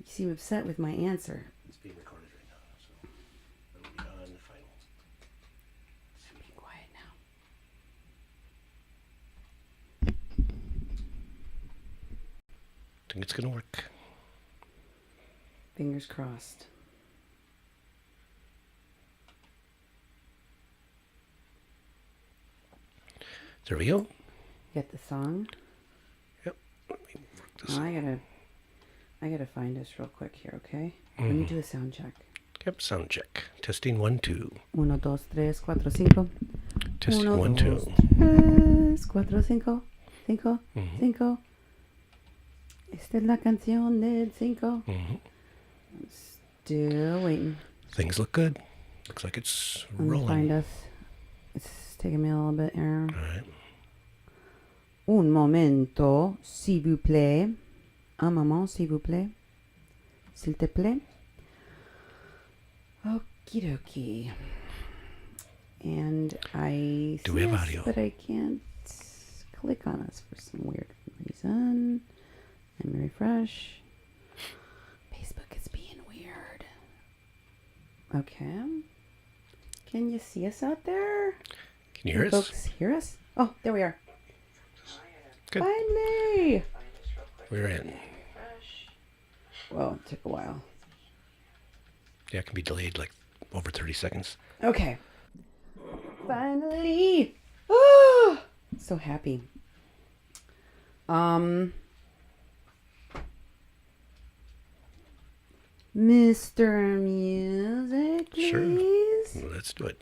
You seem upset with my answer. It's being recorded right now, so it'll be on the final. Be quiet now. I think it's gonna work. Fingers crossed. There we go. Get the song. Yep. Let me work this. Oh, I gotta find us real quick here, okay? Let me do a sound check. Yep. Sound check. Testing 1, 2. 1, 2, 3, 4, 5. Testing 1, 1, 2. 2, 3, 4, 5. 5, Mhm. 5. Esta es la canción del 5. Mhm. Still waiting. Things look good. Looks like it's Let me rolling. find us. It's taking me a little bit here. All right. Un momento, s'il vous plaît. Un moment, s'il vous plaît. S'il te plaît. Okie dokie. And I Do we have see us, audio? but I can't click on us for some weird reason. Let me refresh. Facebook is being weird. Okay. Can you see us out there? Can you hear us? Folks hear us? Oh, there we are. Good. Finally! We're in. Well, it took a while. Yeah, it can be delayed like over 30 seconds. Okay. Finally! Oh! So happy. Mr. Music, please. Sure. Let's do it.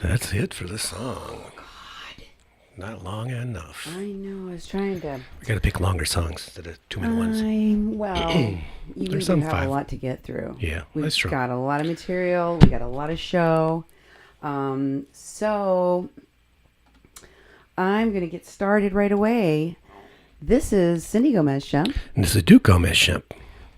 That's it for the song. God. Not long enough. I know. I was trying to. We got to pick longer songs instead of 2-minute ones. Well, you There's do some have 5. a lot to get through. Yeah, We've that's true. got a lot of material. We got a lot of show. So I'm going to get started right away. This is Cindy Gomez-Schempp. And this is Duke Gomez-Schempp.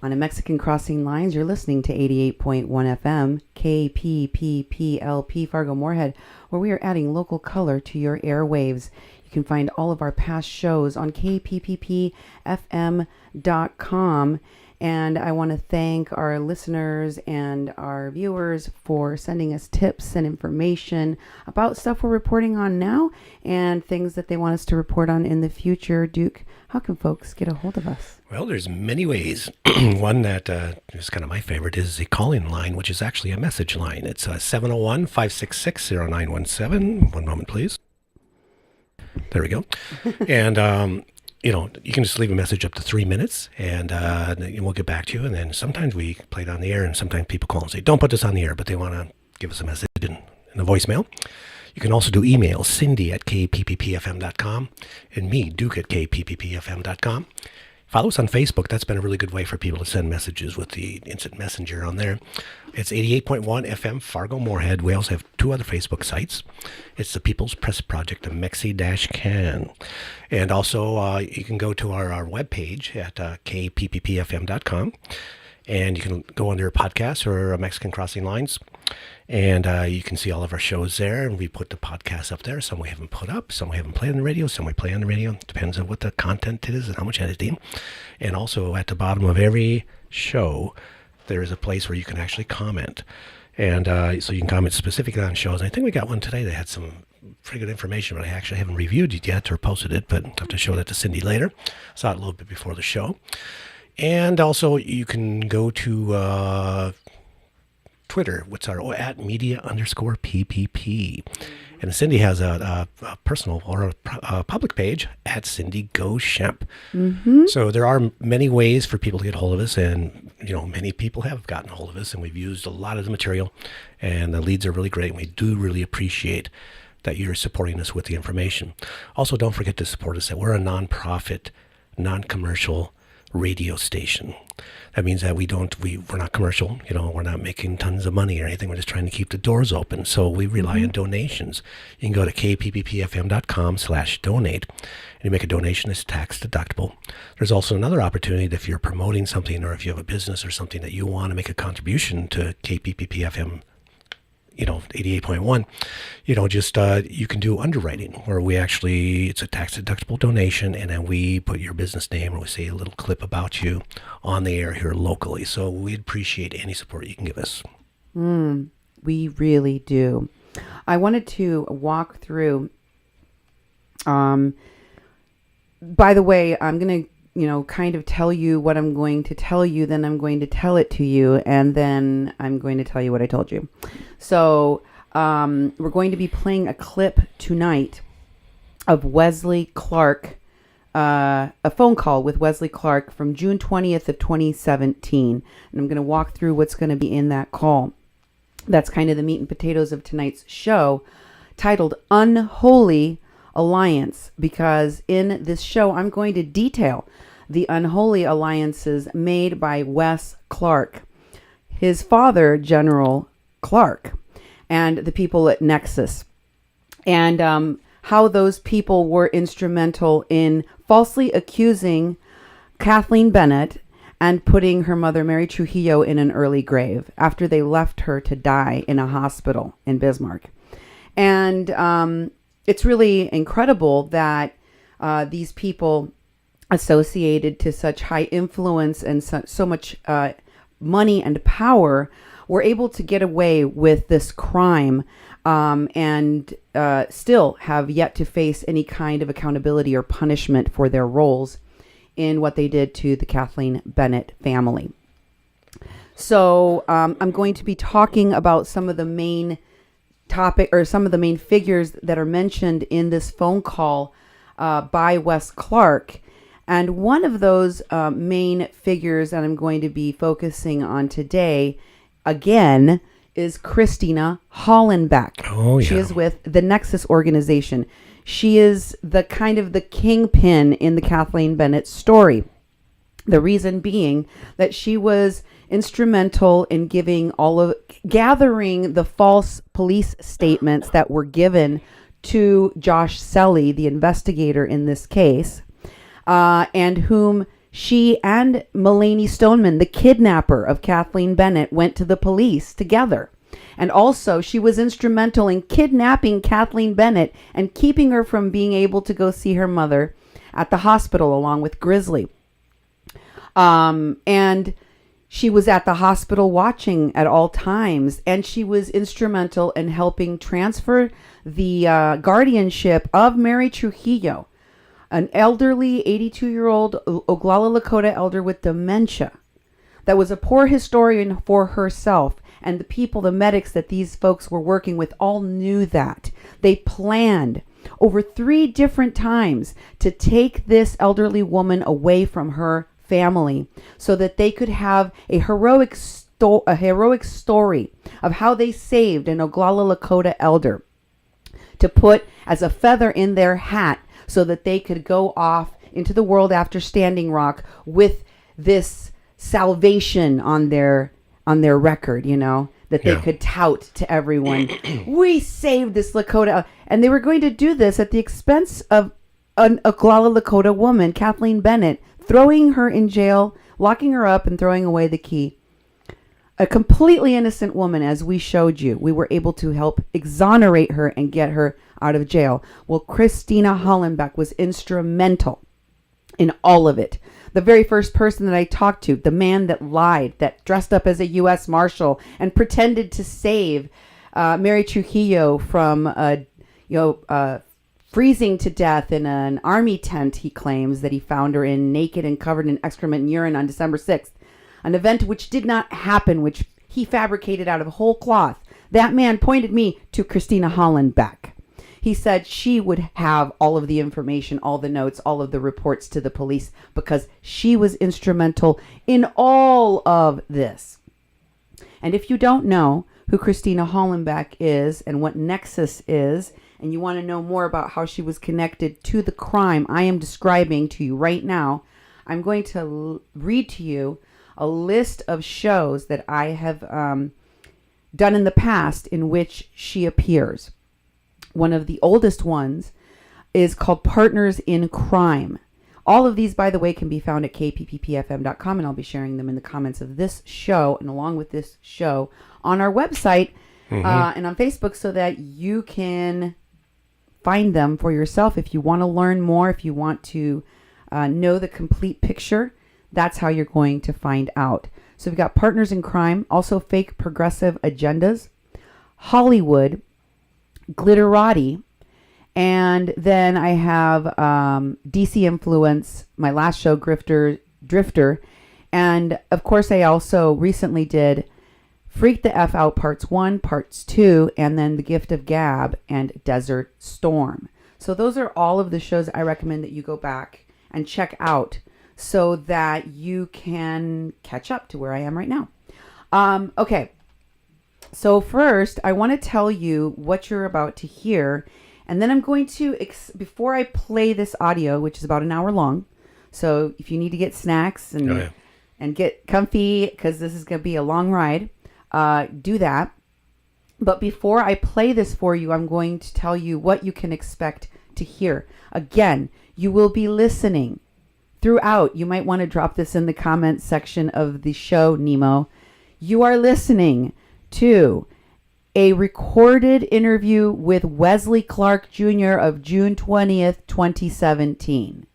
On a Mexican Crossing Lines, you're listening to 88.1 FM, KPPPLP Fargo Moorhead, where we are adding local color to your airwaves. You can find all of our past shows on kpppfm.com. And I want to thank our listeners and our viewers for sending us tips and information about stuff we're reporting on now and things that they want us to report on in the future. Duke, how can folks get a hold of us? Well, there's many ways. One that is kind of my favorite is the call-in line, which is actually a message line. It's 701-566-0917. One moment, please. There we go. And you can just leave a message up to 3 minutes, and we'll get back to you. And then sometimes we play it on the air, and sometimes people call and say, don't put this on the air, but they want to give us a message in a voicemail. You can also do email, cindy@kpppfm.com, and me, Duke @kpppfm.com. Follow us on Facebook. That's been a really good way for people to send messages with the instant messenger on there. It's 88.1 FM Fargo Moorhead. We also have 2 other Facebook sites. It's the People's Press Project of Mexi-Can. And also you can go to our webpage at kpppfm.com. And you can go under podcasts or Mexican Crossing Lines. And you can see all of our shows there. And we put the podcasts up there. Some we haven't put up. Some we haven't played on the radio. Some we play on the radio. Depends on what the content is and how much editing. And also at the bottom of every show, there is a place where you can actually comment. And so you can comment specifically on shows. And I think we got one today that had some pretty good information, but I actually haven't reviewed it yet or posted it. But I'll have to show that to Cindy later. Saw it a little bit before the show. And also you can go to Twitter, which are at media_PPP. And Cindy has a personal or a public page at Cindy Go Schempp. Mm-hmm. So there are many ways for people to get hold of us, and many people have gotten hold of us, and we've used a lot of the material, and the leads are really great, and we do really appreciate that you're supporting us with the information. Also, don't forget to support us. That we're a nonprofit, non-commercial radio station. That means that we're not commercial, we're not making tons of money or anything. We're just trying to keep the doors open. So we rely on donations. You can go to kpppfm.com/donate and you make a donation that's tax deductible. There's also another opportunity that if you're promoting something or if you have a business or something that you want to make a contribution to KPPPFM 88.1, you can do underwriting where it's a tax deductible donation, and then we put your business name or we say a little clip about you on the air here locally. So we'd appreciate any support you can give us. We really do. I wanted to walk through, by the way, I'm going to kind of tell you what I'm going to tell you, then I'm going to tell it to you, and then I'm going to tell you what I told you. So we're going to be playing a clip tonight of Wesley Clark, a phone call with Wesley Clark from June 20th of 2017. And I'm going to walk through what's going to be in that call. That's kind of the meat and potatoes of tonight's show, titled Unholy Alliance, because in this show I'm going to detail the unholy alliances made by Wes Clark, his father, General Clark, and the people at Nexus, and how those people were instrumental in falsely accusing Kathleen Bennett and putting her mother, Mary Trujillo, in an early grave after they left her to die in a hospital in Bismarck. And it's really incredible that these people associated to such high influence and so much money and power were able to get away with this crime and still have yet to face any kind of accountability or punishment for their roles in what they did to the Kathleen Bennett family. So I'm going to be talking about some of the main some of the main figures that are mentioned in this phone call by Wes Clark. And one of those main figures that I'm going to be focusing on today, again, is Christina Hollenbeck. Oh, yeah. She is with the Nexus organization. She is the kind of the kingpin in the Kathleen Bennett story. The reason being that she was instrumental in gathering the false police statements that were given to Josh Selly, the investigator in this case, and whom she and Mulaney Stoneman, the kidnapper of Kathleen Bennett, went to the police together. And also, she was instrumental in kidnapping Kathleen Bennett and keeping her from being able to go see her mother at the hospital along with Grizzly. And she was at the hospital watching at all times, and she was instrumental in helping transfer the guardianship of Mary Trujillo, an elderly 82-year-old Oglala Lakota elder with dementia that was a poor historian for herself. And the people, the medics that these folks were working with all knew that. They planned over 3 different times to take this elderly woman away from her family so that they could have a heroic story of how they saved an Oglala Lakota elder to put as a feather in their hat so that they could go off into the world after Standing Rock with this salvation on their record, you know, that they could tout to everyone. We saved this Lakota. And they were going to do this at the expense of an Oglala Lakota woman, Kathleen Bennett, throwing her in jail, locking her up, and throwing away the key. A completely innocent woman, as we showed you. We were able to help exonerate her and get her out of jail. Well, Christina Hollenbeck was instrumental in all of it. The very first person that I talked to, the man that lied, that dressed up as a U.S. Marshal and pretended to save Mary Trujillo from, freezing to death in an army tent, he claims, that he found her in, naked and covered in excrement and urine on December 6th. An event which did not happen, which he fabricated out of whole cloth. That man pointed me to Christina Hollenbeck. He said she would have all of the information, all the notes, all of the reports to the police because she was instrumental in all of this. And if you don't know who Christina Hollenbeck is and what Nexus is, and you want to know more about how she was connected to the crime I am describing to you right now, I'm going to read to you a list of shows that I have done in the past in which she appears. One of the oldest ones is called Partners in Crime. All of these, by the way, can be found at kpppfm.com, and I'll be sharing them in the comments of this show and along with this show on our website and on Facebook so that you can find them for yourself. If you want to learn more, if you want to know the complete picture, that's how you're going to find out. So we've got Partners in Crime, also Fake Progressive Agendas, Hollywood, Glitterati, and then I have DC Influence, my last show, Drifter, and of course I also recently did Freak the F Out Parts 1, Parts 2, and then The Gift of Gab and Desert Storm. So those are all of the shows I recommend that you go back and check out so that you can catch up to where I am right now. Okay. So first, I want to tell you what you're about to hear. And then I'm going to, before I play this audio, which is about an hour long. So if you need to get snacks and get comfy, because this is going to be a long ride, do that. But before I play this for you, I'm going to tell you what you can expect to hear. Again, you will be listening throughout. You might want to drop this in the comments section of the show, Nemo. You are listening to a recorded interview with Wesley Clark Jr. of June 20th, 2017.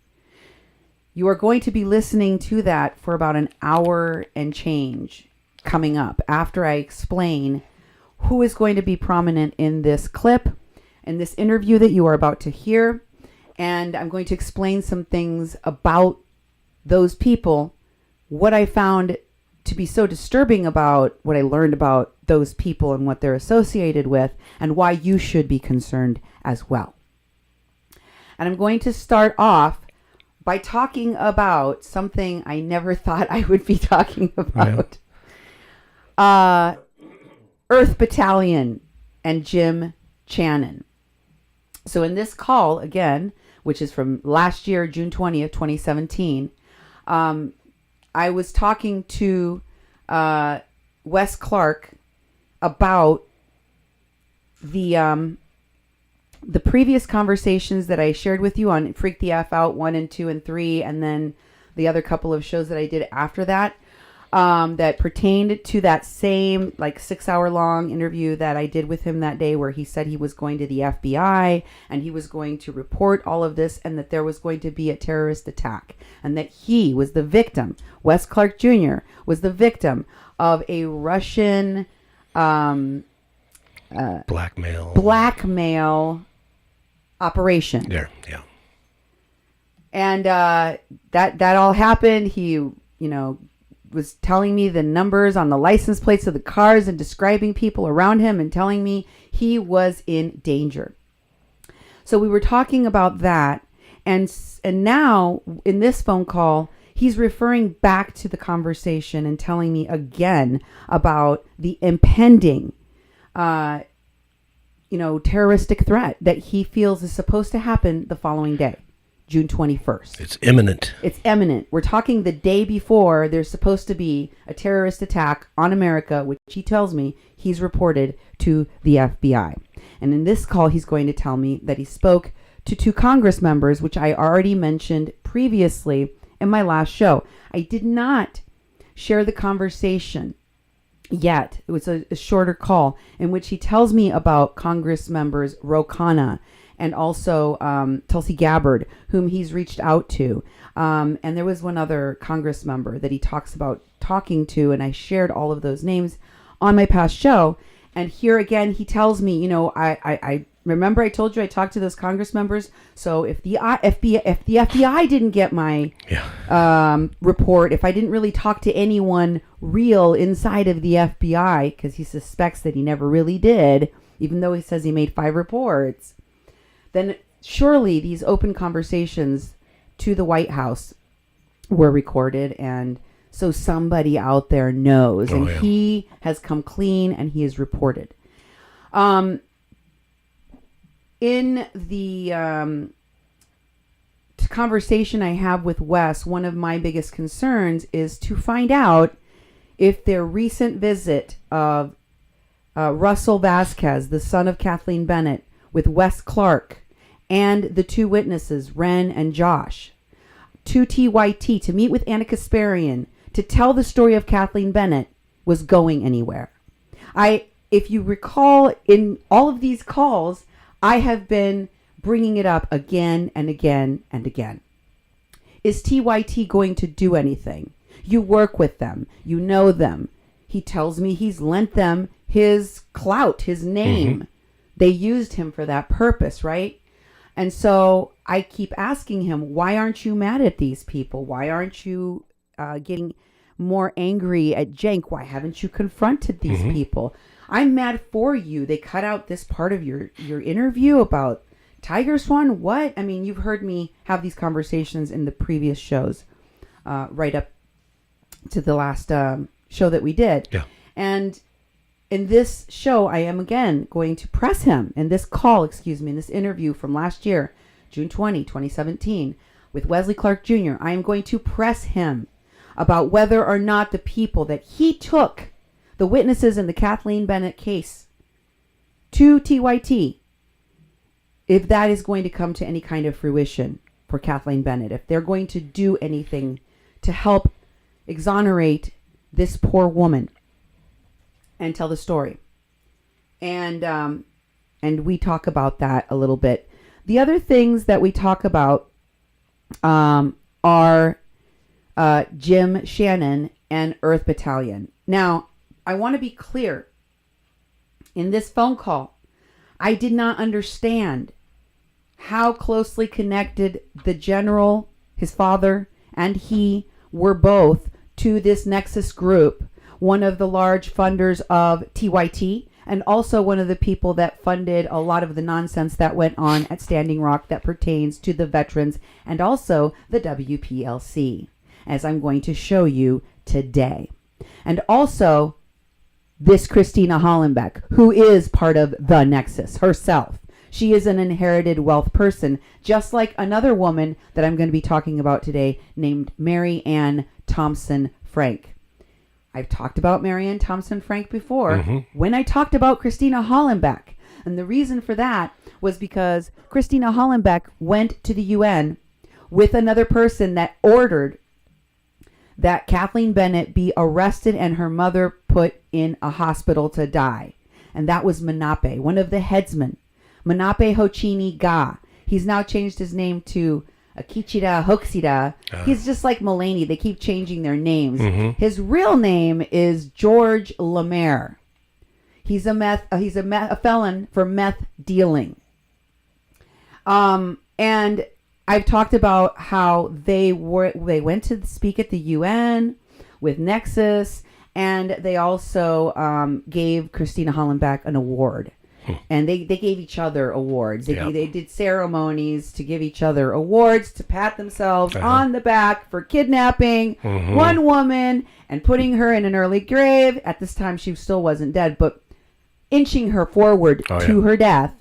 You are going to be listening to that for about an hour and change coming up after I explain who is going to be prominent in this clip, in this interview that you are about to hear. And I'm going to explain some things about those people, what I found to be so disturbing about what I learned about those people and what they're associated with, and why you should be concerned as well. And I'm going to start off by talking about something I never thought I would be talking about. Earth Battalion and Jim Channon. So in this call, again, which is from last year, June 20th, 2017, I was talking to Wes Clark about the the previous conversations that I shared with you on Freak the F Out 1 and 2 and 3, and then the other couple of shows that I did after that, that pertained to that same 6-hour long interview that I did with him that day, where he said he was going to the FBI and he was going to report all of this, and that there was going to be a terrorist attack, and that he was the victim. Wes Clark Jr. was the victim of a Russian blackmail operation. Yeah. And that all happened. He, was telling me the numbers on the license plates of the cars and describing people around him and telling me he was in danger. So we were talking about that. And now in this phone call, he's referring back to the conversation and telling me again about the impending, terroristic threat that he feels is supposed to happen the following day, June 21st. It's imminent. It's imminent. We're talking the day before there's supposed to be a terrorist attack on America, which he tells me he's reported to the FBI. And in this call, he's going to tell me that he spoke to 2 Congress members, which I already mentioned previously in my last show. I did not share the conversation yet. It was a shorter call in which he tells me about Congress members Ro Khanna and also Tulsi Gabbard, whom he's reached out to. And there was one other Congress member that he talks about talking to, and I shared all of those names on my past show. And here again, he tells me, I remember I told you I talked to those Congress members. So if the FBI didn't get my report, if I didn't really talk to anyone real inside of the FBI, because he suspects that he never really did, even though he says he made 5 reports, then surely these open conversations to the White House were recorded, and so somebody out there knows. He has come clean and he is reported. In the conversation I have with Wes, one of my biggest concerns is to find out if their recent visit of Russell Vasquez, the son of Kathleen Bennett, with Wes Clark and the 2 witnesses, Ren and Josh, to TYT to meet with Anna Kasparian to tell the story of Kathleen Bennett, was going anywhere. If you recall, in all of these calls, I have been bringing it up again and again and again. Is TYT going to do anything? You work with them. You know them. He tells me he's lent them his clout, his name. Mm-hmm. They used him for that purpose, right? And so I keep asking him, why aren't you mad at these people? Why aren't you getting more angry at Cenk? Why haven't you confronted these people? I'm mad for you. They cut out this part of your interview about Tiger Swan. What? I mean, you've heard me have these conversations in the previous shows, right up to the last show that we did. Yeah. And in this show, I am again going to press him in this call, in this interview from last year, June 20, 2017, with Wesley Clark Jr. I am going to press him about whether or not the people that he took, the witnesses in the Kathleen Bennett case, to TYT, if that is going to come to any kind of fruition for Kathleen Bennett, if they're going to do anything to help exonerate this poor woman and tell the story. And we talk about that a little bit. The other things that we talk about are Jim Shannon and Earth Battalion. Now, I want to be clear. In this phone call, I did not understand how closely connected the general, his father, and he were both to this Nexus group, one of the large funders of TYT, and also one of the people that funded a lot of the nonsense that went on at Standing Rock that pertains to the veterans and also the WPLC, as I'm going to show you today. And also this Christina Hollenbeck, who is part of the Nexus herself. She is an inherited wealth person, just like another woman that I'm going to be talking about today named Mary Ann Thompson-Frenk. I've talked about Mary Ann Thompson-Frenk before when I talked about Christina Hollenbeck. And the reason for that was because Christina Hollenbeck went to the UN with another person that ordered that Kathleen Bennett be arrested and her mother put in a hospital to die. And that was Manape, one of the headsmen. Manape Hochini Ga. He's now changed his name to Akichida Hokusida. He's just like Mulaney. They keep changing their names. His real name is George Lemaire. He's a felon for meth dealing. And I've talked about how they went to speak at the UN with Nexus, and they also gave Christina Hollenbeck an award. And they gave each other awards. They did ceremonies to give each other awards to pat themselves on the back for kidnapping one woman and putting her in an early grave. At this time, she still wasn't dead, but inching her forward to her death,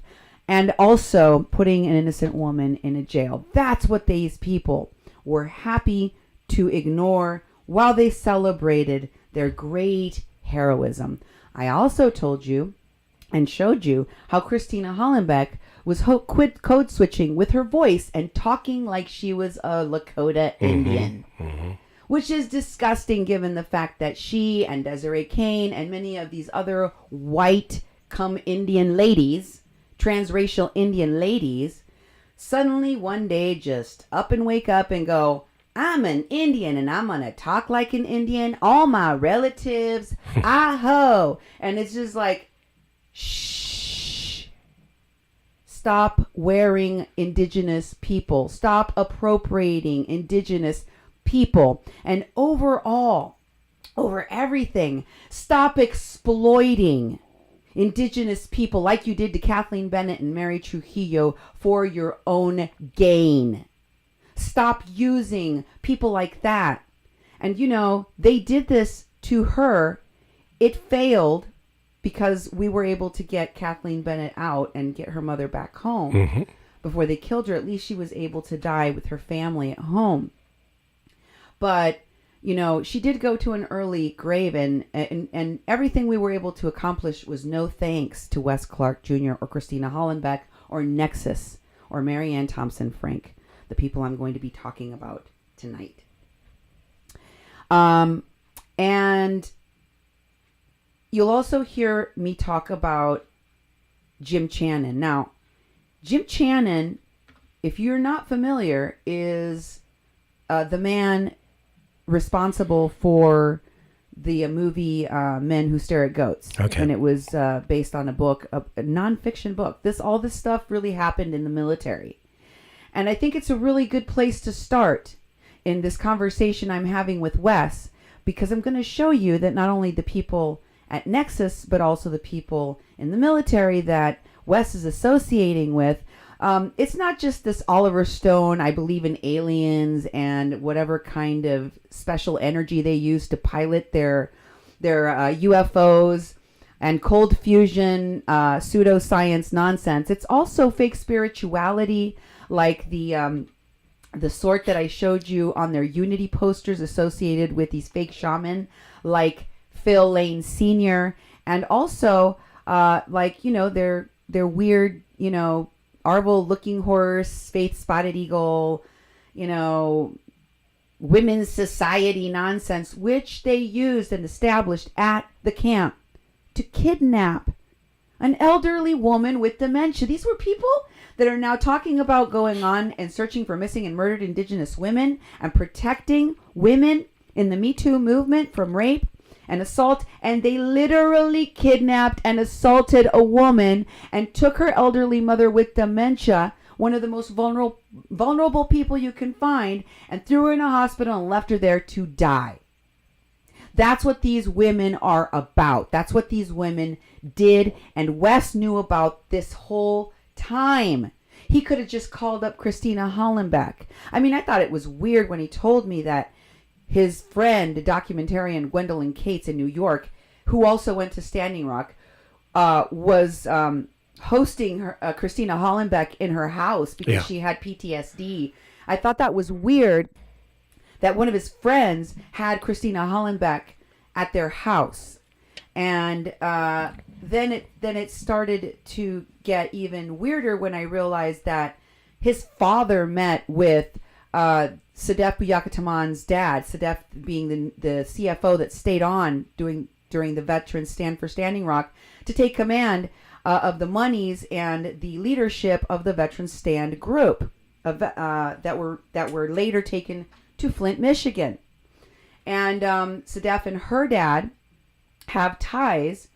and also putting an innocent woman in a jail. That's what these people were happy to ignore while they celebrated their great heroism. I also told you and showed you how Christina Hollenbeck was code switching with her voice and talking like she was a Lakota Indian. Which is disgusting given the fact that she and Desiree Kane and many of these other white Indian ladies, transracial Indian ladies, suddenly one day just up and wake up and go, I'm an Indian and I'm going to talk like an Indian. All my relatives, aho. And it's just like, shh. Stop wearing indigenous people. Stop appropriating indigenous people. And overall, over everything, stop exploiting indigenous people like you did to Kathleen Bennett and Mary Trujillo for your own gain. Stop using people like that. And they did this to her. It failed because we were able to get Kathleen Bennett out and get her mother back home before they killed her. At least she was able to die with her family at home. But she did go to an early grave, and everything we were able to accomplish was no thanks to Wes Clark Jr. or Christina Hollenbeck or Nexus or Marianne Thompson-Frenk, the people I'm going to be talking about tonight. And you'll also hear me talk about Jim Channon. Now, Jim Channon, if you're not familiar, is the man responsible for the movie Men Who Stare at Goats. Okay. And it was based on a book, a nonfiction book. All this stuff really happened in the military. And I think it's a really good place to start in this conversation I'm having with Wes, because I'm going to show you that not only the people at Nexus, but also the people in the military that Wes is associating with, it's not just this Oliver Stone, I believe in aliens and whatever kind of special energy they use to pilot their UFOs and cold fusion, pseudoscience nonsense. It's also fake spirituality, like the sort that I showed you on their Unity posters associated with these fake shaman, like Phil Lane Sr., and also their weird, Arvel Looking Horse, Faith Spotted Eagle, women's society nonsense, which they used and established at the camp to kidnap an elderly woman with dementia. These were people that are now talking about going on and searching for missing and murdered indigenous women and protecting women in the Me Too movement from rape and assault, and they literally kidnapped and assaulted a woman and took her elderly mother with dementia, one of the most vulnerable people you can find, and threw her in a hospital and left her there to die. That's what these women are about. That's what these women did, and Wes knew about this whole time. He could have just called up Christina Hollenbeck. I mean, I thought it was weird when he told me that his friend, documentarian Gwendolyn Cates in New York, who also went to Standing Rock, was hosting her, Christina Hollenbeck in her house because she had PTSD. I thought that was weird that one of his friends had Christina Hollenbeck at their house. And then it started to get even weirder when I realized that his father met with Sedef Buyakataman's dad, Sedef being the CFO that stayed on during the Veterans Stand for Standing Rock to take command of the monies and the leadership of the Veterans Stand group that were later taken to Flint, Michigan. And Sedef and her dad have ties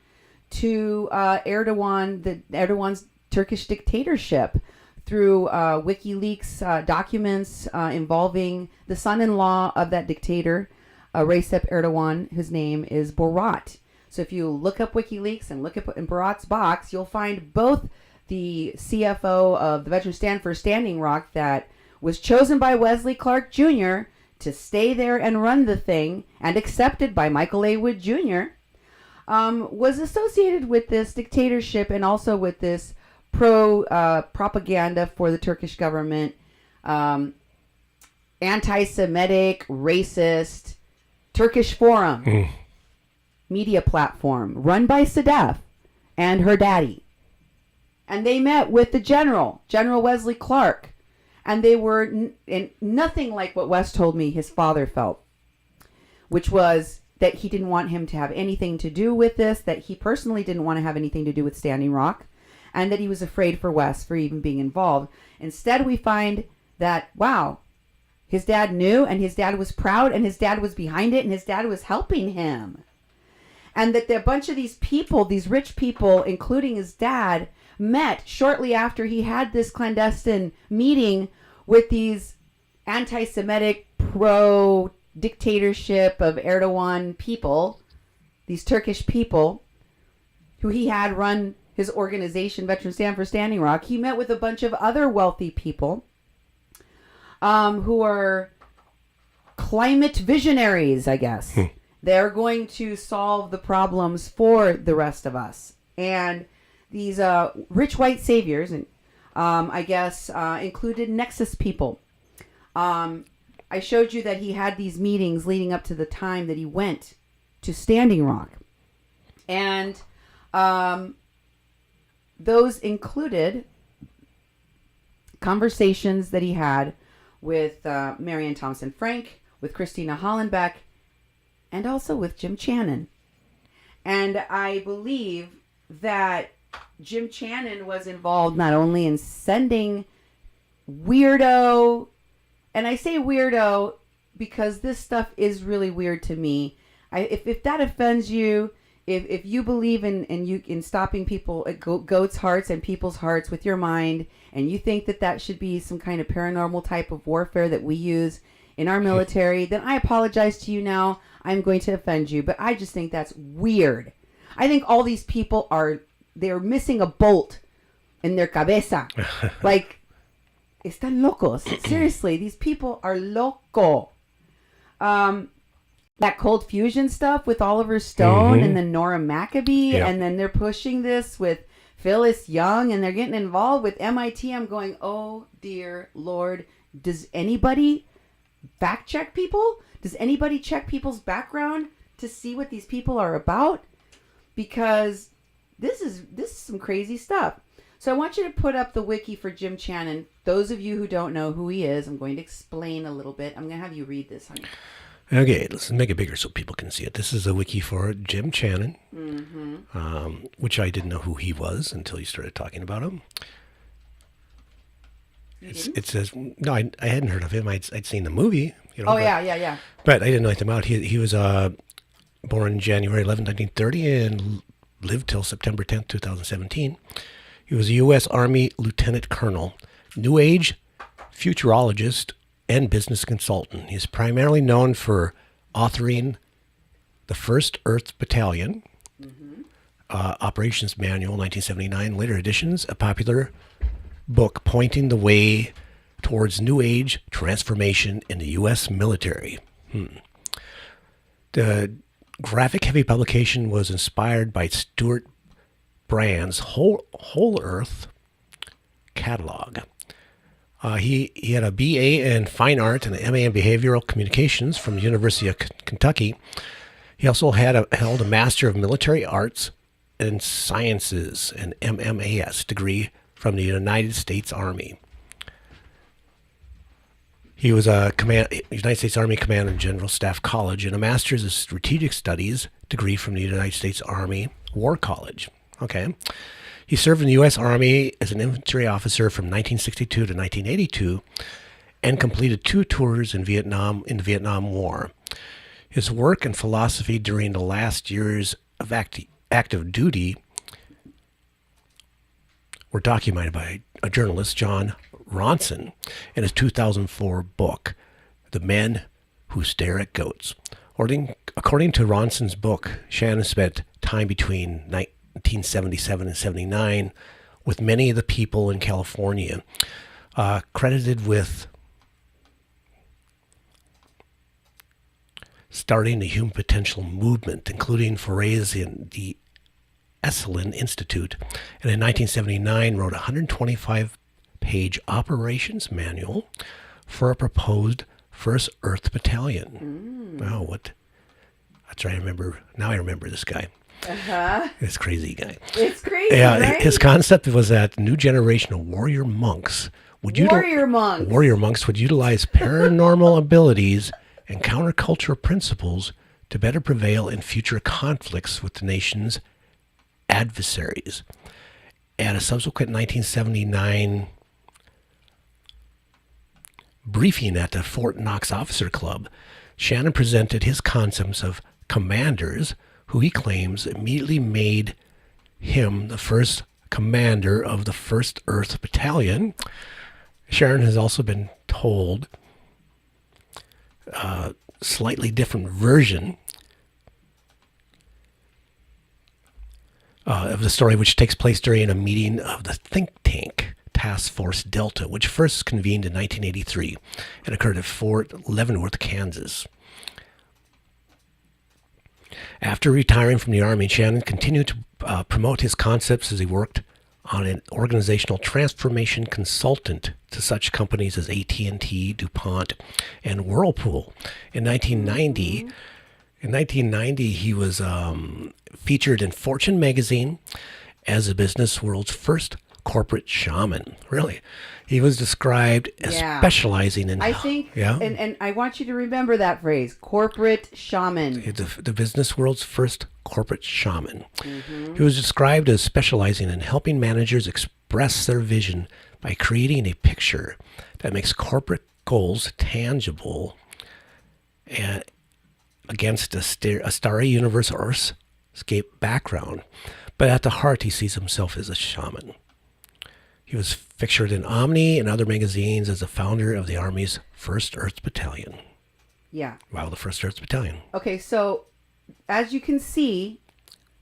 to Erdogan's Turkish dictatorship through WikiLeaks documents involving the son-in-law of that dictator, Recep Erdogan, whose name is Borat. So if you look up WikiLeaks and look up in Borat's box, you'll find both the CFO of the Veterans Stand for Standing Rock that was chosen by Wesley Clark Jr. to stay there and run the thing, and accepted by Michael A. Wood Jr., was associated with this dictatorship and also with this propaganda for the Turkish government, anti-Semitic, racist, Turkish Forum media platform run by Sedef and her daddy. And they met with the General Wesley Clark, and they were nothing like what Wes told me his father felt, which was that he didn't want him to have anything to do with this, that he personally didn't want to have anything to do with Standing Rock, and that he was afraid for Wes for even being involved. Instead, we find that, wow, his dad knew, and his dad was proud, and his dad was behind it, and his dad was helping him. And that a bunch of these people, these rich people, including his dad, met shortly after he had this clandestine meeting with these anti-Semitic, pro-dictatorship of Erdogan people, these Turkish people, who he had run his organization, Veterans Stand for Standing Rock. He met with a bunch of other wealthy people who are climate visionaries, I guess. They're going to solve the problems for the rest of us. And these rich white saviors, and I guess, included Nexus people. I showed you that he had these meetings leading up to the time that he went to Standing Rock. And those included conversations that he had with Marianne Thompson-Frenk, with Christina Hollenbeck, and also with Jim Channon. And I believe that Jim Channon was involved not only in sending weirdo, and I say weirdo because this stuff is really weird to me. If that offends you, if you believe in stopping people, goats' hearts and people's hearts with your mind, and you think that should be some kind of paranormal type of warfare that we use in our military, then I apologize to you now. I'm going to offend you, but I just think that's weird. I think all these people they're missing a bolt in their cabeza. Like, están locos. Seriously, these people are loco. That Cold Fusion stuff with Oliver Stone and then Nora Maccabee, and then they're pushing this with Phyllis Young, and they're getting involved with MIT. I'm going, oh dear Lord, does anybody fact check people? Does anybody check people's background to see what these people are about? Because this is some crazy stuff. So I want you to put up the wiki for Jim Channon. Those of you who don't know who he is, I'm going to explain a little bit. I'm going to have you read this, honey. Okay, let's make it bigger so people can see it. This is a wiki for Jim Channon, which I didn't know who he was until you started talking about him. It says, no, I hadn't heard of him. I'd seen the movie. Yeah. But I didn't know anything about him. He was born January 11, 1930 and lived till September 10th, 2017. He was a U.S. Army Lieutenant Colonel, New Age futurologist, and business consultant. He's primarily known for authoring the 1st Earth Battalion, Operations Manual, 1979, later editions, a popular book pointing the way towards New Age transformation in the U.S. military. The graphic-heavy publication was inspired by Stuart Brand's Whole Earth catalog. He had a B.A. in Fine Art and an M.A. in Behavioral Communications from the University of Kentucky. He also held a Master of Military Arts in Sciences, an MMAS degree from the United States Army. He was a United States Army Command and General Staff College and a Master's of Strategic Studies degree from the United States Army War College. Okay. He served in the U.S. Army as an infantry officer from 1962 to 1982 and completed 2 tours in Vietnam in the Vietnam War. His work and philosophy during the last years of active duty were documented by a journalist, John Ronson, in his 2004 book, The Men Who Stare at Goats. According to Ronson's book, Shannon spent time between 1977 and 79 with many of the people in California, credited with starting the human potential movement, including forays in the Esalen Institute, and in 1979 wrote a 125-page operations manual for a proposed First Earth Battalion. Oh, what? That's right. I remember this guy. This crazy guy. It's crazy, Yeah, right? his concept was that new generation of warrior monks would utilize paranormal abilities and countercultural principles to better prevail in future conflicts with the nation's adversaries. At a subsequent 1979 briefing at the Fort Knox Officer Club, Shannon presented his concepts of commanders, who he claims immediately made him the first commander of the First Earth Battalion. Sharon has also been told a slightly different version of the story, which takes place during a meeting of the think tank Task Force Delta, which first convened in 1983 and occurred at Fort Leavenworth, Kansas. After retiring from the Army, Shannon continued to promote his concepts as he worked on an organizational transformation consultant to such companies as AT&T, DuPont, and Whirlpool. In 1990, he was featured in Fortune magazine as the business world's first corporate shaman. Really, he was described as specializing in. I think, and I want you to remember that phrase, corporate shaman. The business world's first corporate shaman. He was described as specializing in helping managers express their vision by creating a picture that makes corporate goals tangible and against a starry universe or escape background. But at the heart, he sees himself as a shaman. He was featured in Omni and other magazines as the founder of the Army's First Earth Battalion. Yeah. Wow, the First Earth Battalion. Okay, so as you can see,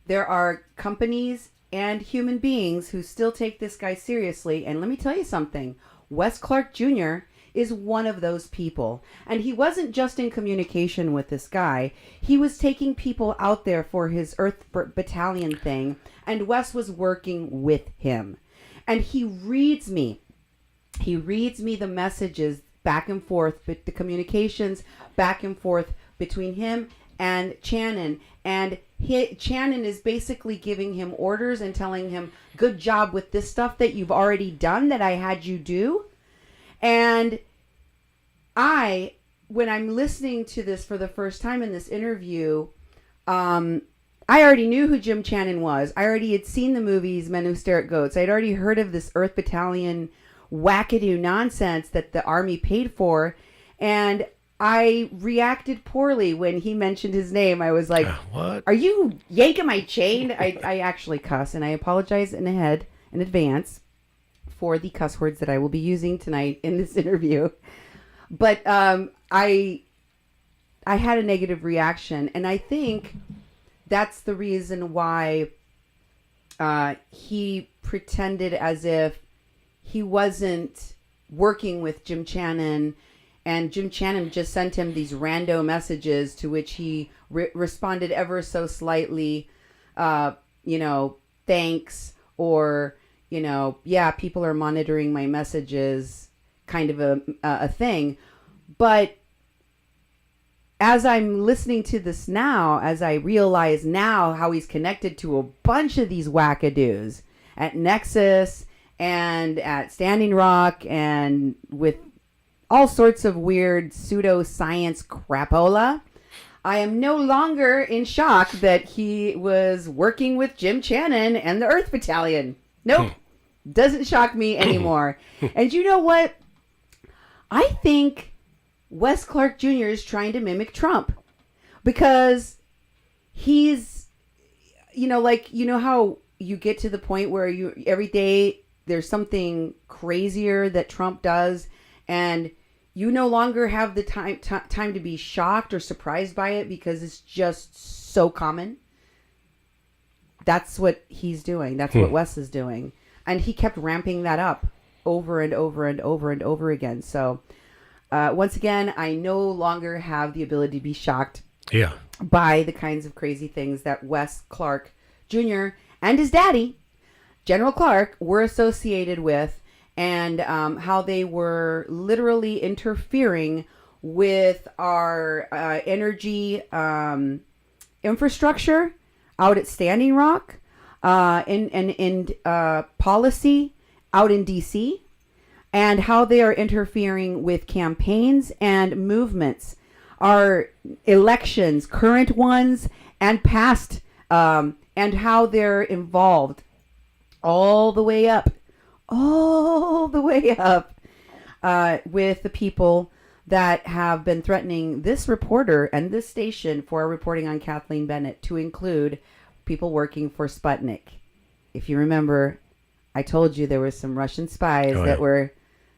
there are companies and human beings who still take this guy seriously. And let me tell you something. Wes Clark Jr. is one of those people. And he wasn't just in communication with this guy. He was taking people out there for his Earth Battalion thing. And Wes was working with him. And he reads me the messages back and forth, the communications back and forth between him and Channon. And Channon is basically giving him orders and telling him, good job with this stuff that you've already done that I had you do. And when I'm listening to this for the first time in this interview, I already knew who Jim Channon was. I already had seen the movies Men Who Stare at Goats. I'd already heard of this Earth Battalion wackadoo nonsense that the Army paid for. And I reacted poorly when he mentioned his name. I was like, what? Are you yanking my chain? I actually cuss, and I apologize in advance for the cuss words that I will be using tonight in this interview. But I had a negative reaction, and I think that's the reason why he pretended as if he wasn't working with Jim Channon, and Jim Channon just sent him these rando messages to which he responded ever so slightly, thanks, or, people are monitoring my messages, kind of a thing. But as I'm listening to this now, as I realize now how he's connected to a bunch of these wackadoos at Nexus and at Standing Rock and with all sorts of weird pseudoscience crapola, I am no longer in shock that he was working with Jim Channon and the Earth Battalion. Nope. Doesn't shock me anymore. And you know what? I think Wes Clark Jr. is trying to mimic Trump because he's, how you get to the point where you every day there's something crazier that Trump does and you no longer have the time to be shocked or surprised by it because it's just so common. That's what he's doing. That's what Wes is doing. And he kept ramping that up over and over and over and over again. So, once again, I no longer have the ability to be shocked by the kinds of crazy things that Wes Clark Jr. and his daddy, General Clark, were associated with, and how they were literally interfering with our energy infrastructure out at Standing Rock, in policy out in D.C., and how they are interfering with campaigns and movements, our elections, current ones and past, and how they're involved all the way up with the people that have been threatening this reporter and this station for reporting on Kathleen Bennett, to include people working for Sputnik. If you remember, I told you there were some Russian spies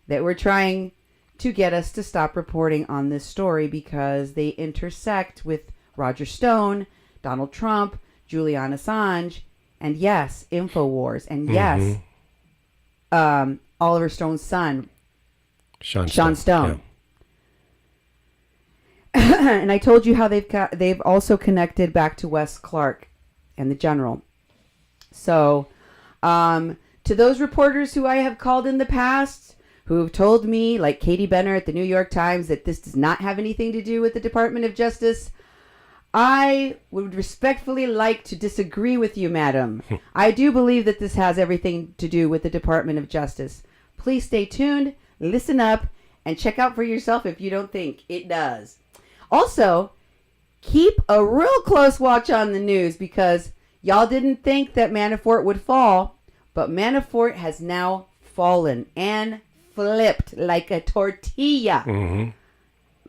that were trying to get us to stop reporting on this story because they intersect with Roger Stone, Donald Trump, Julian Assange, and yes, InfoWars, and yes, Oliver Stone's son, Sean Stone. Yeah. And I told you how they've also connected back to Wes Clark and the general. So, to those reporters who I have called in the past, who have told me, like Katie Benner at the New York Times, that this does not have anything to do with the Department of Justice, I would respectfully like to disagree with you, madam. I do believe that this has everything to do with the Department of Justice. Please stay tuned, listen up, and check out for yourself if you don't think it does. Also, keep a real close watch on the news because y'all didn't think that Manafort would fall, but Manafort has now fallen and flipped like a tortilla. Mm-hmm.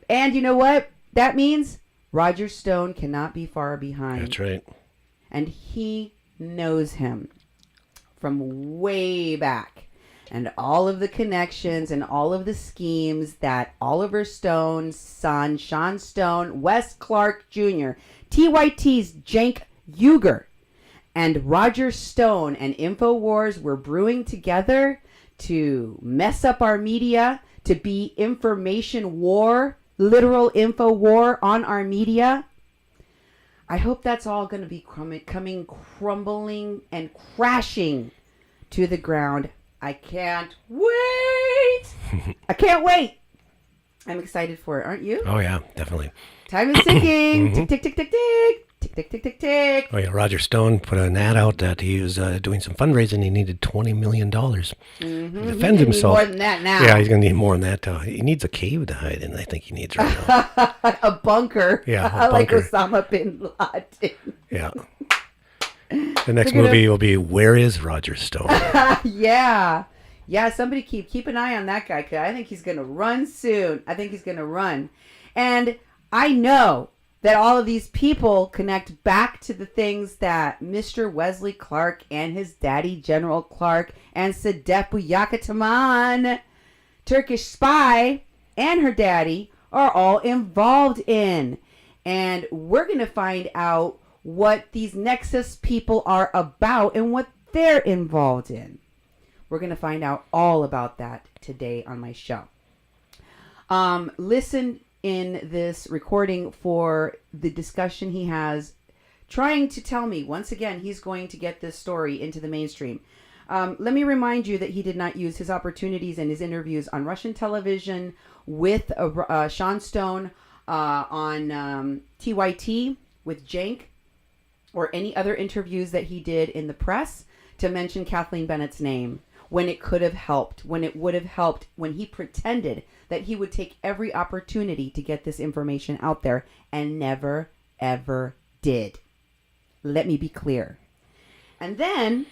And you know what that means? Roger Stone cannot be far behind. That's right. And he knows him from way back. And all of the connections and all of the schemes that Oliver Stone's son, Sean Stone, Wes Clark Jr., TYT's Cenk Uygur, and Roger Stone and InfoWars were brewing together to mess up our media, to be information war, literal info war on our media. I hope that's all going to be coming crumbling and crashing to the ground. I can't wait. I can't wait. I'm excited for it. Aren't you? Oh, yeah, definitely. Time is ticking. Tick, tick, tick, tick, tick. Tick, tick, tick, tick, tick. Oh, yeah. Roger Stone put an ad out that he was doing some fundraising. He needed $20 million to defend himself. More than that now. Yeah, he's going to need more than that. He needs a cave to hide in, I think he needs right now. A bunker. Yeah, a bunker. Like Osama bin Laden. Yeah. The next movie will be Where is Roger Stone? Yeah. Yeah, somebody keep an eye on that guy, because I think he's going to run soon. I think he's going to run. And I know that all of these people connect back to the things that Mr. Wesley Clark and his daddy, General Clark, and Sedef Buyakataman, Turkish spy, and her daddy are all involved in. And we're going to find out what these Nexus people are about and what they're involved in. We're going to find out all about that today on my show. Listen in this recording for the discussion he has, trying to tell me, once again, he's going to get this story into the mainstream. Let me remind you that he did not use his opportunities and his interviews on Russian television with Sean Stone, on TYT with Jank or any other interviews that he did in the press to mention Kathleen Bennett's name when it could have helped, when it would have helped, when he pretended that he would take every opportunity to get this information out there and never, ever did. Let me be clear. And then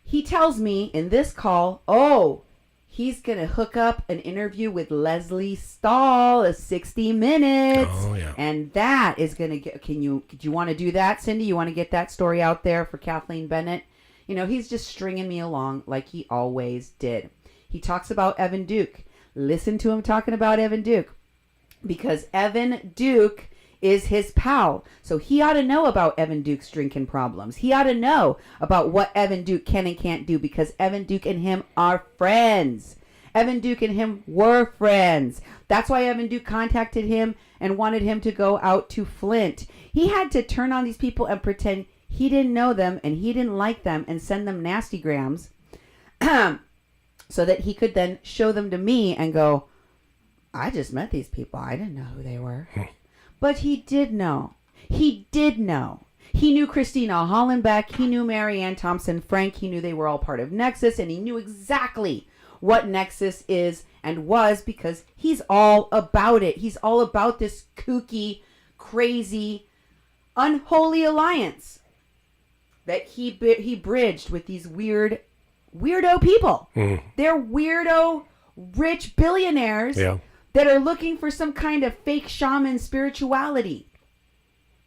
he tells me in this call, oh, he's going to hook up an interview with Leslie Stahl of 60 Minutes. Oh, yeah. And that is going to get, do you want to do that, Cindy? You want to get that story out there for Kathleen Bennett? You know, he's just stringing me along like he always did. He talks about Evan Duke. Listen to him talking about Evan Duke. Because Evan Duke is his pal. So he ought to know about Evan Duke's drinking problems. He ought to know about what Evan Duke can and can't do because Evan Duke and him are friends. Evan Duke and him were friends. That's why Evan Duke contacted him and wanted him to go out to Flint. He had to turn on these people and pretend he didn't know them and he didn't like them and send them nasty grams so that he could then show them to me and go, I just met these people. I didn't know who they were. But he did know. He did know. He knew Christina Hollenbeck. He knew Marianne Thompson-Frenk. He knew they were all part of Nexus. And he knew exactly what Nexus is and was because he's all about it. He's all about this kooky, crazy, unholy alliance that he bridged with these weirdo people. They're weirdo, rich billionaires. Yeah. That are looking for some kind of fake shaman spirituality.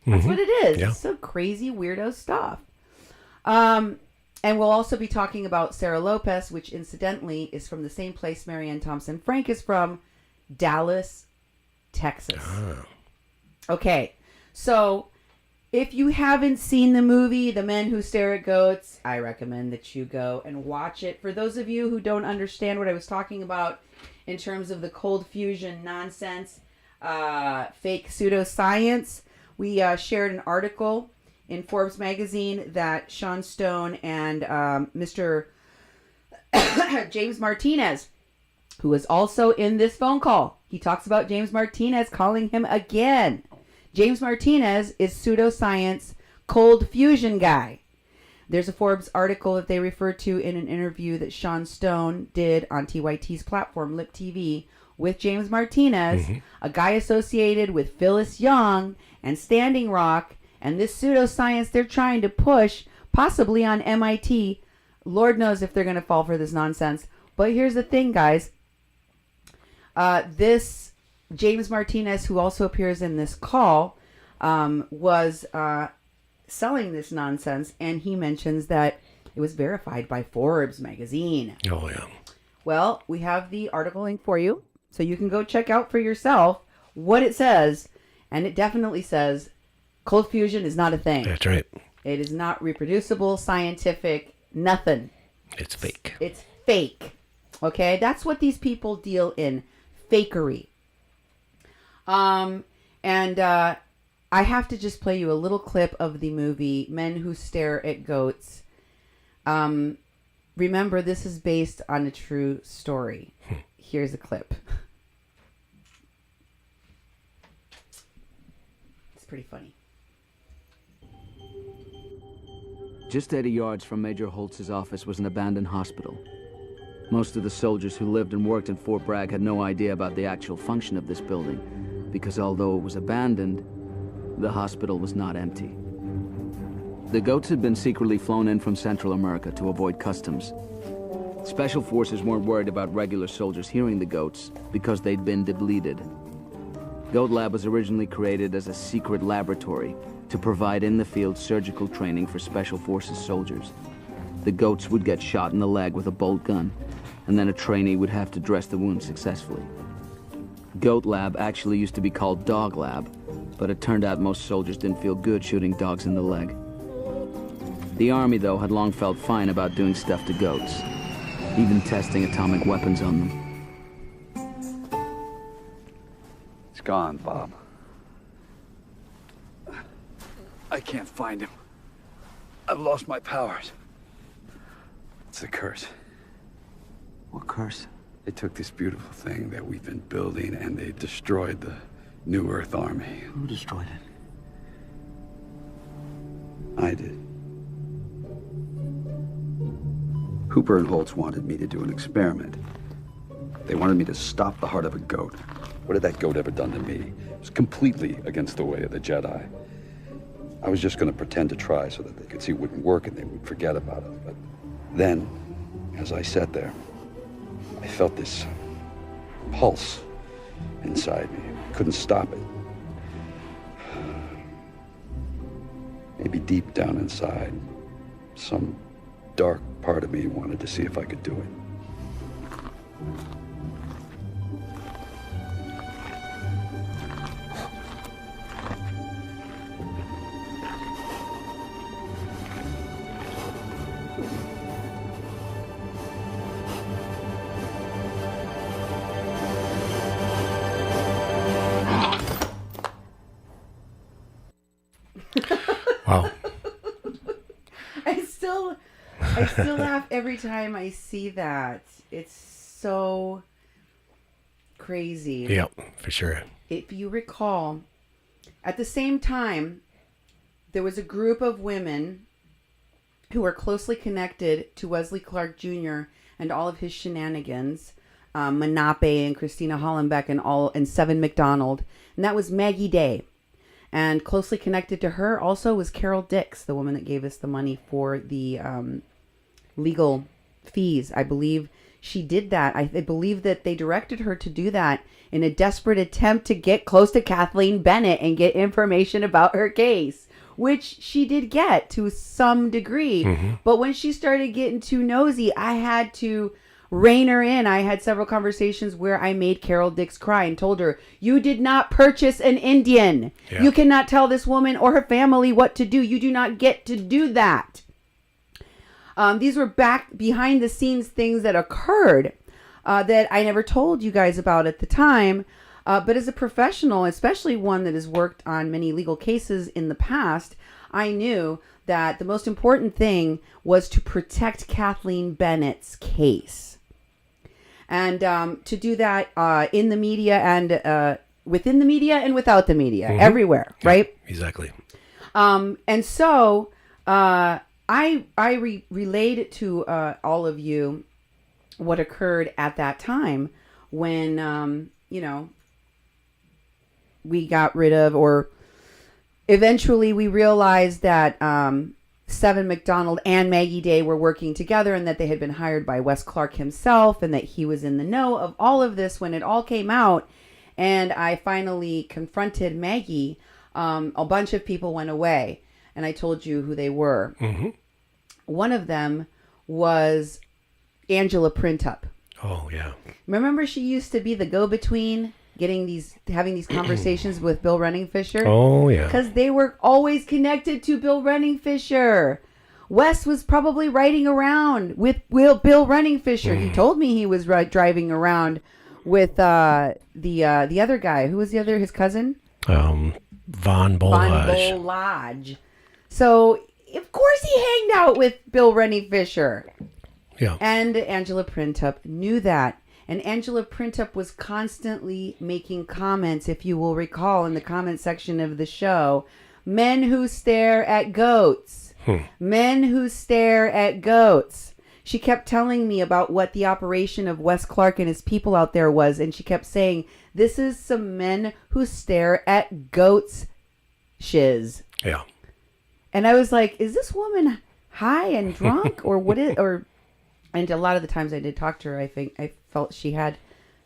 That's what it is. Yeah. It's some crazy weirdo stuff. And we'll also be talking about Sarah Lopez, which incidentally is from the same place Marianne Thompson-Frenk is from, Dallas, Texas. Okay, so if you haven't seen the movie The Men Who Stare at Goats, I recommend that you go and watch it. For those of you who don't understand what I was talking about in terms of the cold fusion nonsense, fake pseudoscience, we shared an article in Forbes magazine that Sean Stone and Mr. James Martinez, who was also in this phone call, he talks about James Martinez calling him again. James Martinez is pseudoscience cold fusion guy. There's a Forbes article that they refer to in an interview that Sean Stone did on TYT's platform, Lip TV, with James Martinez, a guy associated with Phyllis Young and Standing Rock, and this pseudoscience they're trying to push, possibly on MIT. Lord knows if they're going to fall for this nonsense. But here's the thing, guys. This James Martinez, who also appears in this call, was selling this nonsense, and he mentions that it was verified by Forbes magazine. Oh, yeah. Well, we have the article link for you, so you can go check out for yourself what it says, and it definitely says cold fusion is not a thing. That's right. It is not reproducible, scientific, nothing. It's fake. It's fake. Okay? That's what these people deal in, fakery. I have to just play you a little clip of the movie Men Who Stare at Goats. Remember, this is based on a true story. Here's a clip. It's pretty funny. Just 80 yards from Major Holtz's office was an abandoned hospital. Most of the soldiers who lived and worked in Fort Bragg had no idea about the actual function of this building, because although it was abandoned, the hospital was not empty. The goats had been secretly flown in from Central America to avoid customs. Special forces weren't worried about regular soldiers hearing the goats because they'd been depleted. Goat Lab was originally created as a secret laboratory to provide in-the-field surgical training for Special Forces soldiers. The goats would get shot in the leg with a bolt gun, and then a trainee would have to dress the wound successfully. Goat Lab actually used to be called Dog Lab, but it turned out most soldiers didn't feel good shooting dogs in the leg. The Army, though, had long felt fine about doing stuff to goats, even testing atomic weapons on them. It's gone, Bob. I can't find him. I've lost my powers. It's a curse. What curse? They took this beautiful thing that we've been building and they destroyed the New Earth Army. Who destroyed it? I did. Hooper and Holtz wanted me to do an experiment. They wanted me to stop the heart of a goat. What had that goat ever done to me? It was completely against the way of the Jedi. I was just going to pretend to try so that they could see it wouldn't work and they would forget about it. But then, as I sat there, I felt this pulse inside me. I couldn't stop it. Maybe deep down inside, some dark part of me wanted to see if I could do it. Wow. I still laugh every time I see that. It's so crazy. Yep, for sure. If you recall, at the same time, there was a group of women who were closely connected to Wesley Clark Jr. and all of his shenanigans, Manape and Christina Hollenbeck and Seven McDonald, and that was Maggie Day. And closely connected to her also was Carol Dix, the woman that gave us the money for the legal fees. I believe she did that. I believe that they directed her to do that in a desperate attempt to get close to Kathleen Bennett and get information about her case, which she did get to some degree. Mm-hmm. But when she started getting too nosy, I had to rein her in. I had several conversations where I made Carol Dix cry and told her, you did not purchase an Indian. Yeah. You cannot tell this woman or her family what to do. You do not get to do that. These were back behind the scenes things that occurred that I never told you guys about at the time. But as a professional, especially one that has worked on many legal cases in the past, I knew that the most important thing was to protect Kathleen Bennett's case. And to do that in the media and within the media and without the media, mm-hmm. everywhere, yeah, right? Exactly. And so I relayed to all of you what occurred at that time when, we got rid of, or eventually we realized that Seven McDonald and Maggie Day were working together and that they had been hired by Wes Clark himself and that he was in the know of all of this when it all came out. And I finally confronted Maggie. A bunch of people went away and I told you who they were. Mm-hmm. One of them was Angela Printup. Oh, yeah. Remember she used to be the go-between, having these conversations with Bill Renning-Fisher? Oh, yeah. Because they were always connected to Bill Renning-Fisher. Wes was probably riding around with Bill Renning-Fisher. He told me he was driving around with the other guy. Who was the other? His cousin? Von Bolage. Von Bolage. So, of course he hanged out with Bill Renning-Fisher. Yeah. And Angela Printup knew that. And Angela Printup was constantly making comments, if you will recall, in the comment section of the show. Men who stare at goats. Men who stare at goats. She kept telling me about what the operation of Wes Clark and his people out there was. And she kept saying, this is some men who stare at goats' shiz. Yeah. And I was like, is this woman high and drunk? Or what is... And a lot of the times I did talk to her, I think I felt she had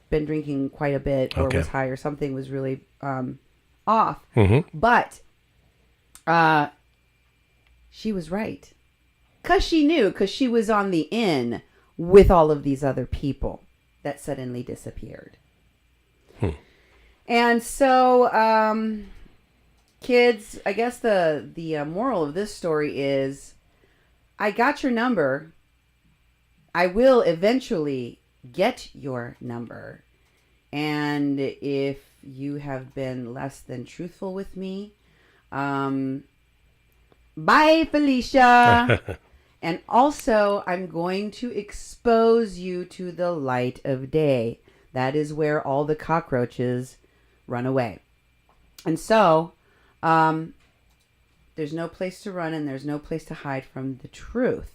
been drinking quite a bit or was high or something was really off. Mm-hmm. But she was right. Because she knew, because she was on the in with all of these other people that suddenly disappeared. And so, kids, I guess the moral of this story is, I got your number. I will eventually get your number. And if you have been less than truthful with me, bye, Felicia. And also, I'm going to expose you to the light of day. That is where all the cockroaches run away. And so, there's no place to run and there's no place to hide from the truth.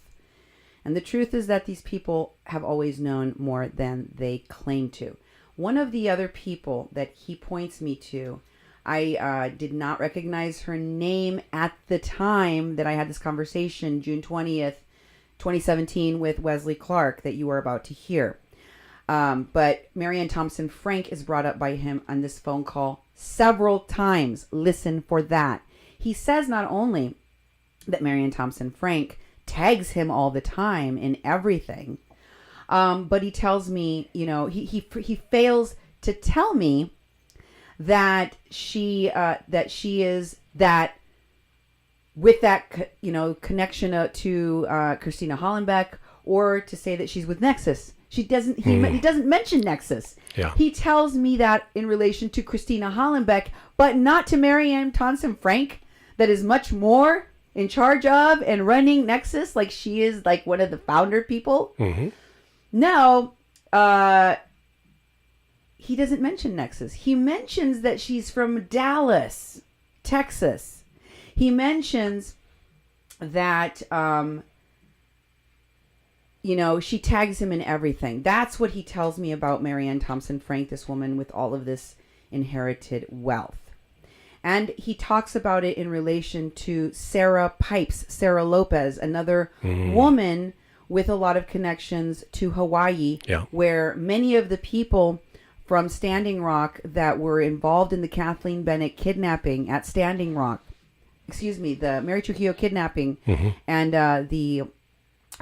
And the truth is that these people have always known more than they claim to. One of the other people that he points me to, I did not recognize her name at the time that I had this conversation, June 20th, 2017, with Wesley Clark, that you are about to hear. But Marianne Thompson-Frenk is brought up by him on this phone call several times. Listen for that. He says not only that Marianne Thompson-Frenk tags him all the time in everything, but he tells me, you know, he fails to tell me that she is that with that, you know, connection to Christina Hollenbeck, or to say that she's with Nexus. She doesn't. He doesn't mention Nexus. Yeah. He tells me that in relation to Christina Hollenbeck, but not to Marianne Thompson-Frenk, that is much more in charge of and running Nexus, like she is like one of the founder people. Mm-hmm. No, he doesn't mention Nexus. He mentions that she's from Dallas, Texas. He mentions that, you know, she tags him in everything. That's what he tells me about Marianne Thompson-Frenk, this woman with all of this inherited wealth. And he talks about it in relation to Sarah Lopez, another woman with a lot of connections to Hawaii, where many of the people from Standing Rock that were involved in the Kathleen Bennett kidnapping at Standing Rock, the Mary Trujillo kidnapping, and the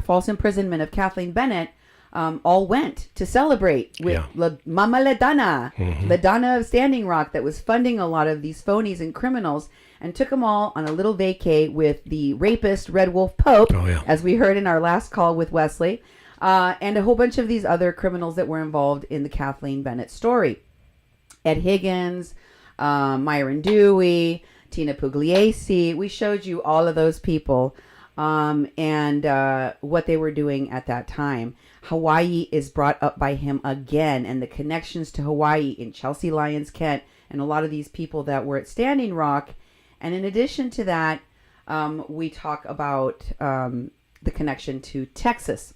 false imprisonment of Kathleen Bennett, all went to celebrate with Mama LaDonna, LaDonna of Standing Rock, that was funding a lot of these phonies and criminals, and took them all on a little vacay with the rapist Red Wolf Pope, as we heard in our last call with Wesley, and a whole bunch of these other criminals that were involved in the Kathleen Bennett story. Ed Higgins, Myron Dewey, Tina Pugliese. We showed you all of those people and what they were doing at that time. Hawaii is brought up by him again, and the connections to Hawaii in Chelsea Lyons Kent and a lot of these people that were at Standing Rock. And in addition to that, we talk about the connection to Texas.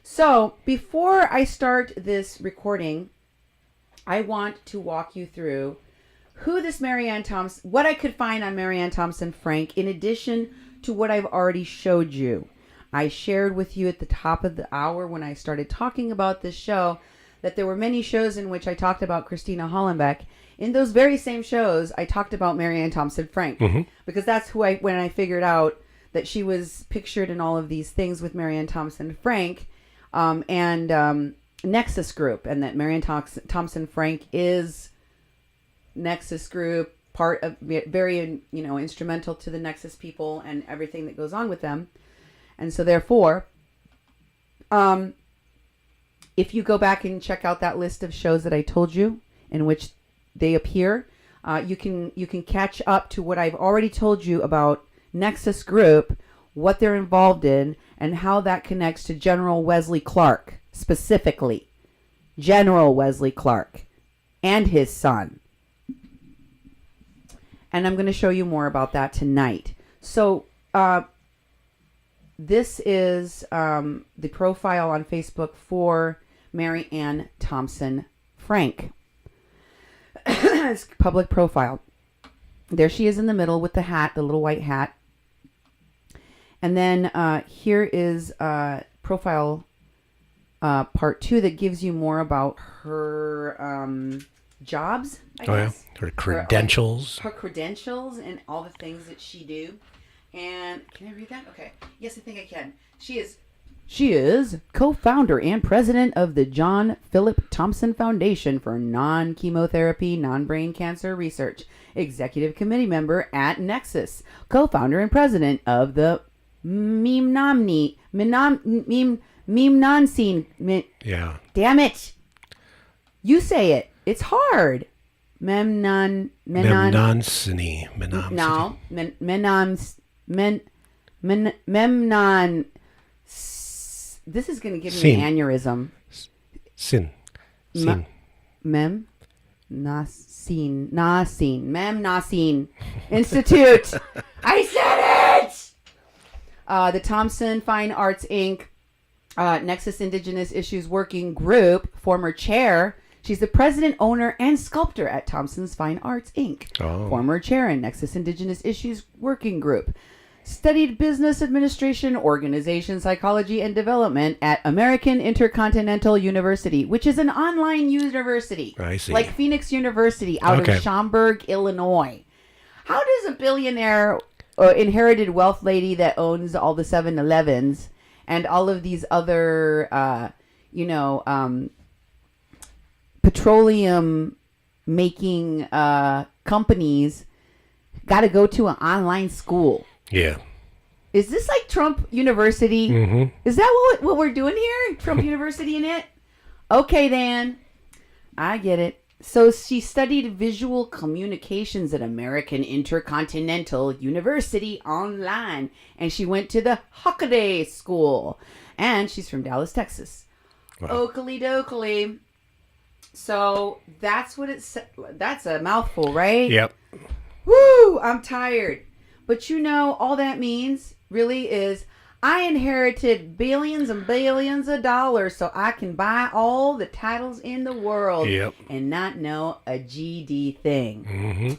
So before I start this recording, I want to walk you through who this Marianne Thompson, what I could find on Marianne Thompson-Frenk, in addition to what I've already showed you. I shared with you at the top of the hour when I started talking about this show that there were many shows in which I talked about Christina Hollenbeck. In those very same shows, I talked about Marianne Thompson-Frenk, because that's who when I figured out that she was pictured in all of these things with Marianne Thompson-Frenk and Nexus Group, and that Marianne Thompson-Frenk is Nexus Group, part of, very, you know, instrumental to the Nexus people and everything that goes on with them. And so therefore, if you go back and check out that list of shows that I told you in which they appear, you can catch up to what I've already told you about Nexus Group, what they're involved in, and how that connects to General Wesley Clark, specifically. General Wesley Clark and his son. And I'm going to show you more about that tonight. So, this is the profile on Facebook for Marianne Thompson-Frenk. It's public profile. There she is in the middle with the hat, the little white hat. And then here is profile part 2 that gives you more about her jobs, I guess. Her credentials. Her credentials and all the things that she do. And can I read that? Okay. Yes, I think I can. She is co-founder and president of the John Philip Thompson Foundation for Non-Chemotherapy, Non-Brain Cancer Research, executive committee member at Nexus, co-founder and president of the Memnon scene. Yeah. Damn it. You say it. It's hard. Memnon. Memnon. This is going to give me an aneurysm. Sin. Nassine Institute. I said it! The Thompson Fine Arts Inc. Nexus Indigenous Issues Working Group, former chair. She's the president, owner, and sculptor at Thompson's Fine Arts Inc. Oh. Former chair in Nexus Indigenous Issues Working Group. Studied business administration, organization psychology, and development at American Intercontinental University, which is an online university. I see. Like Phoenix University out of Schaumburg, Illinois. How does a billionaire inherited wealth lady that owns all the 7-Elevens and all of these other, petroleum making companies got to go to an online school? Yeah. Is this like Trump University? Mm-hmm. Is that what we're doing here? Trump University in it? Okay, then. I get it. So she studied visual communications at American Intercontinental University online. And she went to the Hockaday School. And she's from Dallas, Texas. Wow. Oakley dokley. So that's what that's a mouthful, right? Yep. Woo! I'm tired. But all that means really is I inherited billions and billions of dollars so I can buy all the titles in the world and not know a GD thing. Mm-hmm.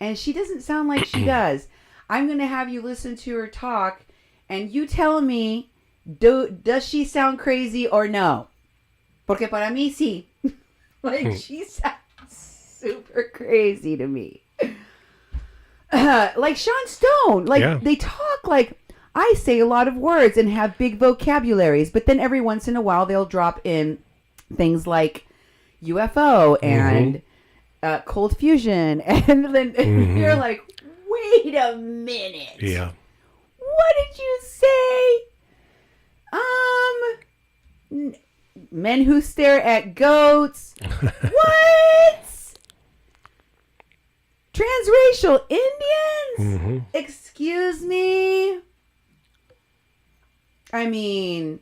And she doesn't sound like she does. I'm going to have you listen to her talk and you tell me, does she sound crazy or no? Porque para mí sí. Like she sounds super crazy to me. Like Sean Stone, they talk like I say a lot of words and have big vocabularies, but then every once in a while they'll drop in things like UFO and cold fusion, and then you're like, wait a minute, what did you say? Men who stare at goats. What? Transracial Indians? Mm-hmm. Excuse me? I mean,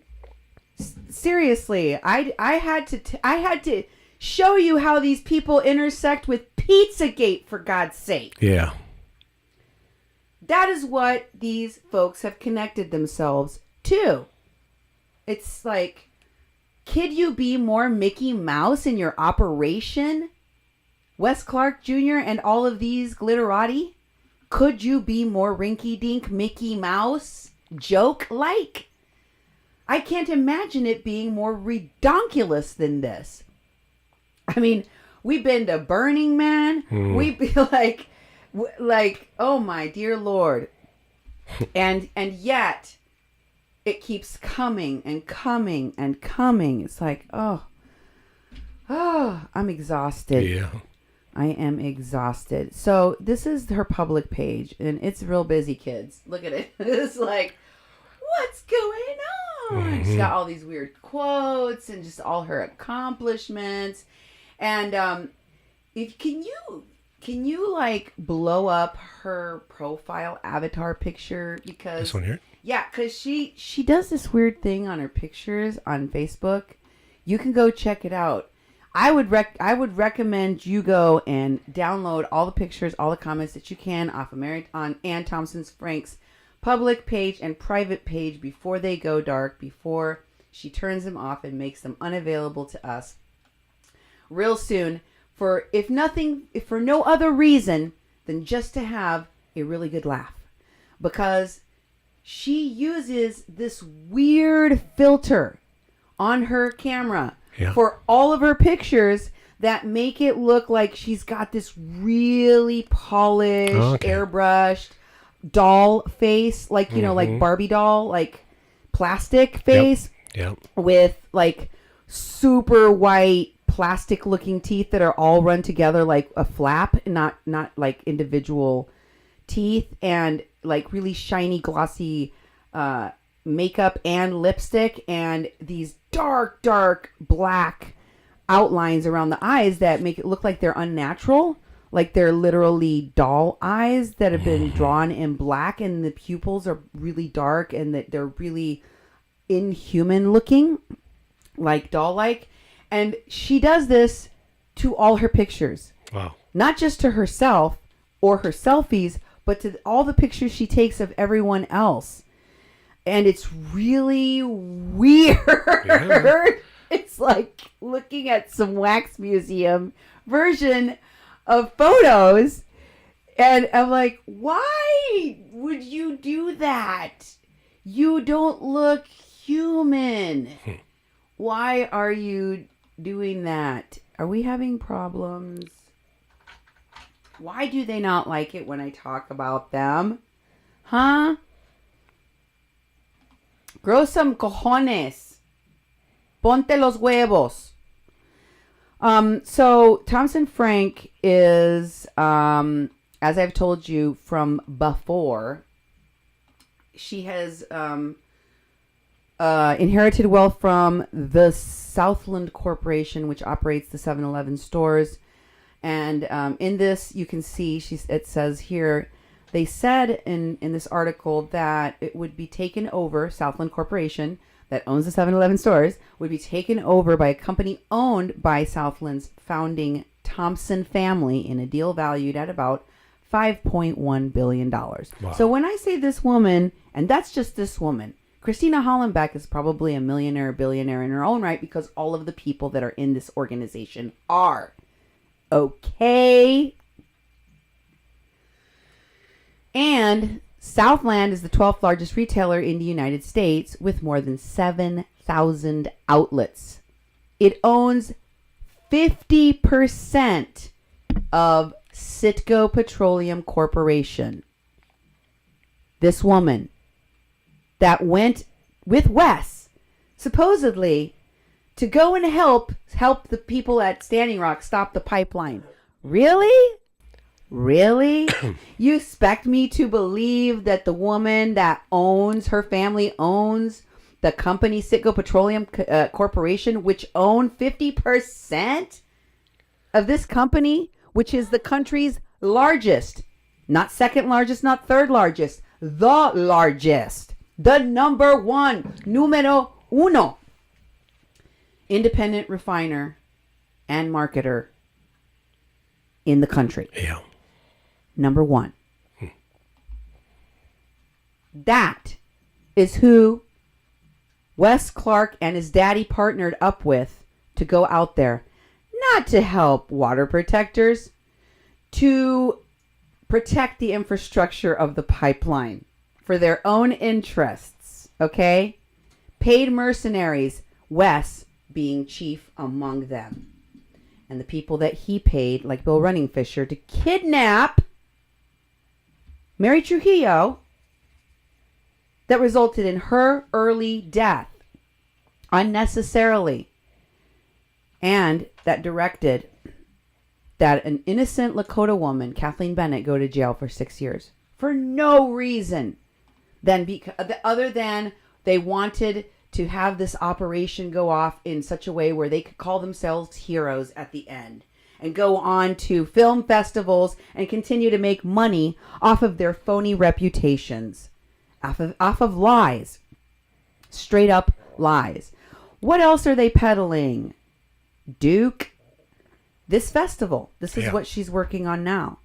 seriously, I had to show you how these people intersect with Pizzagate, for God's sake. Yeah. That is what these folks have connected themselves to. It's like, could you be more Mickey Mouse in your operation? Wes Clark Jr. and all of these glitterati? Could you be more rinky-dink Mickey Mouse joke-like? I can't imagine it being more redonkulous than this. I mean, we've been to Burning Man. We'd be like, oh my dear Lord. And yet, it keeps coming and coming and coming. It's like, oh, I'm exhausted. Yeah. I am exhausted. So this is her public page, and it's real busy, kids. Look at it. It's like, what's going on? She's got all these weird quotes and just all her accomplishments. And can you like blow up her profile avatar picture? Because this one here? Yeah, because she does this weird thing on her pictures on Facebook. You can go check it out. I would recommend you go and download all the pictures, all the comments that you can off of Ann Thompson-Frenk's public page and private page before they go dark, before she turns them off and makes them unavailable to us real soon, for no other reason than just to have a really good laugh. Because she uses this weird filter on her camera for all of her pictures that make it look like she's got this really polished, airbrushed doll face, like, like Barbie doll, like plastic face with like super white plastic looking teeth that are all run together like a flap, not like individual teeth, and like really shiny, glossy makeup and lipstick, and these dark black outlines around the eyes that make it look like they're unnatural, like they're literally doll eyes that have been drawn in black, and the pupils are really dark and that they're really inhuman looking, like doll-like. And she does this to all her pictures. Wow. Not just to herself or her selfies, but to all the pictures she takes of everyone else. And it's really weird. Yeah. It's like looking at some wax museum version of photos. And I'm like, why would you do that? You don't look human. Why are you doing that? Are we having problems? Why do they not like it when I talk about them? Huh? Grow some cojones. Ponte los huevos. So Thompson-Frenk is, as I've told you from before, she has inherited wealth from the Southland Corporation, which operates the 7-Eleven stores. And in this, you can see, it says here, they said in this article that it would be taken over, Southland Corporation, that owns the 7-Eleven stores, would be taken over by a company owned by Southland's founding Thompson family in a deal valued at about $5.1 billion. Wow. So when I say this woman, and that's just this woman, Christina Hollenbeck is probably a millionaire, billionaire in her own right because all of the people that are in this organization are. Okay. And Southland is the 12th largest retailer in the United States with more than 7,000 outlets. It owns 50% of Citgo Petroleum Corporation. This woman that went with Wes, supposedly, to go and help the people at Standing Rock stop the pipeline. Really? Really? You expect me to believe that the woman that her family owns the company Citgo Petroleum Corporation, which owned 50% of this company, which is the country's largest, not second largest, not third largest, the largest, the number one, numero uno, independent refiner and marketer in the country. Yeah. Number one. That is who Wes Clark and his daddy partnered up with to go out there, not to help water protectors, to protect the infrastructure of the pipeline for their own interests, okay? Paid mercenaries, Wes being chief among them. And the people that he paid, like Bill Runningfisher, to kidnap Mary Trujillo, that resulted in her early death unnecessarily, and that directed that an innocent Lakota woman, Kathleen Bennett, go to jail for 6 years for no reason other than they wanted to have this operation go off in such a way where they could call themselves heroes at the end and go on to film festivals and continue to make money off of their phony reputations, off of lies, straight up lies. What else are they peddling? Duke, this festival. This is what she's working on now.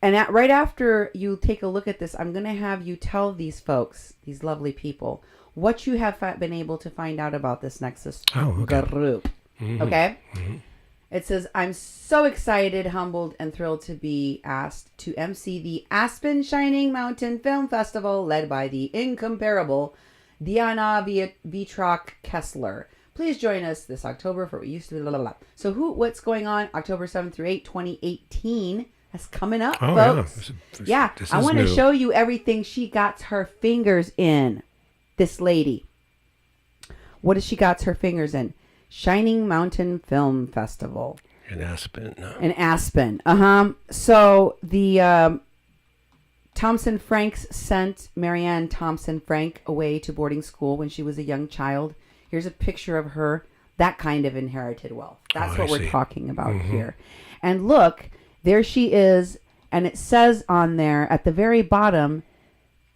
And right after you take a look at this, I'm going to have you tell these folks, these lovely people, what you have been able to find out about this Nexus group. Mm-hmm. Okay? Mm-hmm. It says, I'm so excited, humbled, and thrilled to be asked to MC the Aspen Shining Mountain Film Festival led by the incomparable Diana Vitrock Kessler. Please join us this October for what used to be blah, blah, blah. So what's going on October 7th through 8, 2018? That's coming up, folks. Yeah, I want to show you everything she got her fingers in. This lady. What does she got her fingers in? Shining Mountain Film Festival. In Aspen. In Aspen. So the Thompson-Franks sent Marianne Thompson-Frenk away to boarding school when she was a young child. Here's a picture of her. That kind of inherited wealth. That's what we're talking about here. And look, there she is. And it says on there at the very bottom,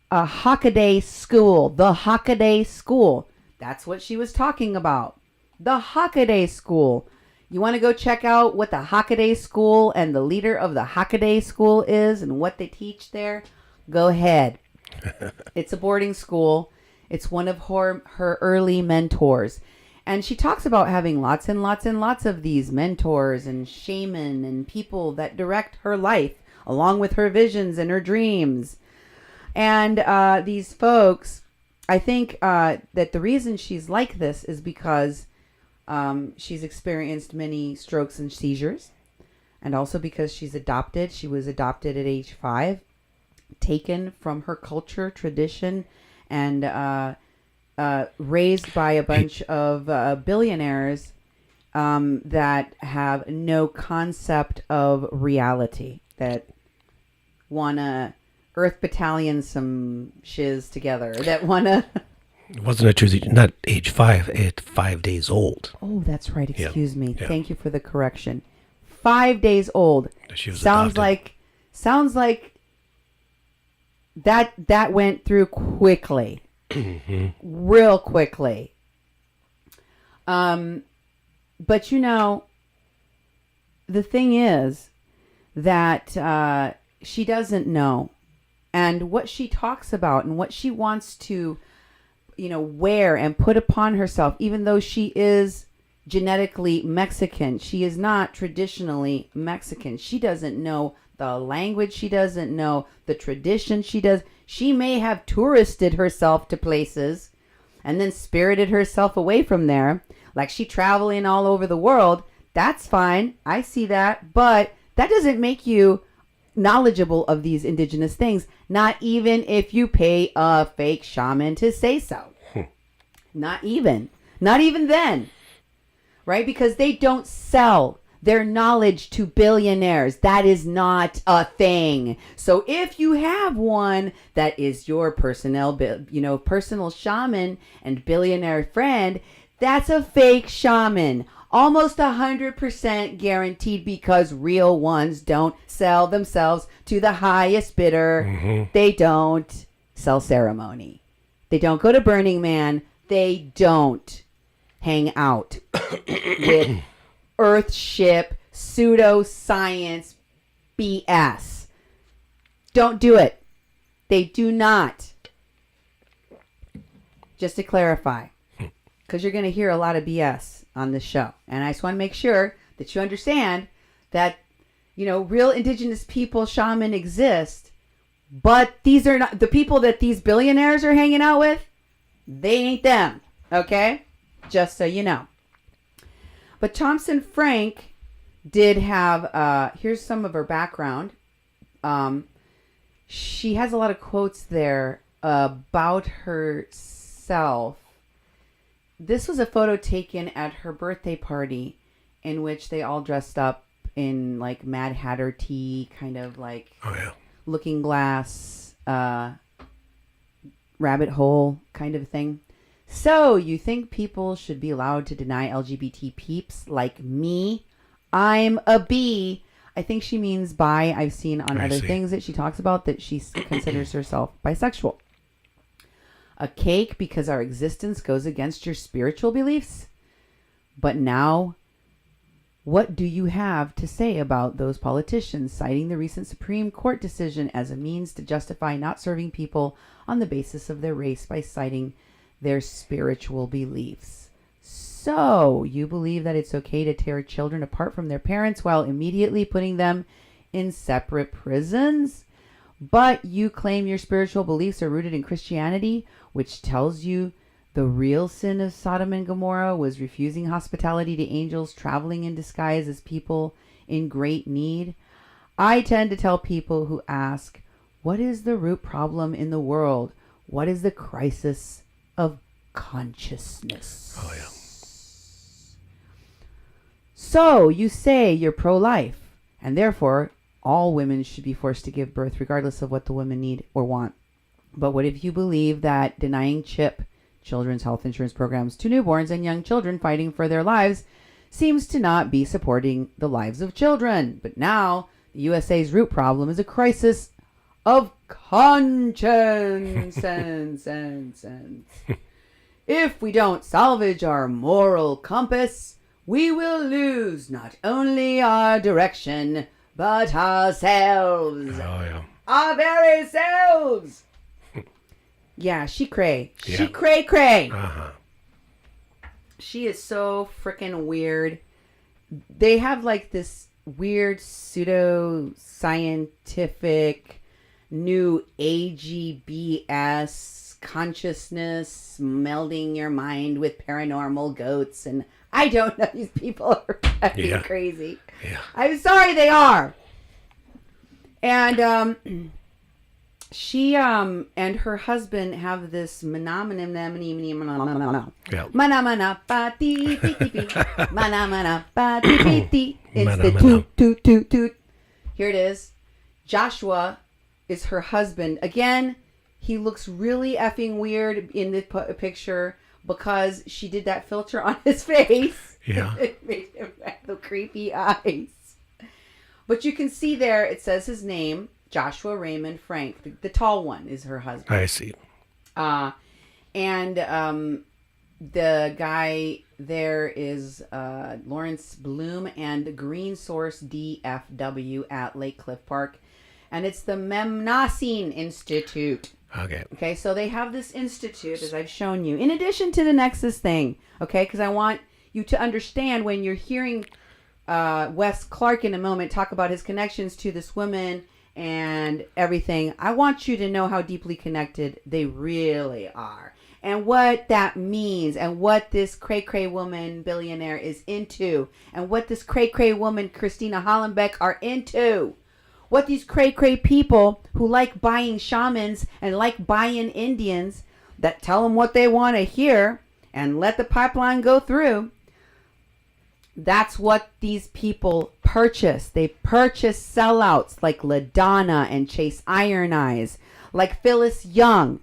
a Hockaday School. The Hockaday School. That's what she was talking about. The Hockaday School. You want to go check out what the Hockaday School and the leader of the Hockaday School is and what they teach there? Go ahead. It's a boarding school. It's one of her early mentors. And she talks about having lots and lots and lots of these mentors and shaman and people that direct her life along with her visions and her dreams. And these folks, I think that the reason she's like this is because she's experienced many strokes and seizures. And also because she's adopted. She was adopted at age 5, taken from her culture, tradition, and raised by a bunch of billionaires that have no concept of reality, that want to Earth Battalion some shiz together, that want to... Wasn't it Tuesday? Not age 5, at 5 days old. Oh, that's right. Excuse me. Yeah. Thank you for the correction. 5 days old. She was Sounds like that went through quickly. Real quickly. But you know, the thing is that she doesn't know. And what she talks about and what she wants to, wear and put upon herself, even though she is genetically Mexican, she is not traditionally Mexican. She doesn't know the language. She doesn't know the tradition. She may have touristed herself to places and then spirited herself away from there. Like she traveling all over the world. That's fine. I see that. But that doesn't make you knowledgeable of these indigenous things. Not even if you pay a fake shaman to say so. Not even then. Right? Because they don't sell their knowledge to billionaires. That is not a thing. So if you have one that is your personal shaman and billionaire friend, that's a fake shaman. Almost 100% guaranteed, because real ones don't sell themselves to the highest bidder. Mm-hmm. They don't sell ceremony. They don't go to Burning Man. They don't hang out with Earthship pseudoscience BS. Don't do it. They do not. Just to clarify, because you're going to hear a lot of BS on this show. And I just want to make sure that you understand that, real indigenous people, shaman exist, but these are not the people that these billionaires are hanging out with. They ain't them. Okay? Just so you know. But Thompson-Frenk did have, here's some of her background. She has a lot of quotes there about herself. This was a photo taken at her birthday party in which they all dressed up in like Mad Hatter tea, kind of like Looking Glass, rabbit hole kind of thing. So you think people should be allowed to deny LGBT peeps like me? I'm a B. I think she means bi. I've seen on other things that she talks about that she considers herself bisexual. A cake because our existence goes against your spiritual beliefs? But now, what do you have to say about those politicians citing the recent Supreme Court decision as a means to justify not serving people on the basis of their race by citing their spiritual beliefs? So, you believe that it's okay to tear children apart from their parents while immediately putting them in separate prisons? But you claim your spiritual beliefs are rooted in Christianity, which tells you the real sin of Sodom and Gomorrah was refusing hospitality to angels traveling in disguise as people in great need. I tend to tell people who ask, what is the root problem in the world? What is the crisis of consciousness? Oh, yeah. So you say you're pro-life, and therefore all women should be forced to give birth regardless of what the women need or want. But what if you believe that denying CHIP, children's health insurance programs, to newborns and young children fighting for their lives seems to not be supporting the lives of children? But now the USA's root problem is a crisis of conscience. If we don't salvage our moral compass, we will lose not only our direction, but ourselves. Oh, yeah. Our very selves. Yeah, she cray. She Yeah. cray. Uh-huh. She is so freaking weird. They have like this weird pseudo-scientific new AGBS consciousness melding your mind with paranormal goats, and I don't know, these people are fucking crazy. Yeah. I'm sorry, they are. And she and her husband have this Yeah. it's the toot toot toot toot. Here it is. Joshua is her husband. Again, he looks really effing weird in the picture because she did that filter on his face. Yeah. It made him have the creepy eyes. But you can see there, it says his name, Joshua Raymond Frank. The tall one is her husband. I see. And the guy there is Lawrence Bloom and Green Source DFW at Lake Cliff Park. And it's the Memnosine Institute. Okay. So they have this institute, as I've shown you, in addition to the Nexus thing. Okay, because I want you to understand when you're hearing Wes Clark in a moment talk about his connections to this woman and everything, I want you to know how deeply connected they really are. And what that means, and what this cray-cray woman billionaire is into, and what this cray-cray woman Christina Hollenbeck are into. What these cray-cray people who like buying shamans and like buying Indians that tell them what they want to hear and let the pipeline go through. That's what these people purchase. They purchase sellouts like LaDonna and Chase Iron Eyes, like Phyllis Young.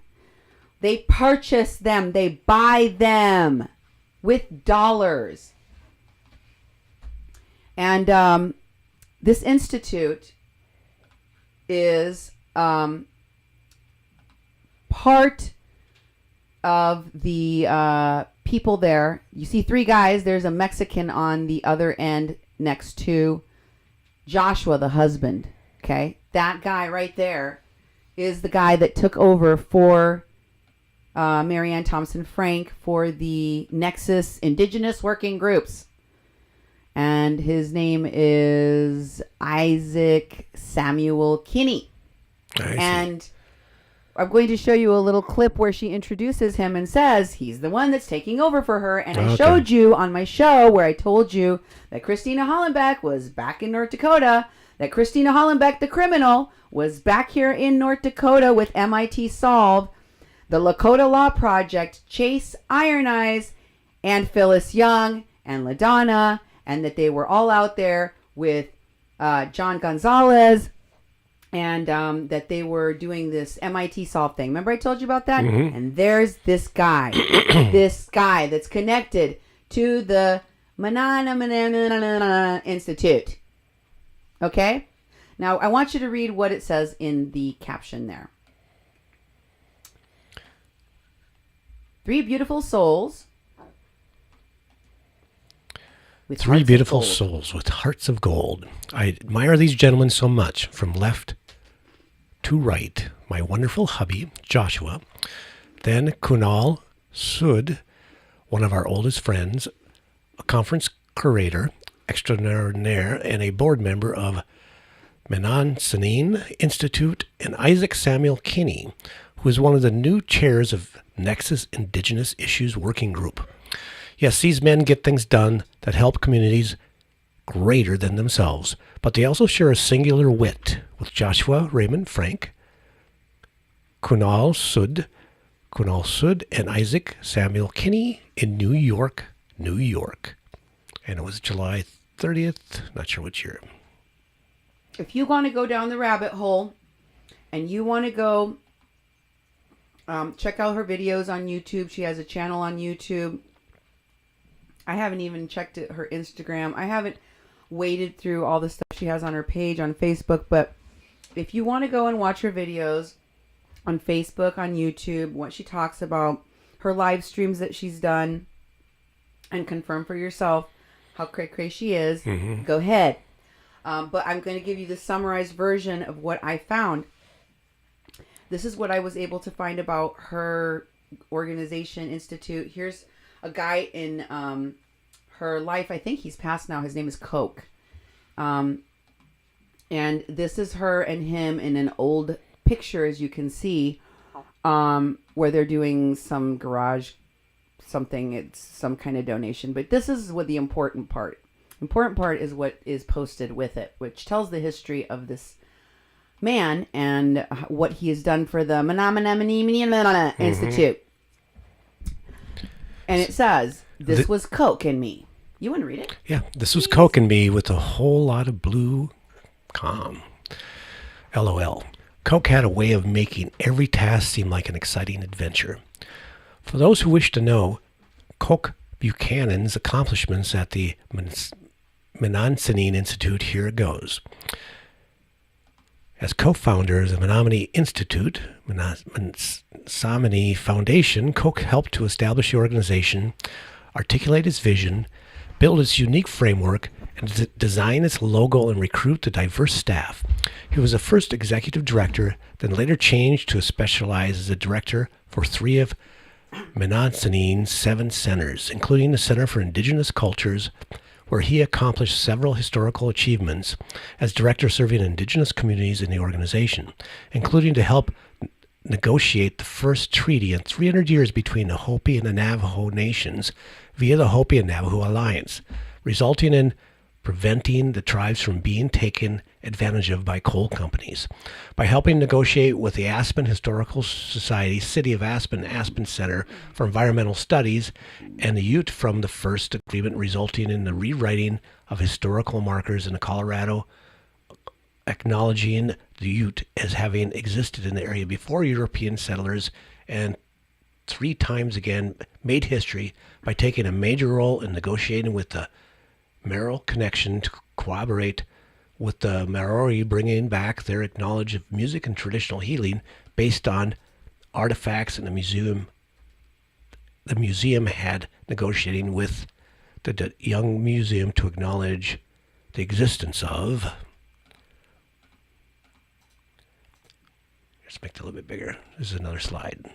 They purchase them. They buy them with dollars. And this institute is part of the people there. You see three guys. There's a Mexican on the other end next to Joshua, the husband. Okay, that guy right there is the guy that took over for Marianne Thompson-Frenk for the Nexus Indigenous Working Groups. And his name is Isaac Samuel Kinney. And I'm going to show you a little clip where she introduces him and says he's the one that's taking over for her. And I showed you on my show where I told you that Christina Hollenbeck was back in North Dakota, that Christina Hollenbeck, the criminal, was back here in North Dakota with MIT Solve, the Lakota Law Project, Chase Iron Eyes, and Phyllis Young, and LaDonna, and that they were all out there with John Gonzalez, and that they were doing this MIT Solve thing. Remember I told you about that? Mm-hmm. And there's this guy, this guy that's connected to the Manana Institute. Okay? Now, I want you to read what it says in the caption there. Three beautiful souls. With Three hearts beautiful of gold. souls with hearts of gold. I admire these gentlemen so much, from left to right. My wonderful hubby, Joshua. Then Kunal Sud, one of our oldest friends, a conference curator extraordinaire, and a board member of Memnosine Institute, and Isaac Samuel Kinney, who is one of the new chairs of Nexus Indigenous Issues Working Group. Yes, these men get things done that help communities greater than themselves, but they also share a singular wit with Joshua Raymond Frank, Kunal Sud, and Isaac Samuel Kinney in New York, New York. And it was July 30th, not sure which year. If you want to go down the rabbit hole and you want to go check out her videos on YouTube, she has a channel on YouTube. I haven't even checked her Instagram. I haven't waded through all the stuff she has on her page on Facebook. But if you want to go and watch her videos on Facebook, on YouTube, what she talks about, her live streams that she's done, and confirm for yourself, how cray-cray she is, go ahead. But I'm going to give you the summarized version of what I found. This is what I was able to find about her organization, institute. Here's a guy in her life. I think he's passed now. His name is Coke. And this is her and him in an old picture, as you can see, where they're doing some garage something. It's some kind of donation. But this is what the important part. Important part is what is posted with it, which tells the history of this man and what he has done for the Institute. And it says, this was Coke and me. You want to read it? Yeah, this was Coke and me with a whole lot of blue calm. LOL. Coke had a way of making every task seem like an exciting adventure. For those who wish to know Coke Buchanan's accomplishments at the Menominee Institute, here it goes. As co-founder of the Menominee Institute, Menominee Foundation, Coke helped to establish the organization, articulate its vision, build its unique framework, and design its logo and recruit the diverse staff. He was the first executive director, then later changed to specialize as a director for 3 of Menominee's 7 centers, including the Center for Indigenous Cultures, where he accomplished several historical achievements as director serving Indigenous communities in the organization, including to help negotiate the first treaty in 300 years between the Hopi and the Navajo nations via the Hopi and Navajo Alliance, resulting in preventing the tribes from being taken advantage of by coal companies. By helping negotiate with the Aspen Historical Society, City of Aspen, Aspen Center for Environmental Studies, and the Ute from the first agreement, resulting in the rewriting of historical markers in the Colorado, acknowledging the Ute as having existed in the area before European settlers, and 3 times again made history by taking a major role in negotiating with the Merrill Connection to cooperate with the Maori, bringing back their knowledge of music and traditional healing based on artifacts in the museum. The museum had negotiating with the Young Museum to acknowledge the existence of. Let's make it a little bit bigger. This is another slide.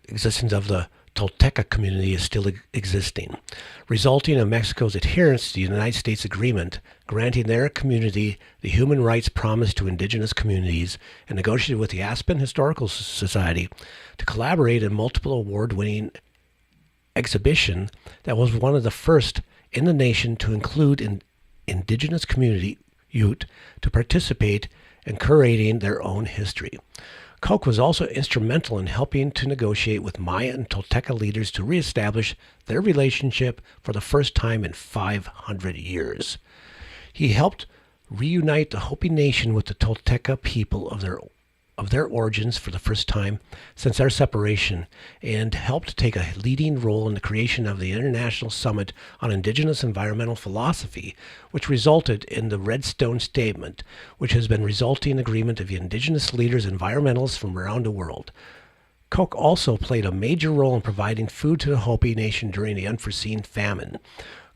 Existence of the Tolteca community is still existing, resulting in Mexico's adherence to the United States agreement, granting their community the human rights promised to indigenous communities, and negotiated with the Aspen Historical Society to collaborate in multiple award-winning exhibition that was one of the first in the nation to include an indigenous community, Ute, to participate in curating their own history. Coke was also instrumental in helping to negotiate with Maya and Tolteca leaders to reestablish their relationship for the first time in 500 years. He helped reunite the Hopi Nation with the Tolteca people of their origins for the first time since their separation, and helped take a leading role in the creation of the International Summit on Indigenous Environmental Philosophy, which resulted in the Redstone Statement, which has been resulting agreement of indigenous leaders and environmentalists from around the world. Coke also played a major role in providing food to the Hopi Nation during the unforeseen famine.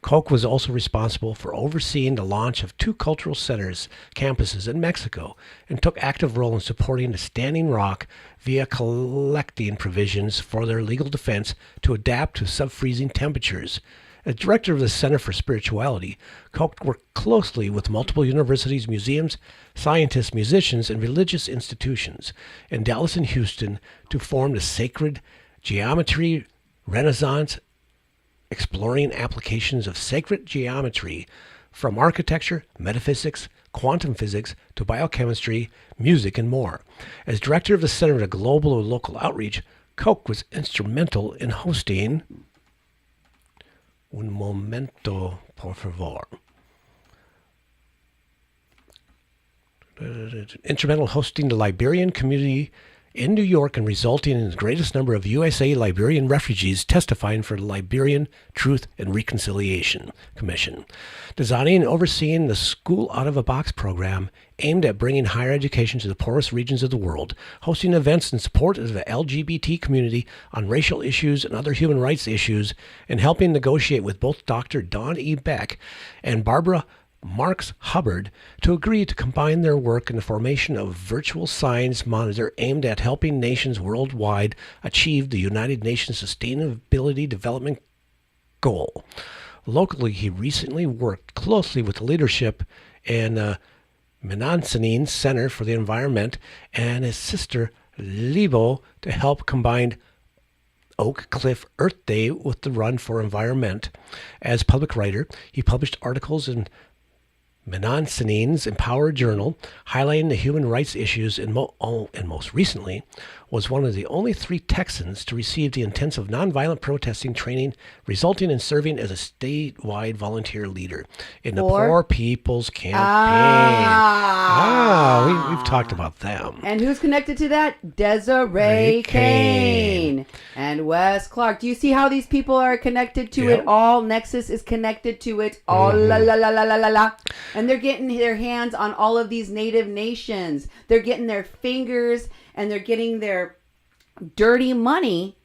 Coke was also responsible for overseeing the launch of 2 cultural centers campuses in Mexico, and took active role in supporting the Standing Rock via collecting provisions for their legal defense to adapt to sub-freezing temperatures. As director of the Center for Spirituality, Coke worked closely with multiple universities, museums, scientists, musicians, and religious institutions in Dallas and Houston to form the Sacred Geometry Renaissance, exploring applications of sacred geometry from architecture, metaphysics, quantum physics to biochemistry, music, and more. As director of the Center for Global and Local Outreach, Coke was instrumental in hosting Un momento, por favor. Instrumental hosting the Liberian Community in New York and resulting in the greatest number of USA Liberian refugees testifying for the Liberian Truth and Reconciliation Commission, designing and overseeing the School Out of a Box program aimed at bringing higher education to the poorest regions of the world, hosting events in support of the LGBT community on racial issues and other human rights issues, and helping negotiate with both Dr. Don E. Beck and Barbara Marks Hubbard to agree to combine their work in the formation of a virtual science monitor aimed at helping nations worldwide achieve the United Nations Sustainability Development Goal. Locally, he recently worked closely with the leadership in Menansinine Center for the Environment and his sister Libo to help combine Oak Cliff Earth Day with the Run for Environment. As public writer, he published articles in Menansine's Empower Journal, highlighting the human rights issues, and most recently was one of the only 3 Texans to receive the intensive nonviolent protesting training, resulting in serving as a statewide volunteer leader in the Poor People's Campaign. We've talked about them. And who's connected to that? Desiree Kane and Wes Clark. Do you see how these people are connected to it all? Nexus is connected to it all. La la la la la la la. And they're getting their hands on all of these native nations. They're getting their fingers and they're getting their dirty money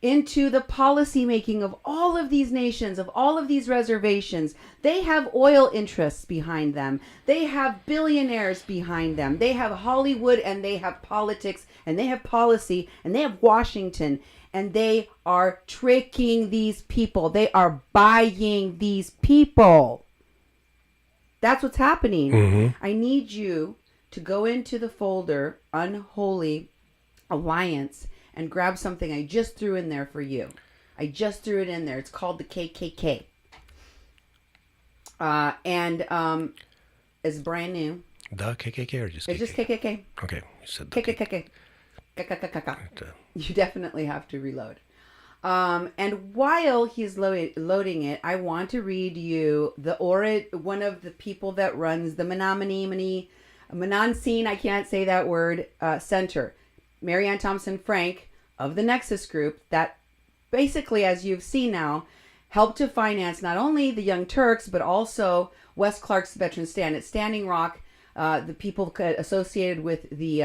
into the policy making of all of these nations, of all of these reservations. They have oil interests behind them. They have billionaires behind them. They have Hollywood, and they have politics, and they have policy, and they have Washington, and they are tricking these people. They are buying these people. That's what's happening. Mm-hmm. I need you to go into the folder Unholy Alliance and grab something I just threw in there for you. I just threw it in there. It's called the KKK. And it's brand new. The KKK or just KKK? It's just KKK. Okay. You said the KKK. You definitely have to reload. And while he's loading it, I want to read you one of the people that runs the Menansin, I can't say that word, center. Marianne Thompson-Frenk of the Nexus Group that basically, as you've seen now, helped to finance not only the Young Turks, but also Wes Clark's Veteran Stand at Standing Rock, the people associated with the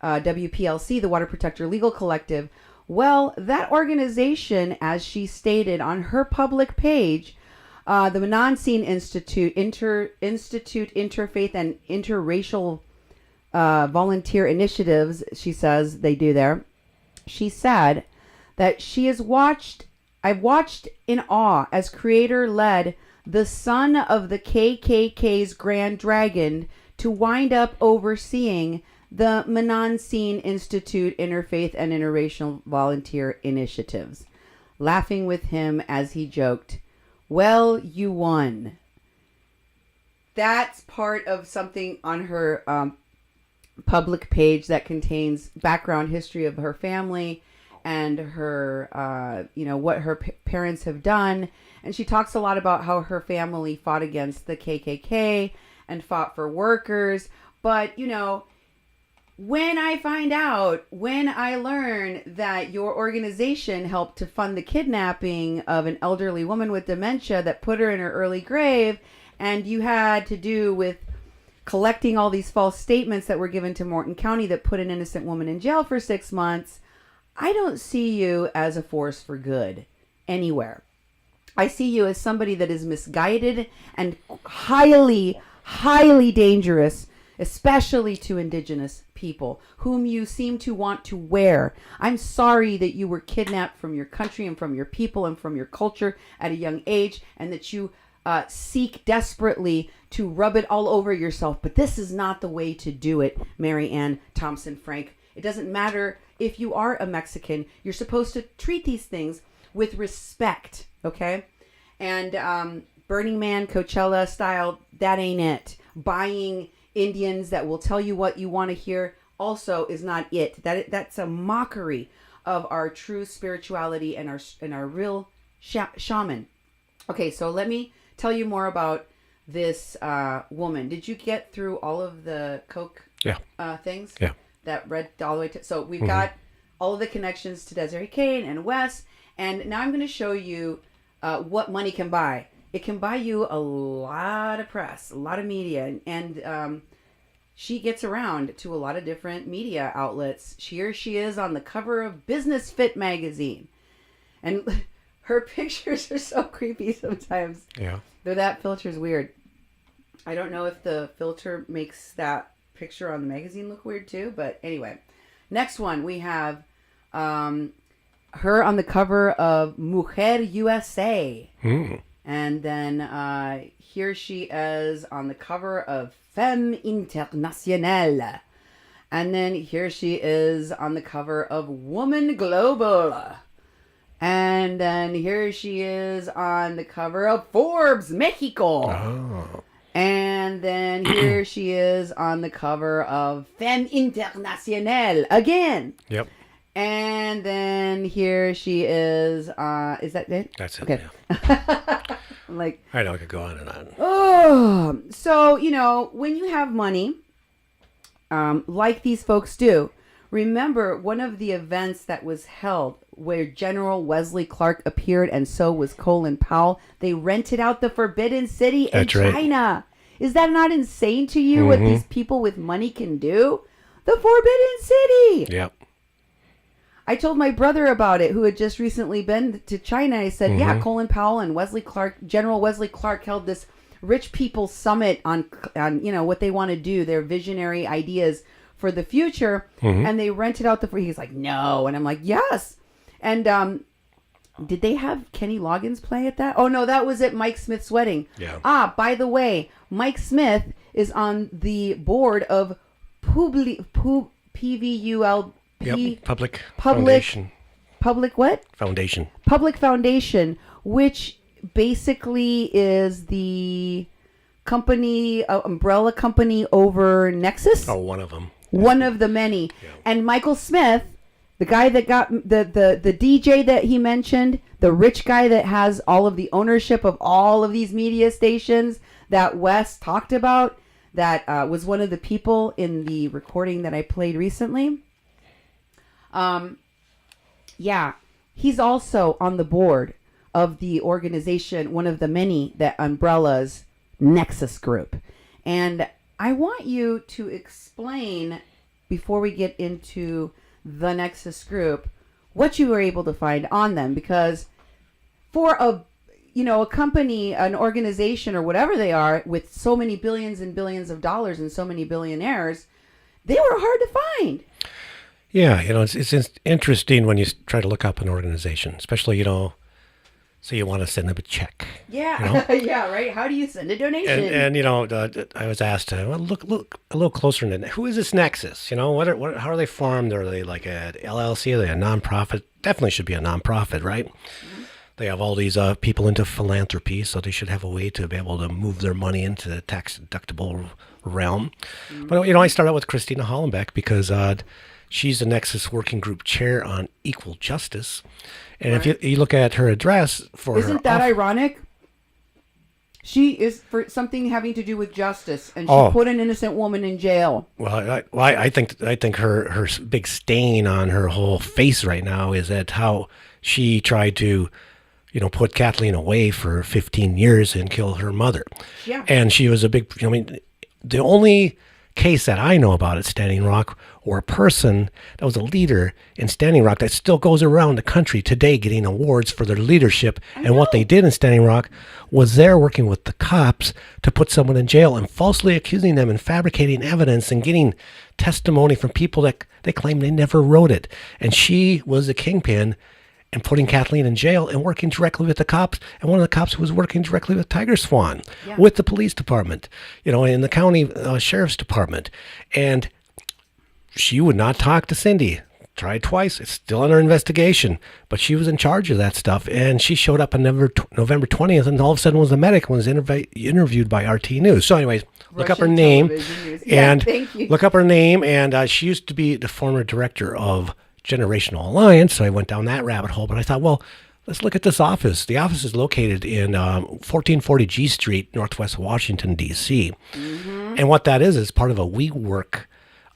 WPLC, the Water Protector Legal Collective. Well, that organization, as she stated on her public page, the Menansin Institute, Interfaith and Interracial Volunteer Initiatives, she says they do there. She said that I've watched in awe as creator led the son of the KKK's Grand Dragon to wind up overseeing the Menansin Institute Interfaith and Interracial Volunteer Initiatives. Laughing with him as he joked, "Well, you won." That's part of something on her public page that contains background history of her family and her, what her parents have done. And she talks a lot about how her family fought against the KKK and fought for workers. But, when I learn that your organization helped to fund the kidnapping of an elderly woman with dementia that put her in her early grave, and you had to do with collecting all these false statements that were given to Morton County that put an innocent woman in jail for 6 months, I don't see you as a force for good anywhere. I see you as somebody that is misguided and highly, highly dangerous, especially to indigenous people, whom you seem to want to wear. I'm sorry that you were kidnapped from your country and from your people and from your culture at a young age, and that you seek desperately to rub it all over yourself. But this is not the way to do it, Marianne Thompson-Frenk. It doesn't matter if you are a Mexican. You're supposed to treat these things with respect, okay? And Burning Man, Coachella style, that ain't it. Buying Indians that will tell you what you want to hear also is not it. That's a mockery of our true spirituality and our real shaman. Okay, so let me tell you more about this woman. Did you get through all of the Coke things? Yeah. that read all the way to. So we've got all of the connections to Desiree Kane and Wes, and now I'm going to show you what money can buy. It can buy you a lot of press, a lot of media, and she gets around to a lot of different media outlets. Here she is on the cover of Business Fit magazine, and her pictures are so creepy sometimes. Yeah. That filter's weird. I don't know if the filter makes that picture on the magazine look weird too, but anyway. Next one, we have her on the cover of Mujer USA. And then here she is on the cover of Femme Internationale. And then here she is on the cover of Woman Global. And then here she is on the cover of Forbes Mexico. Oh. And then here she is on the cover of Femme Internationale again. Yep. And then here she is. Is that it? That's it. Okay. Yeah. I'm like, I know I could go on and on. oh, so when you have money, like these folks do, remember one of the events that was held where General Wesley Clark appeared, and so was Colin Powell. They rented out the Forbidden City in China. Is that not insane to you? What these people with money can do? The Forbidden City. Yep. I told my brother about it, who had just recently been to China. I said, yeah, Colin Powell and Wesley Clark, General Wesley Clark, held this rich people summit on what they want to do, their visionary ideas for the future, and they rented out the. He's like, no, and I'm like, yes, and did they have Kenny Loggins play at that? Oh no, that was at Mike Smith's wedding. Yeah. By the way, Mike Smith is on the board of PVUL. Yep. Public Foundation. Public what? Foundation. Public Foundation, which basically is the company, umbrella company over Nexus. Oh, one of them. One of the many. Yeah. And Michael Smith, the guy that got the DJ that he mentioned, the rich guy that has all of the ownership of all of these media stations that Wes talked about, that was one of the people in the recording that I played recently. Yeah, he's also on the board of the organization, one of the many that umbrellas Nexus Group. And I want you to explain, before we get into the Nexus Group, what you were able to find on them, because for a company, an organization, or whatever they are, with so many billions and billions of dollars and so many billionaires, they were hard to find. Yeah, it's interesting when you try to look up an organization, especially, say you want to send them a check. Yeah, yeah, right. How do you send a donation? And I was asked, look a little closer into who is this Nexus? How are they formed? Are they like a LLC? Are they a nonprofit? Definitely should be a nonprofit, right? Mm-hmm. They have all these people into philanthropy, so they should have a way to be able to move their money into the tax deductible realm. Mm-hmm. But I started out with Christina Hollenbeck because she's the Nexus Working Group Chair on Equal Justice. And right. If you look at her address for Isn't that ironic? She is for something having to do with justice, and she put an innocent woman in jail. Well, I think her big stain on her whole face right now is that how she tried to, put Kathleen away for 15 years and kill her mother. Yeah. And she was a big, the only case that I know about at Standing Rock, or a person that was a leader in Standing Rock that still goes around the country today getting awards for their leadership. And what they did in Standing Rock was they're working with the cops to put someone in jail and falsely accusing them and fabricating evidence and getting testimony from people that they claim they never wrote it. And she was the kingpin and putting Kathleen in jail and working directly with the cops. And one of the cops was working directly with Tiger Swan, with the police department, in the county sheriff's department. And she would not talk to Cindy. Tried twice. It's still under investigation. But she was in charge of that stuff. And she showed up on November 20th, and all of a sudden was a medic and was interviewed by RT News. So anyways, look up her name. And look up her name. And she used to be the former director of Generational Alliance, so I went down that rabbit hole. But I thought, well, let's look at this office. The office is located in 1440 G Street, Northwest Washington, D.C. Mm-hmm. And what that is part of a WeWork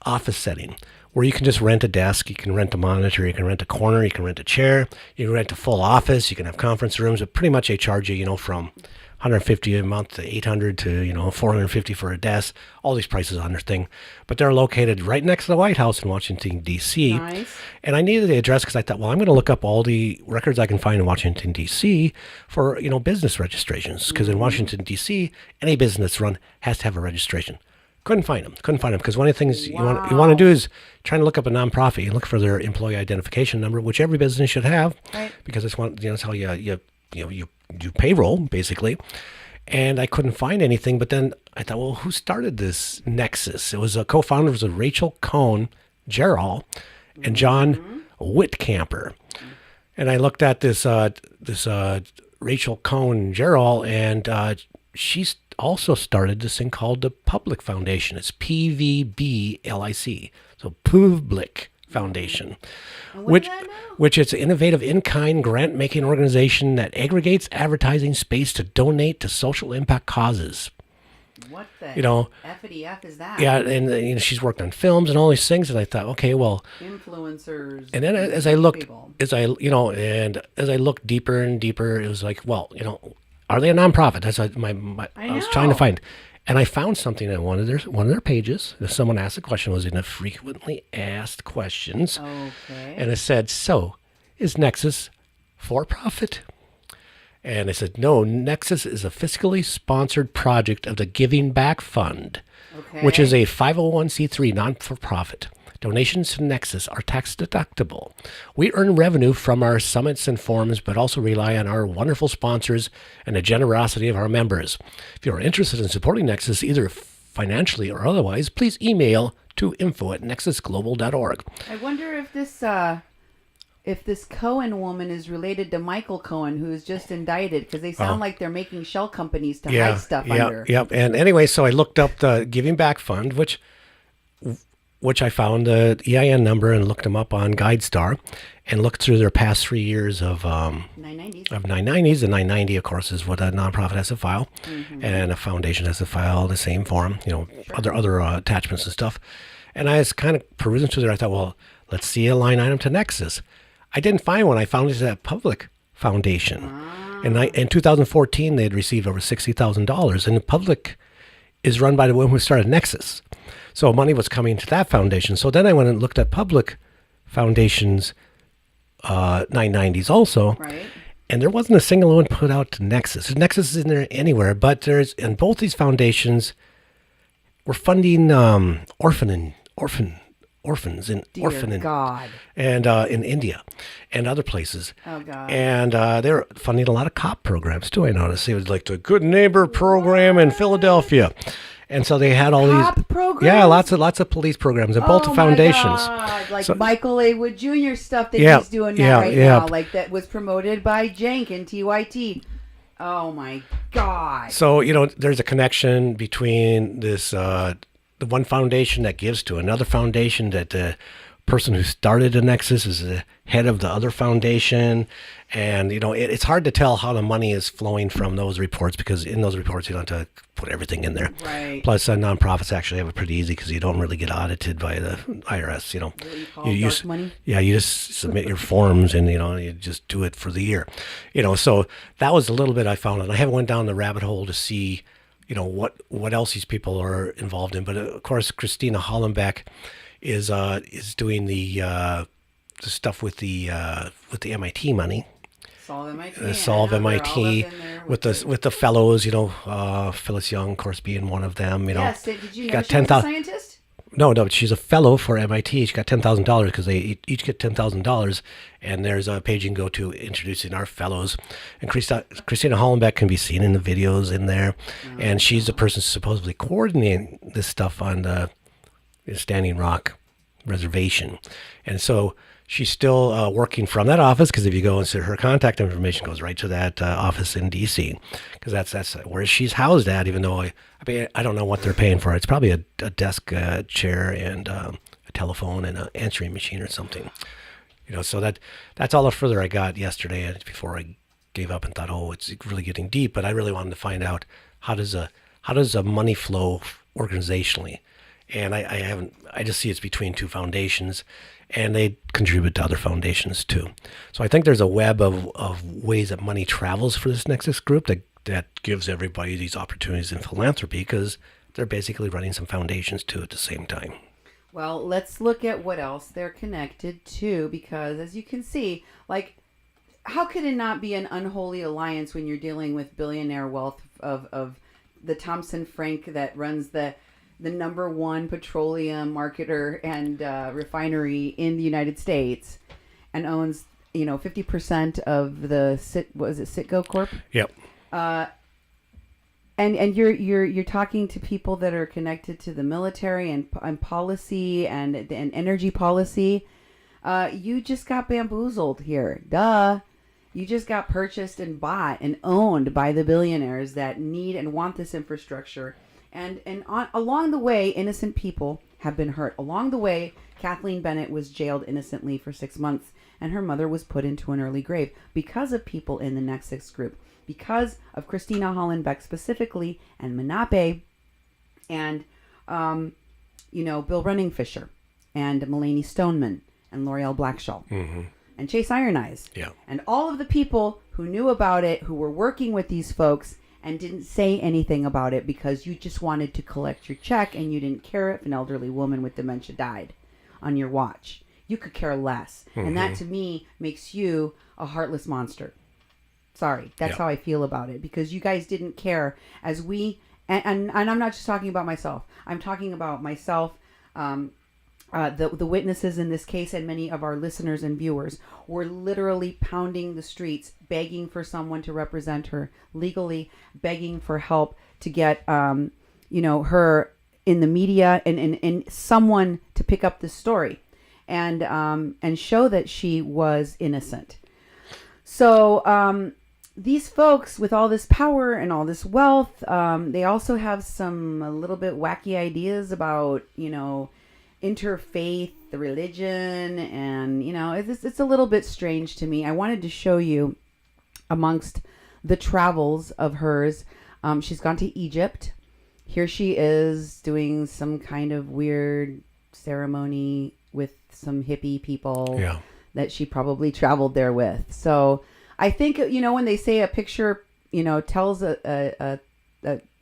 office setting where you can just rent a desk, you can rent a monitor, you can rent a corner, you can rent a chair, you can rent a full office, you can have conference rooms, but pretty much they charge you, from $150 a month to $800 to, $450 for a desk, all these prices on their thing. But they're located right next to the White House in Washington, D.C. Nice. And I needed the address because I thought, well, I'm going to look up all the records I can find in Washington, D.C. for, business registrations. Because in Washington, D.C., any business run has to have a registration. Couldn't find them because one of the things you want to do is trying to look up a nonprofit. You look for their employee identification number, which every business should have, right. Because it's how you do payroll basically. And I couldn't find anything. But then I thought, well, who started this Nexus? It was a co-founder was Rachel Cohn Gerald and John Whitcamper. And I looked at this Rachel Cohn Gerald, and she's also started this thing called the Public Foundation. It's PVBLIC, so Public Foundation, which is an innovative in-kind grant-making organization that aggregates advertising space to donate to social impact causes. What the F is that? Yeah, and she's worked on films and all these things, and I thought, okay, well, influencers. And then as I looked deeper and deeper, it was like, well, are they a nonprofit? That's what I was trying to find. And I found something on one of their pages. Someone asked a question, was in a frequently asked questions. Okay. And it said, so, is Nexus for profit? And I said, no, Nexus is a fiscally sponsored project of the Giving Back Fund, which is a 501c3 non-for-profit. Donations to Nexus are tax deductible. We earn revenue from our summits and forums, but also rely on our wonderful sponsors and the generosity of our members. If you are interested in supporting Nexus, either financially or otherwise, please email to info@nexusglobal.org. I wonder if this Cohen woman is related to Michael Cohen, who is just indicted, because they sound like they're making shell companies to hide stuff under. Yeah. And anyway, so I looked up the Giving Back Fund, which I found the EIN number and looked them up on GuideStar and looked through their past 3 years of 990s. Of 990s. The 990, of course, is what a nonprofit has to file, and a foundation has to file the same form, other attachments and stuff. And I was kind of perusing through there. I thought, well, let's see a line item to Nexus. I didn't find one. I found it at Public Foundation. And in 2014, they had received over $60,000. And the Public is run by the woman who started Nexus. So money was coming to that foundation. So then I went and looked at Public Foundation's 990s also. Right. And there wasn't a single one put out to Nexus. Nexus isn't there anywhere, but and both these foundations were funding orphans in India and other places. Oh God! And they're funding a lot of cop programs too. I noticed it was like the Good Neighbor program in Philadelphia, and so they had all cop programs? Yeah, lots of police programs in both the foundations. My God. Like Michael A. Wood Jr. stuff that he's doing now, like that was promoted by Jank and TYT. Oh my God! So there's a connection between this. The one foundation that gives to another foundation, that the person who started the Nexus is the head of the other foundation. And, it's hard to tell how the money is flowing from those reports, because in those reports, you don't have to put everything in there. Right. Plus, nonprofits actually have it pretty easy because you don't really get audited by the IRS, What you call dark money? Yeah, you just submit your forms and, you just do it for the year. So that was a little bit I found. And I haven't went down the rabbit hole to see what else these people are involved in, but of course Christina Hollenbeck is doing the stuff with the MIT money. Solve MIT with the fellows. Phyllis Young, of course, being one of them. Yes, did you know she was a scientist? No, she's a fellow for MIT. She got $10,000 because they each get $10,000, and there's a page you can go to introducing our fellows. And Christina Hollenbeck can be seen in the videos in there, and she's the person supposedly coordinating this stuff on the Standing Rock Reservation. And so she's still working from that office, because if you go and see her contact information goes right to that office in D.C., because that's where she's housed at, even though I don't know what they're paying for. It's probably a desk chair and a telephone and an answering machine or something. So that's all the further I got yesterday before I gave up and thought, oh, it's really getting deep. But I really wanted to find out how does a money flow organizationally. And I just see it's between two foundations, and they contribute to other foundations too. So I think there's a web of ways that money travels for this Nexus group that gives everybody these opportunities in philanthropy, because they're basically running some foundations too at the same time. Well, let's look at what else they're connected to, because as you can see, like, how could it not be an unholy alliance when you're dealing with billionaire wealth of the Thompson-Frenk that runs the number one petroleum marketer and refinery in the United States and owns, 50% of the Citgo Corp? Yep. And you're talking to people that are connected to the military and policy and energy policy. You just got bamboozled here. Duh. You just got purchased and bought and owned by the billionaires that need and want this infrastructure. And along the way, innocent people have been hurt. Along the way, Kathleen Bennett was jailed innocently for 6 months, and her mother was put into an early grave because of people in the Nexus group, because of Christina Hollenbeck specifically, and Menape, and Bill Runningfisher, and Mulaney Stoneman, and L'Oreal Blackshaw. Mm-hmm. And Chase Iron Eyes. Yeah. And all of the people who knew about it, who were working with these folks and didn't say anything about it because you just wanted to collect your check and you didn't care if an elderly woman with dementia died on your watch. You could care less. Mm-hmm. And that to me makes you a heartless monster. Sorry. That's how I feel about it, because you guys didn't care as we, and I'm not just talking about myself. I'm talking about myself, the witnesses in this case, and many of our listeners and viewers were literally pounding the streets, begging for someone to represent her legally, begging for help to get, her in the media and someone to pick up this story and show that she was innocent. So these folks with all this power and all this wealth, they also have some a little bit wacky ideas about, interfaith, the religion, and it's a little bit strange to me. I wanted to show you amongst the travels of hers. She's gone to Egypt. Here she is doing some kind of weird ceremony with some hippie people that she probably traveled there with. So I think, when they say a picture, tells a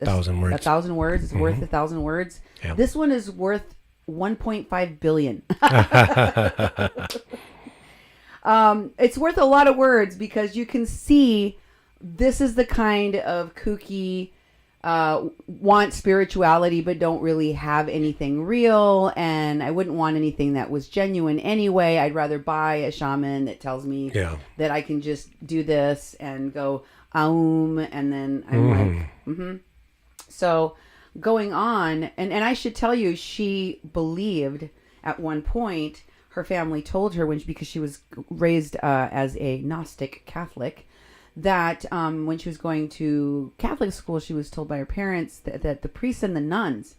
thousand words. 1,000 words. It's worth 1,000 words. Yeah. This one is worth 1.5 billion. It's worth a lot of words, because you can see this is the kind of kooky, want spirituality but don't really have anything real, and I wouldn't want anything that was genuine anyway. I'd rather buy a shaman that tells me that I can just do this and go aum, and then I'm So going on, and I should tell you, she believed at one point, her family told her, because she was raised as a Gnostic Catholic, that when she was going to Catholic school, she was told by her parents that the priests and the nuns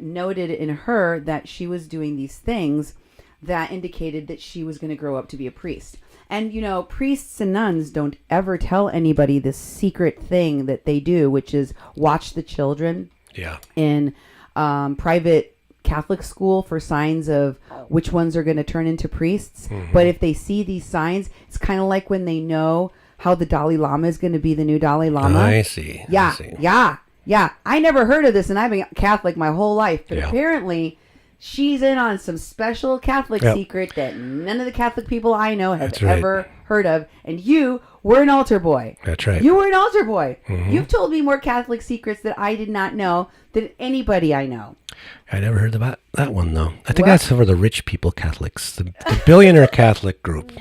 noted in her that she was doing these things that indicated that she was going to grow up to be a priest. And, priests and nuns don't ever tell anybody this secret thing that they do, which is watch the children in private Catholic school for signs of which ones are going to turn into priests. Mm-hmm. But if they see these signs, it's kind of like when they know how the Dalai Lama is going to be the new Dalai Lama. I see. Yeah. I never heard of this, and I've been Catholic my whole life. But apparently she's in on some special Catholic secret that none of the Catholic people I know have ever heard of. And you were an altar boy. That's right. You were an altar boy. Mm-hmm. You've told me more Catholic secrets that I did not know than anybody I know. I never heard about that one, though. I think that's for the rich people Catholics, the billionaire Catholic group.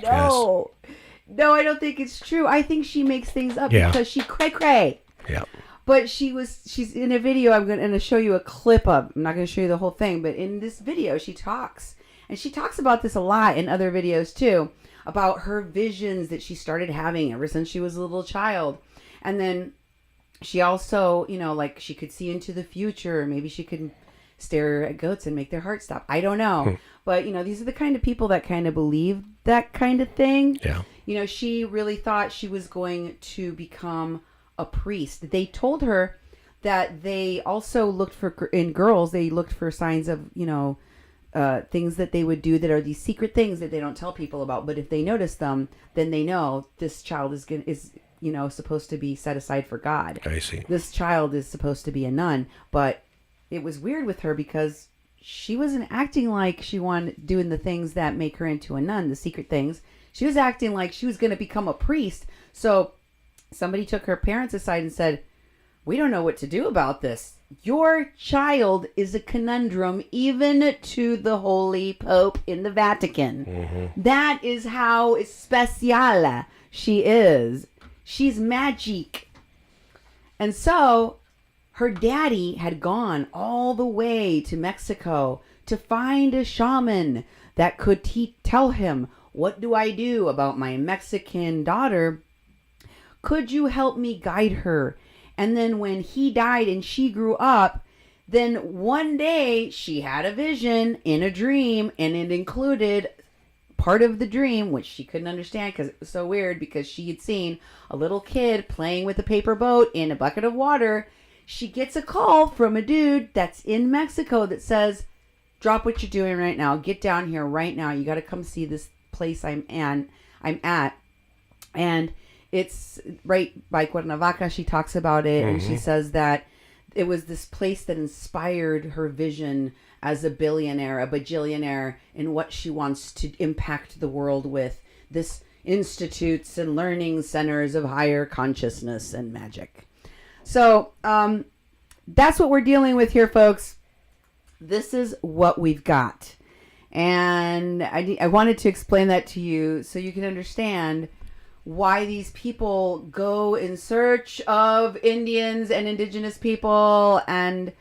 No, I don't think it's true. I think she makes things up because she cray. Yeah. But she's in a video I'm going to show you a clip of. I'm not going to show you the whole thing, but in this video she talks. And she talks about this a lot in other videos too, about her visions that she started having ever since she was a little child. And then she also, like she could see into the future. Maybe she could stare at goats and make their heart stop. I don't know. But, these are the kind of people that kind of believe that kind of thing. Yeah. She really thought she was going to become a priest. They told her that they also looked for, in girls, they looked for signs of, things that they would do that are these secret things that they don't tell people about. But if they notice them, then they know this child is supposed to be set aside for God. I see. This child is supposed to be a nun. But it was weird with her because she wasn't acting like she wanted doing the things that make her into a nun, the secret things. She was acting like she was going to become a priest. So somebody took her parents aside and said, we don't know what to do about this. Your child is a conundrum even to the Holy Pope in the Vatican. Mm-hmm. That is how special she is. She's magic. And so her daddy had gone all the way to Mexico to find a shaman that could tell him, what do I do about my Mexican daughter? Could you help me guide her? And then when he died and she grew up, then one day she had a vision in a dream, and it included part of the dream, which she couldn't understand because it was so weird, because she had seen a little kid playing with a paper boat in a bucket of water. She gets a call from a dude that's in Mexico that says, drop what you're doing right now. Get down here right now. You got to come see this place I'm at. And it's right by Cuernavaca. She talks about it, and she says that it was this place that inspired her vision as a bajillionaire, in what she wants to impact the world with. This institutes and learning centers of higher consciousness and magic. So that's what we're dealing with here, folks. This is what we've got. And I wanted to explain that to you so you can understand why these people go in search of Indians and indigenous people and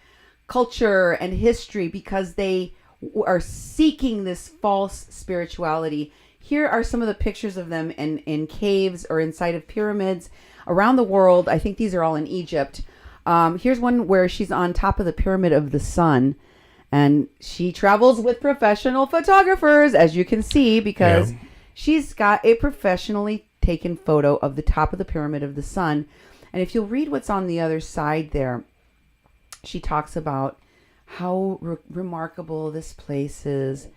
culture and history, because they are seeking this false spirituality. Here are some of the pictures of them in caves or inside of pyramids around the world. I think these are all in Egypt. Here's one where she's on top of the Pyramid of the Sun, and she travels with professional photographers, as you can see, because she's got a professionally taken photo of the top of the Pyramid of the Sun. And if you'll read what's on the other side there, she talks about how remarkable this place is.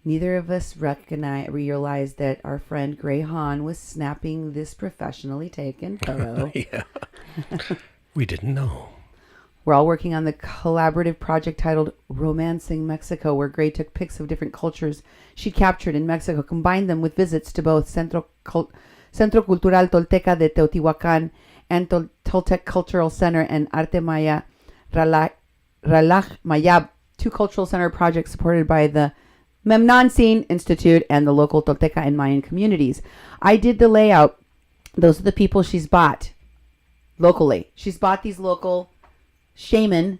Neither of us realized that our friend Gray Han was snapping this professionally taken photo. Yeah. We didn't know. We're all working on the collaborative project titled Romancing Mexico, where Gray took pics of different cultures she captured in Mexico, combined them with visits to both Centro Cultural Tolteca de Teotihuacan and Toltec Cultural Center and Arte Maya Relaj Mayab, two cultural center projects supported by the Memnoncine Institute and the local Tolteca and Mayan communities. I did the layout. Those are the people she's bought locally. She's bought these local shaman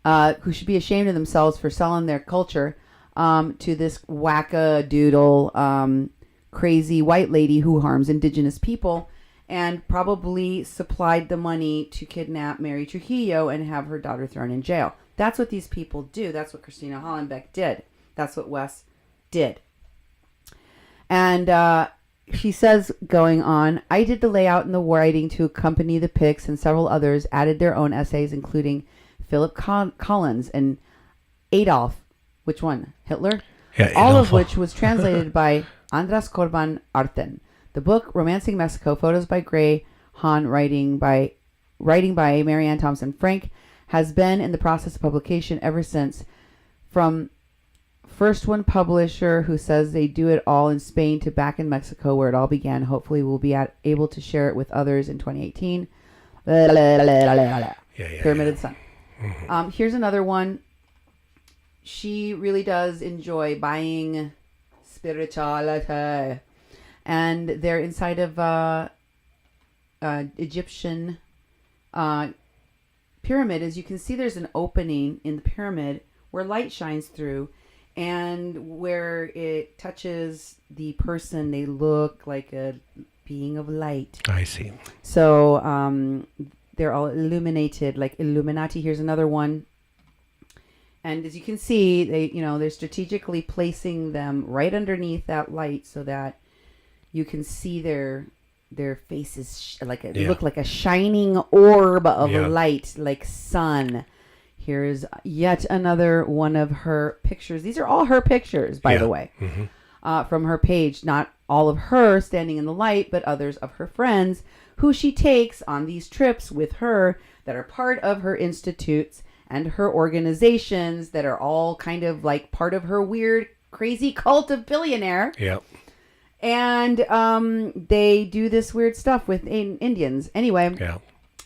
who should be ashamed of themselves for selling their culture to this wackadoodle crazy white lady who harms indigenous people, and probably supplied the money to kidnap Mary Trujillo and have her daughter thrown in jail. That's what these people do. That's what Christina Hollenbeck did. That's what Wes did. And she says, going on, I did the layout and the writing to accompany the pics, and several others added their own essays, including Philip Collins and Adolf. Which one? Hitler? Yeah, all Adolf. of which was translated by Andras Corban Arten. The book, Romancing Mexico, photos by Gray Han, writing by Marianne Thompson-Frenk, has been in the process of publication ever since. From first one publisher who says they do it all in Spain to back in Mexico where it all began. Hopefully we'll be able to share it with others in 2018. Pyramid of the Sun. Mm-hmm. Here's another one. She really does enjoy buying spirituality. And they're inside of Egyptian pyramid. As you can see, there's an opening in the pyramid where light shines through, and where it touches the person, they look like a being of light. I see. So they're all illuminated, like Illuminati. Here's another one. And as you can see, they're strategically placing them right underneath that light so that you can see their their faces look like a shining orb of light, like sun. Here's yet another one of her pictures. These are all her pictures, by the way, from her page. Not all of her standing in the light, but others of her friends who she takes on these trips with her that are part of her institutes and her organizations that are all kind of like part of her weird, crazy cult of billionaire. Yep. And they do this weird stuff with Indians. Anyway,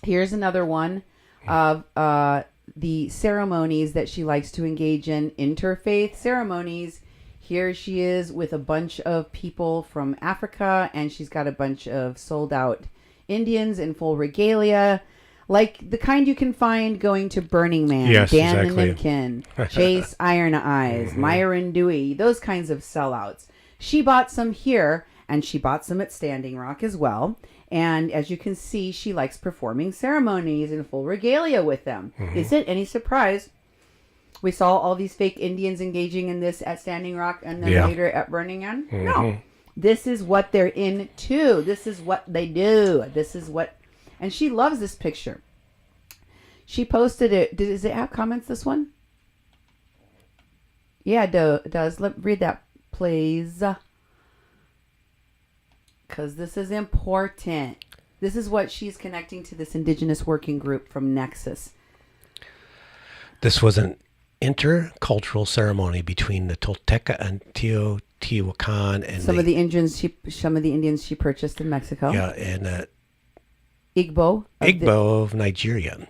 here's another one of the ceremonies that she likes to engage in, interfaith ceremonies. Here she is with a bunch of people from Africa, and she's got a bunch of sold out Indians in full regalia, like the kind you can find going to Burning Man, Dan exactly. Nimkin, Chase Iron Eyes, Myron Dewey, those kinds of sellouts. She bought some here, and she bought some at Standing Rock as well. And as you can see, she likes performing ceremonies in full regalia with them. Is it any surprise we saw all these fake Indians engaging in this at Standing Rock and then later at Burning Man? No. This is what they're into. This is what they do. This is what... And she loves this picture. She posted it. Does it have comments, this one? Yeah, it does. Read that, please. Because this is important. This is what she's connecting to this Indigenous working group from Nexus. This was an intercultural ceremony between the Tolteca and Teotihuacan and some of the Indians she purchased in Mexico. Yeah, and Igbo of Nigeria.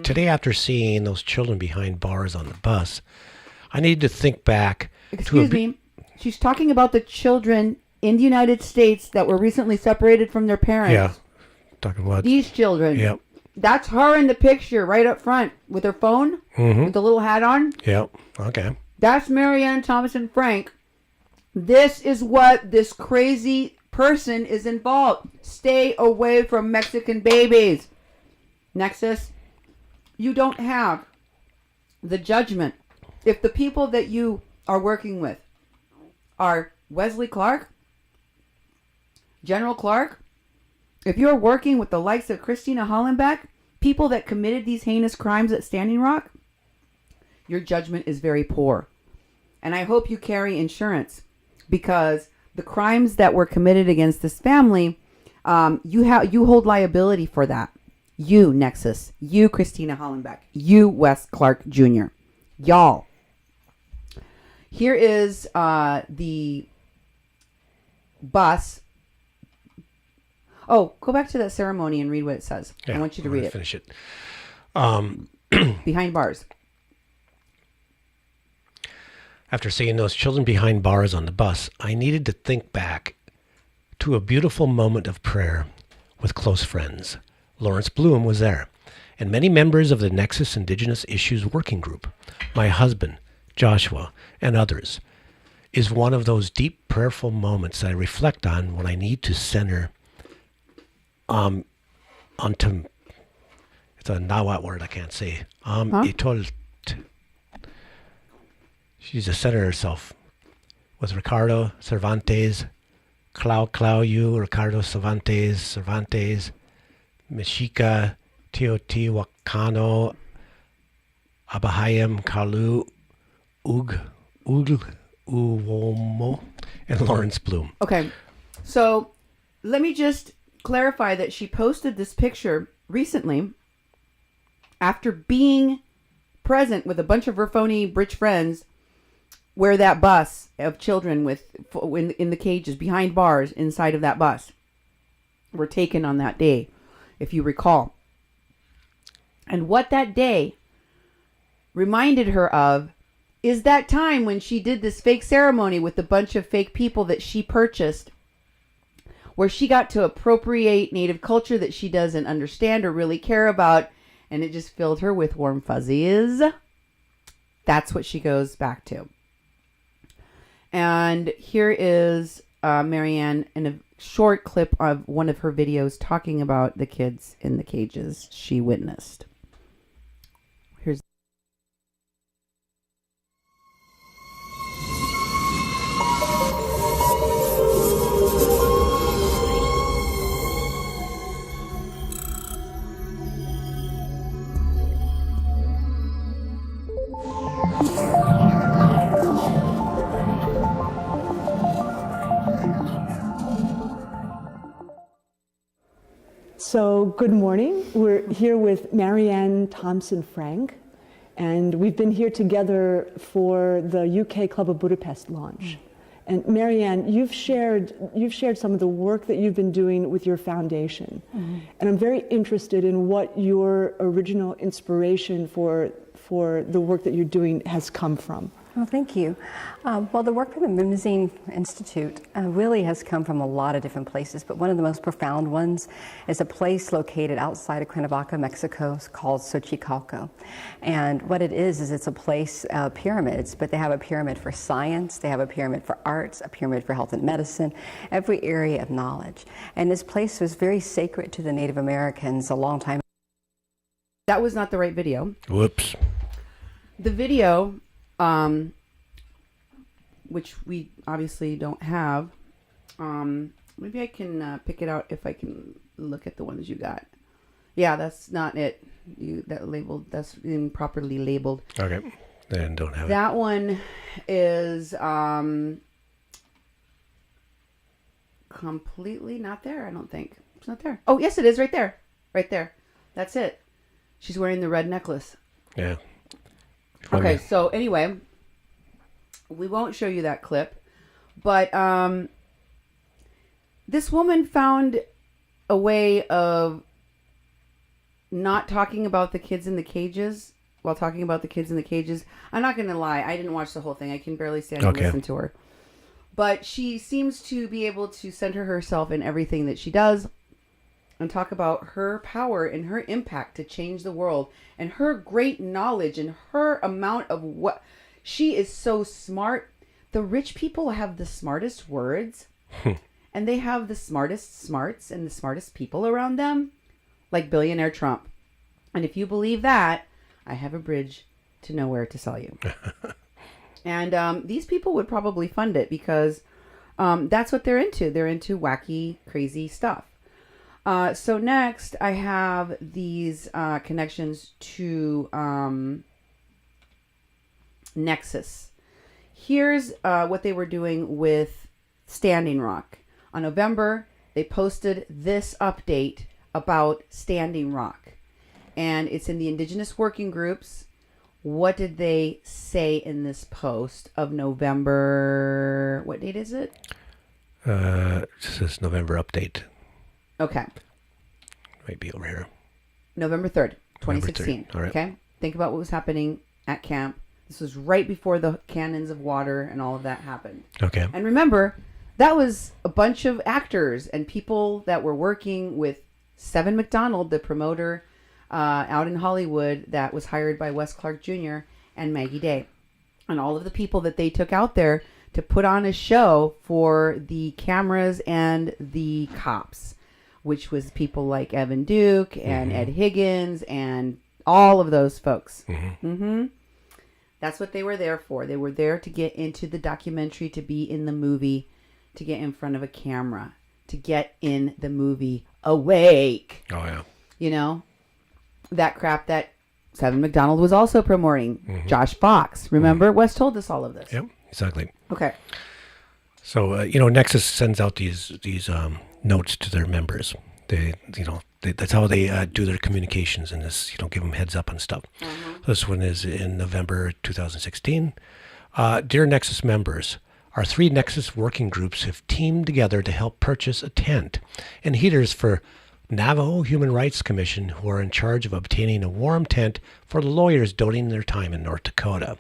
Today, after seeing those children behind bars on the bus, I needed to think back. Excuse me. She's talking about the children in the United States that were recently separated from their parents. Yeah. Talking about these children. Yep. That's her in the picture right up front with her phone, with the little hat on. Yep. Okay. That's Marianne Thompson-Frenk. This is what this crazy person is involved. Stay away from Mexican babies. Nexus, you don't have the judgment. If the people that you are working with are Wesley Clark, General Clark, if you're working with the likes of Christina Hollenbeck, people that committed these heinous crimes at Standing Rock, your judgment is very poor. And I hope you carry insurance, because the crimes that were committed against this family, you hold liability for that. You, Nexus. You, Christina Hollenbeck. You, Wes Clark Jr. Y'all. Here is the bus. Oh, go back to that ceremony and read what it says. Yeah, I want you to read it. Finish it. Behind bars. After seeing those children behind bars on the bus, I needed to think back to a beautiful moment of prayer with close friends. Lawrence Bloom was there, and many members of the Nexus Indigenous Issues Working Group. My husband, Joshua, and others, is one of those deep prayerful moments that I reflect on when I need to center onto, it's a Nahuatl word I can't say. She's to center herself with Ricardo Cervantes, Ricardo Cervantes, Mexica, Teotihuacano, Abahayam, Kalu, Uwomo, and Lawrence Bloom. Okay, so let me just clarify that she posted this picture recently after being present with a bunch of her phony rich friends where that bus of children in the cages behind bars inside of that bus were taken on that day, if you recall. And what that day reminded her of is that time when she did this fake ceremony with a bunch of fake people that she purchased, where she got to appropriate Native culture that she doesn't understand or really care about, and it just filled her with warm fuzzies. That's what she goes back to. And here is Marianne in a short clip of one of her videos talking about the kids in the cages she witnessed. Here's So, good morning. We're here with Marianne Thompson-Frenk, and we've been here together for the UK Club of Budapest launch. And Marianne, you've shared some of the work that you've been doing with your foundation. And I'm very interested in what your original inspiration for the work that you're doing has come from. Well, thank you. Well, the work from the Mimosine Institute really has come from a lot of different places, but one of the most profound ones is a place located outside of Cuernavaca, Mexico, called Xochicalco. And what it is it's a place, pyramids, but they have a pyramid for science, they have a pyramid for arts, a pyramid for health and medicine, every area of knowledge. And this place was very sacred to the Native Americans a long time. That was not the right video. Whoops. The video, which we obviously don't have, maybe I can pick it out if I can look at the ones you got. Yeah, that's not it. That's improperly labeled. Okay, then don't have it. That one is completely not there, I don't think. It's not there. Oh, yes, it is right there. Right there. That's it. She's wearing the red necklace. Yeah. Okay, so anyway, we won't show you that clip, but this woman found a way of not talking about the kids in the cages while talking about the kids in the cages. I'm not going to lie, I didn't watch the whole thing. I can barely stand and listen to her. But she seems to be able to center herself in everything that she does and talk about her power and her impact to change the world and her great knowledge and her amount of what she is so smart. The rich people have the smartest words and they have the smartest smarts and the smartest people around them, like billionaire Trump. And if you believe that, I have a bridge to nowhere to sell you. And these people would probably fund it because that's what they're into. They're into wacky, crazy stuff. So next, I have these connections to Nexus. Here's what they were doing with Standing Rock. On November, they posted this update about Standing Rock. And it's in the Indigenous Working Groups. What did they say in this post of November? What date is it? This is November update. Okay. Might be over here. November 3rd, November 2016. 3rd. All right. Okay. Think about what was happening at camp. This was right before the cannons of water and all of that happened. Okay. And remember, that was a bunch of actors and people that were working with Seven McDonald, the promoter out in Hollywood that was hired by Wes Clark Jr. and Maggie Day. And all of the people that they took out there to put on a show for the cameras and the cops, which was people like Evan Duke and Ed Higgins and all of those folks. That's what they were there for. They were there to get into the documentary, to be in the movie, to get in front of a camera, to get in the movie awake. Oh, yeah. You know, that crap that Seven McDonald was also promoting. Josh Fox. Remember? Wes told us all of this. Yep, exactly. Okay. So, Nexus sends out these notes to their members. That's how they do their communications and this, give them heads up on stuff. This one is in November 2016. Dear Nexus members, our 3 Nexus working groups have teamed together to help purchase a tent and heaters for Navajo Human Rights Commission, who are in charge of obtaining a warm tent for the lawyers donating their time in North Dakota.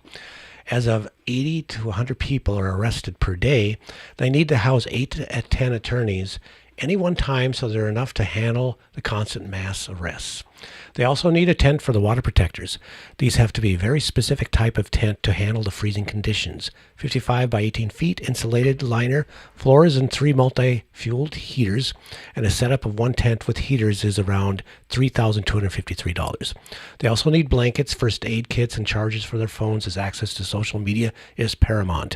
As of 80 to 100 people are arrested per day, they need to house 8 to 10 attorneys any one time so there are enough to handle the constant mass arrests. They also need a tent for the water protectors. These have to be a very specific type of tent to handle the freezing conditions. 55 by 18 feet, insulated liner, floors, and 3 multi-fueled heaters. And a setup of 1 tent with heaters is around $3,253. They also need blankets, first aid kits, and chargers for their phones, as access to social media is paramount.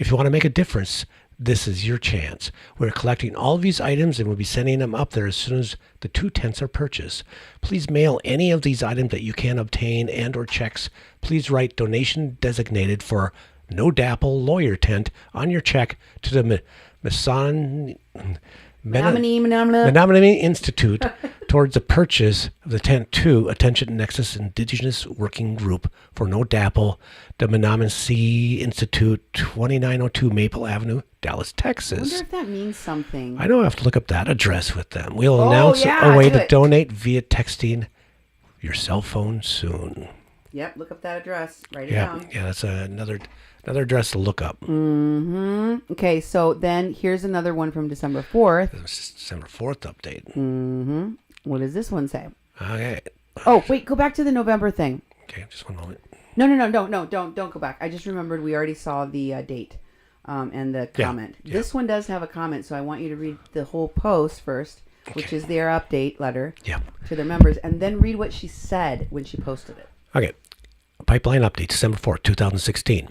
If you want to make a difference, this is your chance. We're collecting all of these items and we'll be sending them up there as soon as the 2 tents are purchased. Please mail any of these items that you can obtain and or checks. Please write donation designated for No Dapple Lawyer Tent on your check to the Menominee Institute towards the purchase of the Tent 2 Attention Nexus Indigenous Working Group for No Dapple, the Menominee Institute, 2902 Maple Avenue, Dallas, I Texas. wonder if that means something. I know I have to look up that address with them. We'll announce a way to donate via texting your cell phone soon. Yep, look up that address. Write it down. Yeah, that's another address to look up. Mm-hmm. Okay, so then here's another one from December 4th. This December 4th update. Mm-hmm. What does this one say? Okay. Oh, wait, go back to the November thing. Okay, just one moment. No, don't go back. I just remembered we already saw the date and the comment. Yeah. This one does have a comment, so I want you to read the whole post first, which is their update letter to their members, and then read what she said when she posted it. Okay. Pipeline update, December 4th, 2016.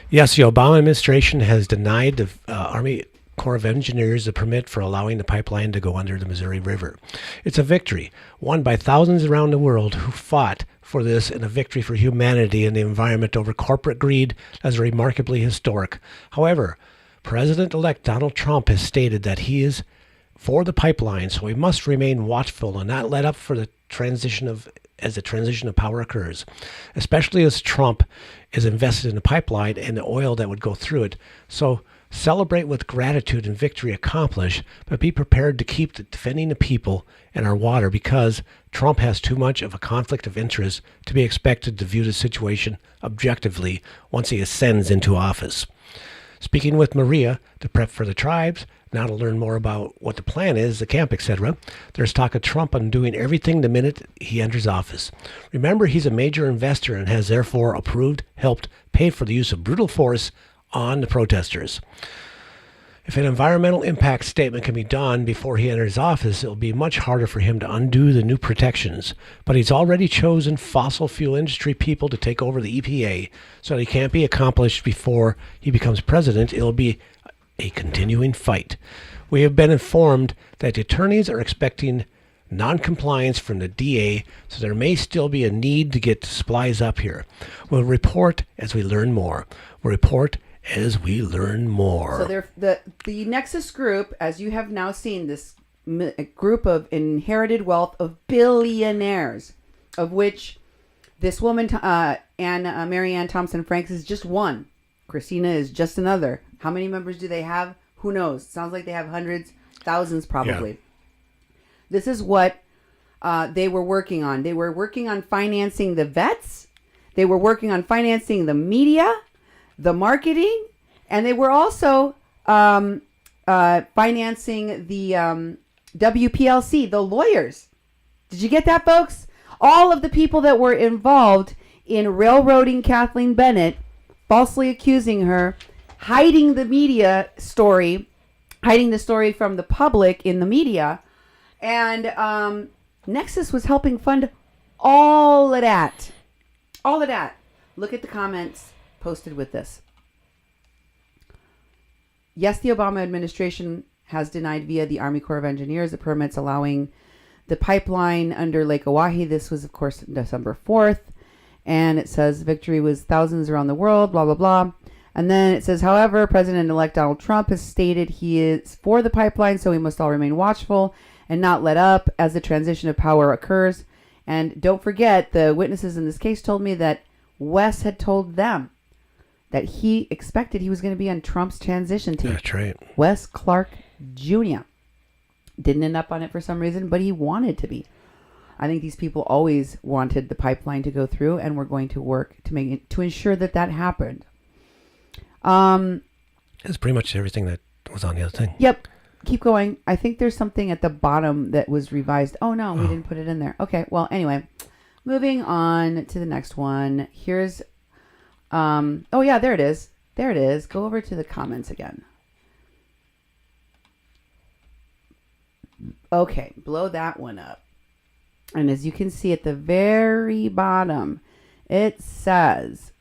Yes, the Obama administration has denied the Army Corps of Engineers a permit for allowing the pipeline to go under the Missouri River. It's a victory, won by thousands around the world who fought for this, and a victory for humanity and the environment over corporate greed as remarkably historic. However, President-elect Donald Trump has stated that he is for the pipeline, so we must remain watchful and not let up for the transition of power occurs, especially as Trump is invested in the pipeline and the oil that would go through it. So celebrate with gratitude and victory accomplished, but be prepared to keep defending the people and our water, because Trump has too much of a conflict of interest to be expected to view the situation objectively once he ascends into office. Speaking with Maria to prep for the tribes, now to learn more about what the plan is, the camp, etc., there's talk of Trump undoing everything the minute he enters office. Remember, he's a major investor and has therefore helped pay for the use of brutal force on the protesters. If an environmental impact statement can be done before he enters office, it will be much harder for him to undo the new protections. But he's already chosen fossil fuel industry people to take over the EPA, so that it can't be accomplished before he becomes president. It'll be a continuing fight. We have been informed that the attorneys are expecting non-compliance from the DA, so there may still be a need to get supplies up here. We'll report as we learn more. So the Nexus group, as you have now seen, this group of inherited wealth of billionaires, of which this woman, Marianne Thompson-Frenk, is just one. Christina is just another. How many members do they have? Who knows? Sounds like they have hundreds, thousands probably. Yeah. This is what they were working on. They were working on financing the vets. They were working on financing the media, the marketing, and they were also financing the WPLC, the lawyers. Did you get that, folks? All of the people that were involved in railroading Kathleen Bennett, falsely accusing her, hiding the story from the public in the media, and Nexus was helping fund all of that. All of that. Look at the comments posted with this. Yes, the Obama administration has denied via the Army Corps of Engineers the permits allowing the pipeline under Lake Oahe. This was, of course, December 4th. And it says victory was thousands around the world, blah, blah, blah. And then it says, however, President-elect Donald Trump has stated he is for the pipeline, so we must all remain watchful and not let up as the transition of power occurs. And don't forget, the witnesses in this case told me that Wes had told them that he expected he was going to be on Trump's transition team. That's right. Wes Clark Jr. Didn't end up on it for some reason, but he wanted to be. I think these people always wanted the pipeline to go through, and we're going to work to ensure that happened. It's pretty much everything that was on the other thing. Yep. Keep going. I think there's something at the bottom that was revised. Oh, no, we didn't put it in there. Okay. Well, anyway, moving on to the next one. Here's, oh yeah, there it is. There it is. Go over to the comments again. Okay. Blow that one up. And as you can see at the very bottom, it says,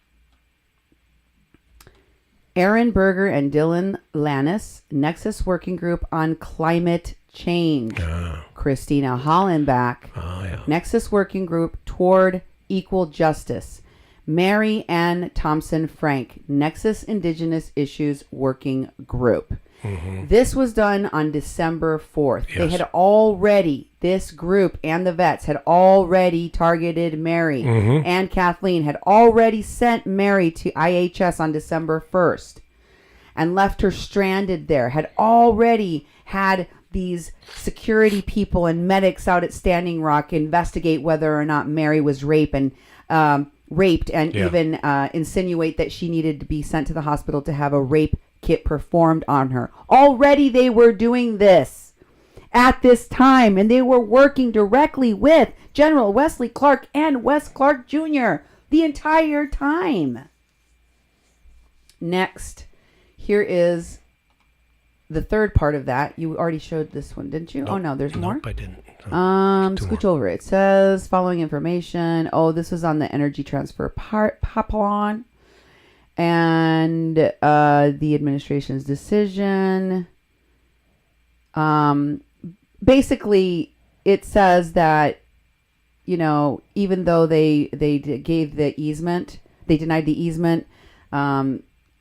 Aaron Berger and Dylan Lannis, Nexus Working Group on Climate Change. Christina Hollenbach, Nexus Working Group toward Equal Justice. Mary Ann Thompson-Frenk, Nexus Indigenous Issues Working Group. This was done on December 4th. Yes. They had already, this group and the vets had already targeted Mary, and Kathleen had already sent Mary to IHS on December 1st and left her stranded there, had already had these security people and medics out at Standing Rock investigate whether or not Mary was raped and even insinuate that she needed to be sent to the hospital to have a rape kit performed on her. Already they were doing this at this time, and they were working directly with General Wesley Clark and Wes Clark Jr. the entire time. Next, here is the third part of that. You already showed this one, didn't you? Nope. Oh no, there's more. Nope, I didn't. Scooch over. It says following information. Oh, this was on the energy transfer pipeline and the administration's decision. Basically, it says that, you know, even though they gave the easement, they denied the easement.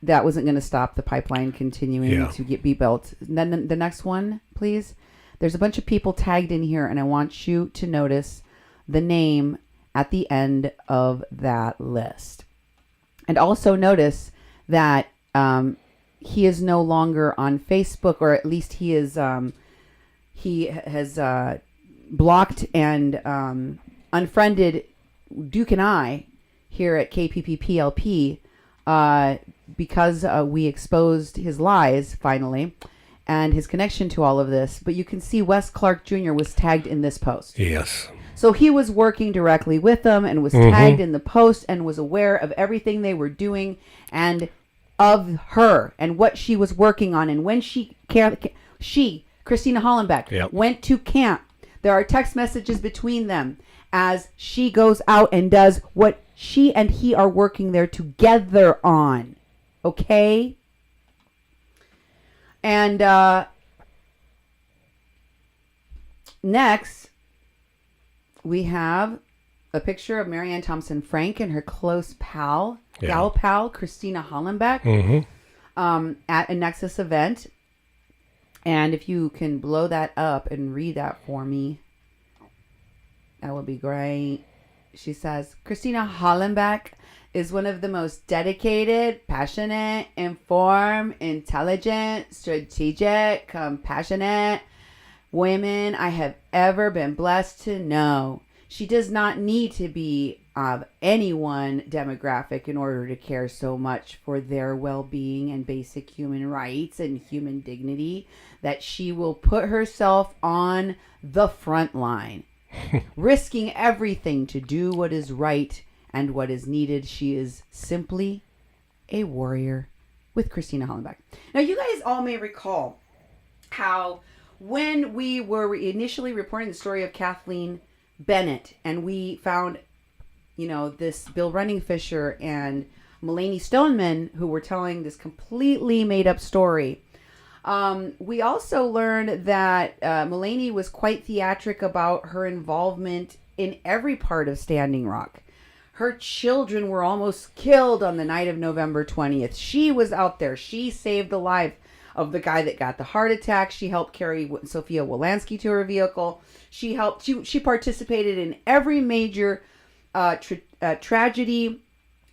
That wasn't going to stop the pipeline continuing to be built. And then the next one, please. There's a bunch of people tagged in here, and I want you to notice the name at the end of that list. And also notice that he is no longer on Facebook, or at least he has blocked and unfriended Duke and I here at KPPPLP because we exposed his lies finally and his connection to all of this. But you can see Wes Clark Jr. was tagged in this post. Yes. So he was working directly with them and was tagged in the post and was aware of everything they were doing and of her and what she was working on. And when she Christina Hollenbeck, went to camp, there are text messages between them as she goes out and does what she and he are working there together on. Okay? And next, we have a picture of Marianne Thompson-Frenk and her close pal, gal pal, Christina Hollenbeck, at a Nexus event. And if you can blow that up and read that for me, that would be great. She says, Christina Hollenbeck is one of the most dedicated, passionate, informed, intelligent, strategic, compassionate women I have ever been blessed to know. She does not need to be of any one demographic in order to care so much for their well-being and basic human rights and human dignity that she will put herself on the front line, risking everything to do what is right and what is needed. She is simply a warrior with Christina Hollenbeck. Now, you guys all may recall how when we were initially reporting the story of Kathleen Bennett and we found, you know, this Bill Running-Fisher and Mulaney Stoneman who were telling this completely made up story, we also learned that Mulaney was quite theatric about her involvement in every part of Standing Rock. Her children were almost killed on the night of November 20th. She was out there. She saved the life of the guy that got the heart attack. She helped carry Sophia Wolanski to her vehicle. She participated in every major tragedy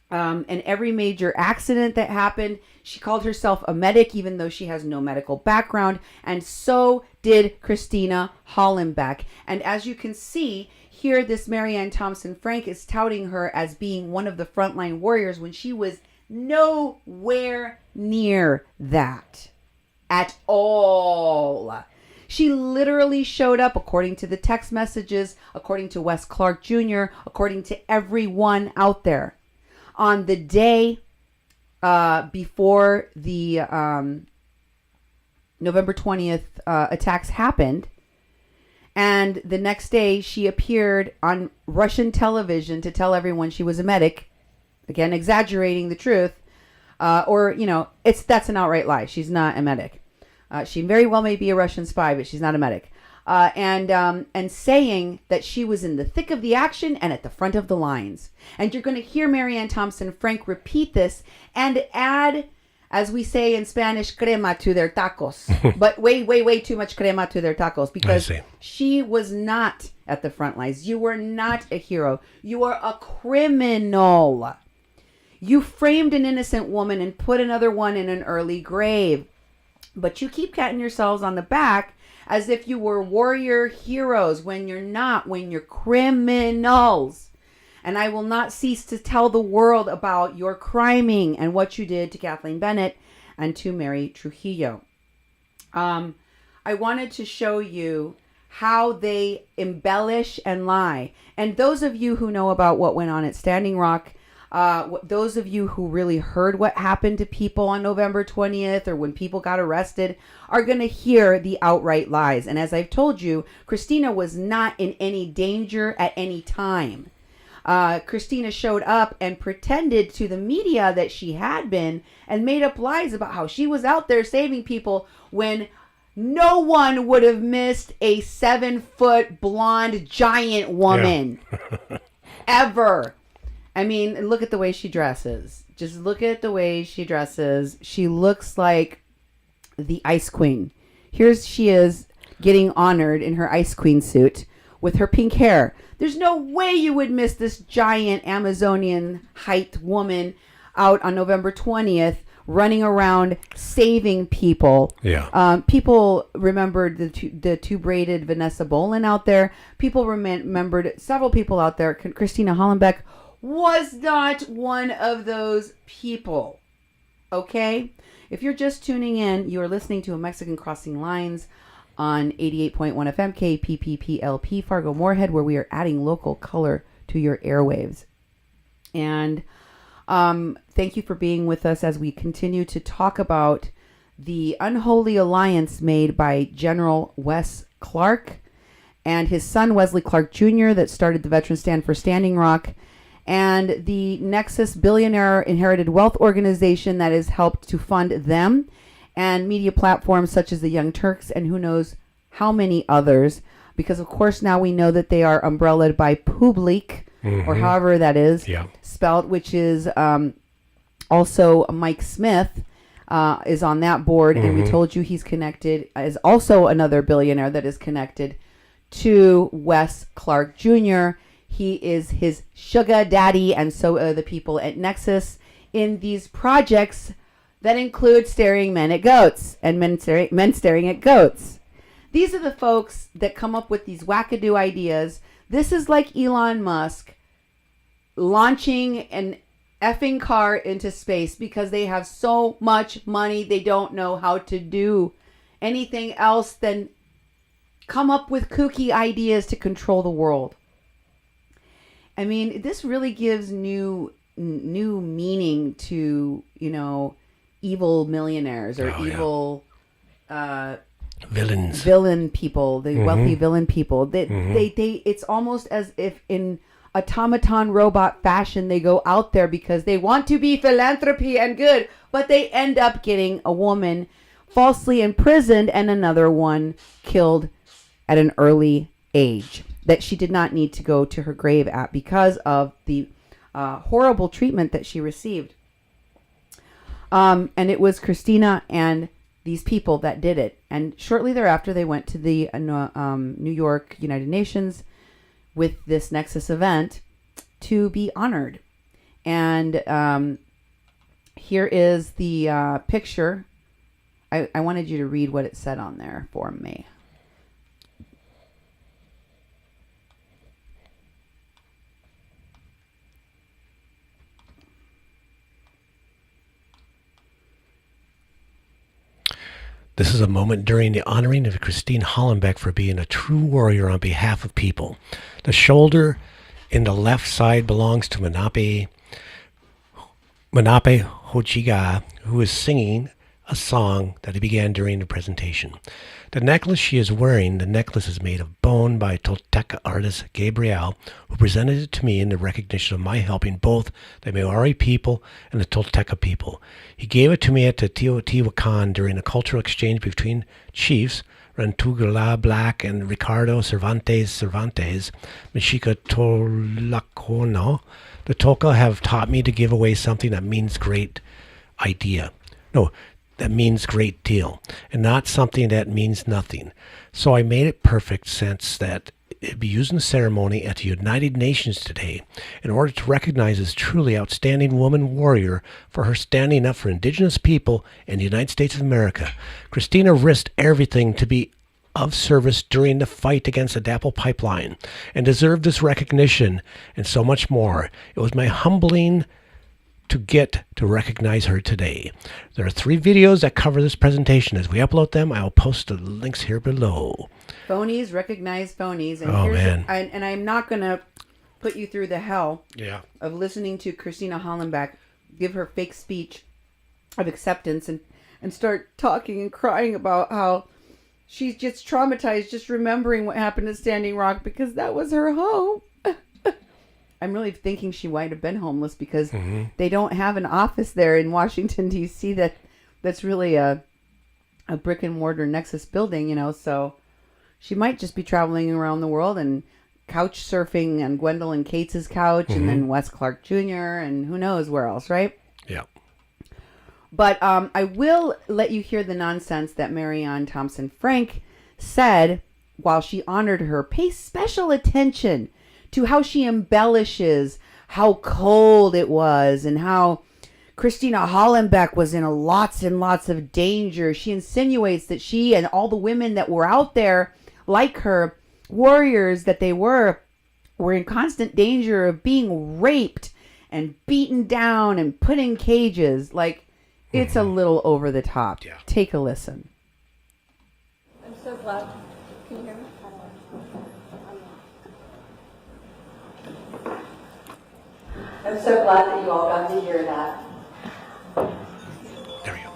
and every major accident that happened. She called herself a medic, even though she has no medical background. And so did Christina Hollenbeck. And as you can see here, this Marianne Thompson-Frenk is touting her as being one of the frontline warriors when she was nowhere near that at all. She literally showed up, according to the text messages, according to Wes Clark Jr., according to everyone out there, on the day before the November 20th attacks happened. And the next day, she appeared on Russian television to tell everyone she was a medic. Again, exaggerating the truth. Or, you know, that's an outright lie. She's not a medic. She very well may be a Russian spy, but she's not a medic. And saying that she was in the thick of the action and at the front of the lines. And you're going to hear Marianne Thompson-Frenk repeat this and add as we say in Spanish, crema to their tacos. But way too much crema to their tacos, because she was not at the front lines. You were not a hero. You were a criminal. You framed an innocent woman and put another one in an early grave. But you keep patting yourselves on the back as if you were warrior heroes when you're not, when you're criminals. And I will not cease to tell the world about your criming and what you did to Kathleen Bennett and to Mary Trujillo. I wanted to show you how they embellish and lie. And those of you who know about what went on at Standing Rock, those of you who really heard what happened to people on November 20th or when people got arrested are going to hear the outright lies. And as I've told you, Christina was not in any danger at any time. Christina showed up and pretended to the media that she had been and made up lies about how she was out there saving people when no one would have missed a 7-foot blonde giant woman ever. I mean, look at the way she dresses. Just look at the way she dresses. She looks like the Ice Queen. Here she is getting honored in her Ice Queen suit with her pink hair. There's no way you would miss this giant Amazonian height woman out on November 20th running around saving people. Yeah. People remembered the two braided Vanessa Bolin out there. People remembered several people out there. Christina Hollenbeck was not one of those people. Okay? If you're just tuning in, you are listening to A Mexican Crossing Lines on 88.1 FM KPPPLP Fargo Moorhead, where we are adding local color to your airwaves. And thank you for being with us as we continue to talk about the unholy alliance made by General Wes Clark and his son Wesley Clark Jr. that started the Veterans Stand for Standing Rock, and the Nexus Billionaire Inherited Wealth Organization that has helped to fund them, and media platforms such as the Young Turks and who knows how many others, because of course now we know that they are umbrellaed by Public, or however that is spelled, which is also Mike Smith is on that board, and we told you he's connected, is also another billionaire that is connected to Wes Clark Jr. He is his sugar daddy, and so are the people at Nexus in these projects that include staring men at goats and men staring at goats. These are the folks that come up with these wackadoo ideas. This is like Elon Musk launching an effing car into space because they have so much money they don't know how to do anything else than come up with kooky ideas to control the world. I mean, this really gives new meaning to, evil millionaires or evil villain people, the wealthy villain people. They it's almost as if in automaton robot fashion they go out there because they want to be philanthropy and good, but they end up getting a woman falsely imprisoned and another one killed at an early age that she did not need to go to her grave at because of the horrible treatment that she received. And it was Christina and these people that did it. And shortly thereafter, they went to the New York United Nations with this Nexus event to be honored. And here is the picture. I wanted you to read what it said on there for me. This is a moment during the honoring of Christine Hollenbeck for being a true warrior on behalf of people. The shoulder in the left side belongs to Manape Hochiga, who is singing a song that he began during the presentation. The necklace she is wearing, the necklace is made of bone by Tolteca artist Gabriel, who presented it to me in the recognition of my helping both the Maori people and the Tolteca people. He gave it to me at the Teotihuacan during a cultural exchange between chiefs, Rantugala Black and Ricardo Cervantes, Mexica Tolacono. The Tolka have taught me to give away something that means great idea. No, that means great deal, and not something that means nothing. So I made it perfect sense that it'd be used in the ceremony at the United Nations today in order to recognize this truly outstanding woman warrior for her standing up for indigenous people in the United States of America. Christina risked everything to be of service during the fight against the DAPL pipeline and deserved this recognition and so much more. It was my humbling to get to recognize her today. There are 3 videos that cover this presentation. As we upload them, I will post the links here below. Phonies recognize phonies. And Oh, man. And I'm not going to put you through the hell Yeah. of listening to Christina Hollenbach give her fake speech of acceptance and start talking and crying about how she's just traumatized just remembering what happened at Standing Rock because that was her home. I'm really thinking she might have been homeless because they don't have an office there in Washington, D.C. that's really a brick and mortar Nexus building, so she might just be traveling around the world and couch surfing on Gwendolyn Cates' couch and then Wes Clark Jr. and who knows where else, right? Yeah. But I will let you hear the nonsense that Marianne Thompson-Frenk said while she honored her. Pay special attention to how she embellishes how cold it was and how Christina Hollenbach was in lots and lots of danger. She insinuates that she and all the women that were out there, like her, warriors that they were in constant danger of being raped and beaten down and put in cages. Like, it's a little over the top. Yeah. Take a listen. I'm so glad. Can you hear me? I'm so glad that you all got to hear that. There we go.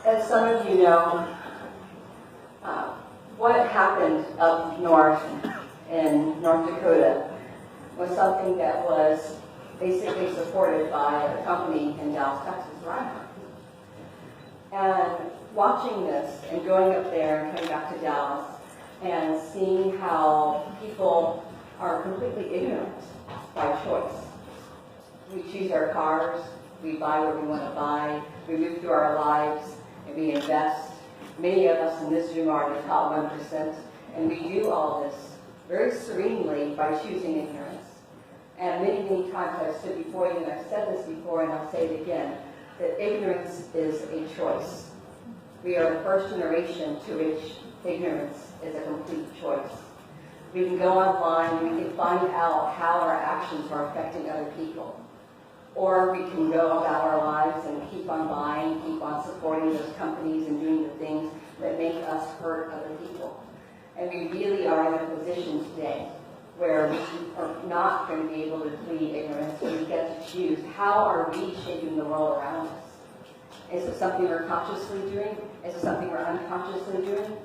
As some of you know, what happened up north in North Dakota was something that was basically supported by a company in Dallas, Texas, Reinhardt. And watching this and going up there and coming back to Dallas and seeing how people are completely ignorant by choice. We choose our cars, we buy what we want to buy, we move through our lives, and we invest. Many of us in this room are the top 1%, and we do all this very serenely by choosing ignorance. And many, many times I've stood before you and I've said this before and I'll say it again, that ignorance is a choice. We are the first generation to which ignorance is a complete choice. We can go online, we can find out how our actions are affecting other people. Or we can go about our lives and keep on buying, keep on supporting those companies and doing the things that make us hurt other people. And we really are in a position today where we are not going to be able to plead ignorance. We get to choose how are we shaping the world around us. Is it something we're consciously doing? Is it something we're unconsciously doing?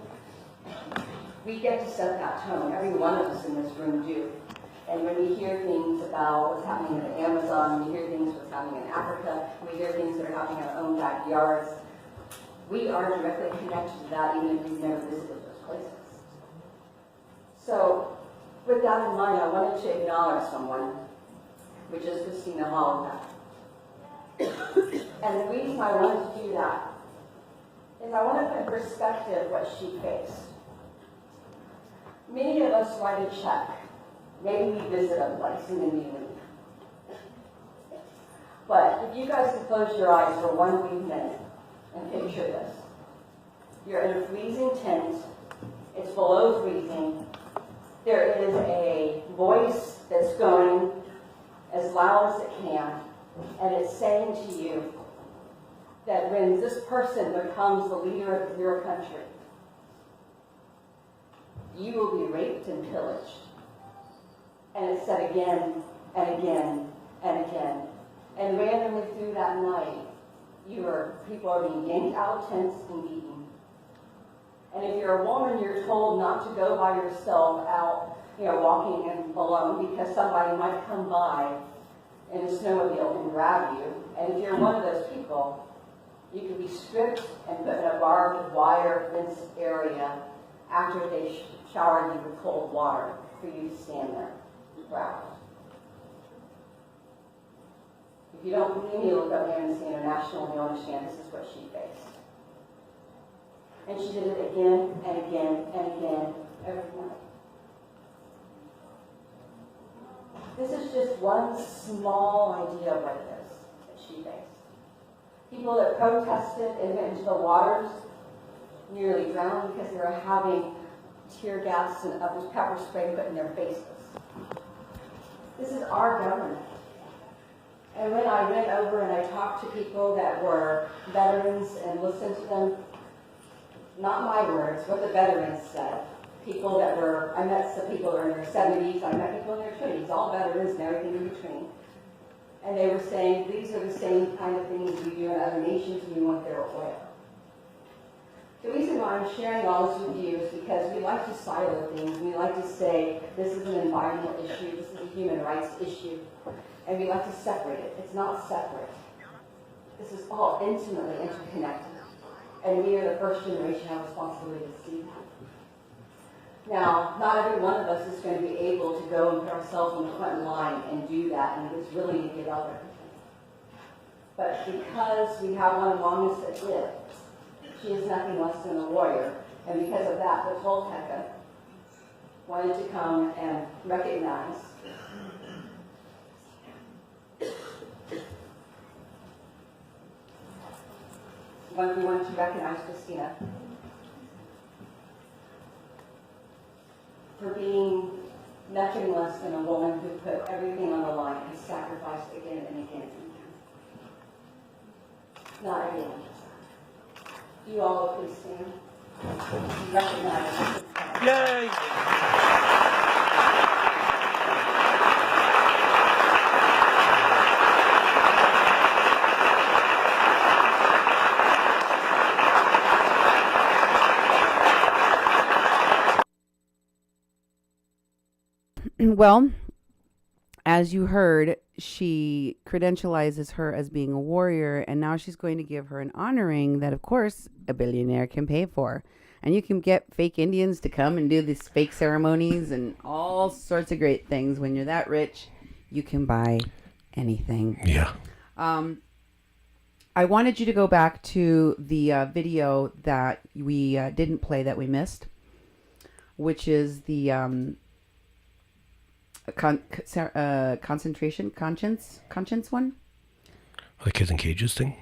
We get to set that tone. Every one of us in this room do. And when we hear things about what's happening in the Amazon, we hear things what's happening in Africa, we hear things that are happening in our own backyards, we are directly connected to that even if we've never visited those places. So, with that in mind, I wanted to acknowledge someone, which is Christina Hollenbach. And the reason I wanted to do that is I want to put in perspective what she faced. Many of us write a check. Maybe we visit a place and then we leave. But if you guys could close your eyes for 1 brief minute and picture this. You're in a freezing tent. It's below freezing. There is a voice that's going as loud as it can, and it's saying to you that when this person becomes the leader of your country, you will be raped and pillaged. And it's said again and again and again. And randomly through that night, people are being yanked out of tents and beaten. And if you're a woman, you're told not to go by yourself out, walking in alone because somebody might come by in a snowmobile and grab you. And if you're one of those people, you can be stripped and put in a barbed wire fenced area after they showered you with cold water for you to stand there. Wow. If you don't believe me, look up Amnesty International and you'll understand this is what she faced. And she did it again and again and again every night. This is just one small idea of what it is that she faced. People that protested and went into the waters nearly drowned because they were having tear gas and other pepper spray put in their faces. This is our government. And when I went over and I talked to people that were veterans and listened to them, not my words, what the veterans said. People that were, I met some people that were in their 70s, I met people in their 20s, all veterans and everything in between. And they were saying, these are the same kind of things we do in other nations and we want their oil. The reason why I'm sharing all this with you is because we like to silo things. We like to say, this is an environmental issue, this is a human rights issue. And we like to separate it. It's not separate. This is all intimately interconnected. And we are the first generation have responsibility to see that. Now, not every one of us is going to be able to go and put ourselves on the front line and do that, and it's really to give up everything. But because we have one among us that did, she is nothing less than a warrior. And because of that, the Tolteca wanted to come and recognize we wanted to recognize Christina for being nothing less than a woman who put everything on the line and sacrificed again and again and again. Not everyone does that. You all please stand. Recognize. Yay! Well, as you heard, she credentializes her as being a warrior, and now she's going to give her an honoring that, of course, a billionaire can pay for. And you can get fake Indians to come and do these fake ceremonies and all sorts of great things. When you're that rich, you can buy anything. Yeah. I wanted you to go back to the video that we didn't play that we missed, which is the conscience one. The kids in cages thing?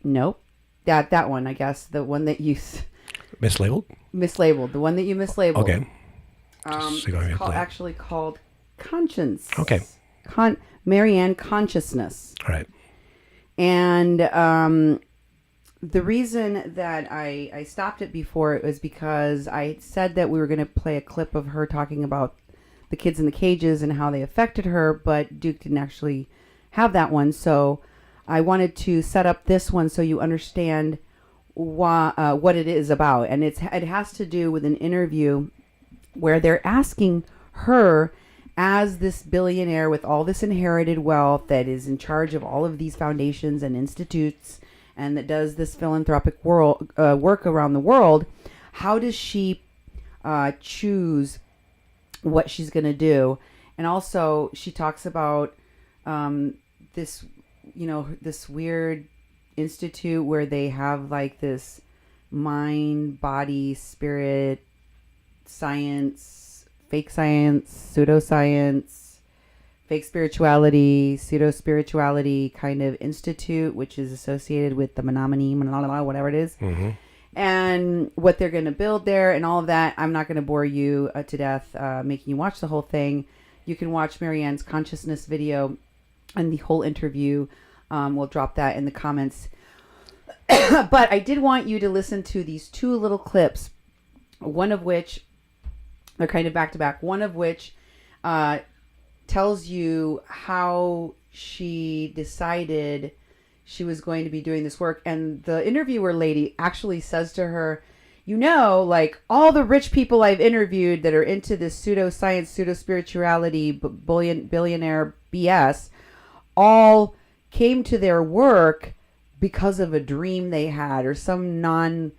Nope. That one, I guess. The one that you Mislabeled? Mislabeled. The one that you mislabeled. Okay. It's actually called Conscience. Okay. Marianne Consciousness. All right. And the reason that I stopped it before it was because I said that we were going to play a clip of her talking about the kids in the cages and how they affected her, but Duke didn't actually have that one. So I wanted to set up this one so you understand what it is about. And it has to do with an interview where they're asking her, as this billionaire with all this inherited wealth that is in charge of all of these foundations and institutes and that does this philanthropic work around the world, how does she choose what she's going to do? And also she talks about this weird institute where they have like this mind, body, spirit, science, fake science, pseudoscience, fake spirituality, pseudo-spirituality kind of institute, which is associated with the Menominee, whatever it is. Mm-hmm. And what they're going to build there and all of that. I'm not going to bore you to death making you watch the whole thing. You can watch Marianne's Consciousness video and the whole interview. We'll drop that in the comments. But I did want you to listen to these two little clips, one of which, they're kind of back to back, one of which tells you how she decided she was going to be doing this work. And the interviewer lady actually says to her, like all the rich people I've interviewed that are into this pseudoscience, pseudo-spirituality, billionaire BS, all came to their work because of a dream they had or some non-normal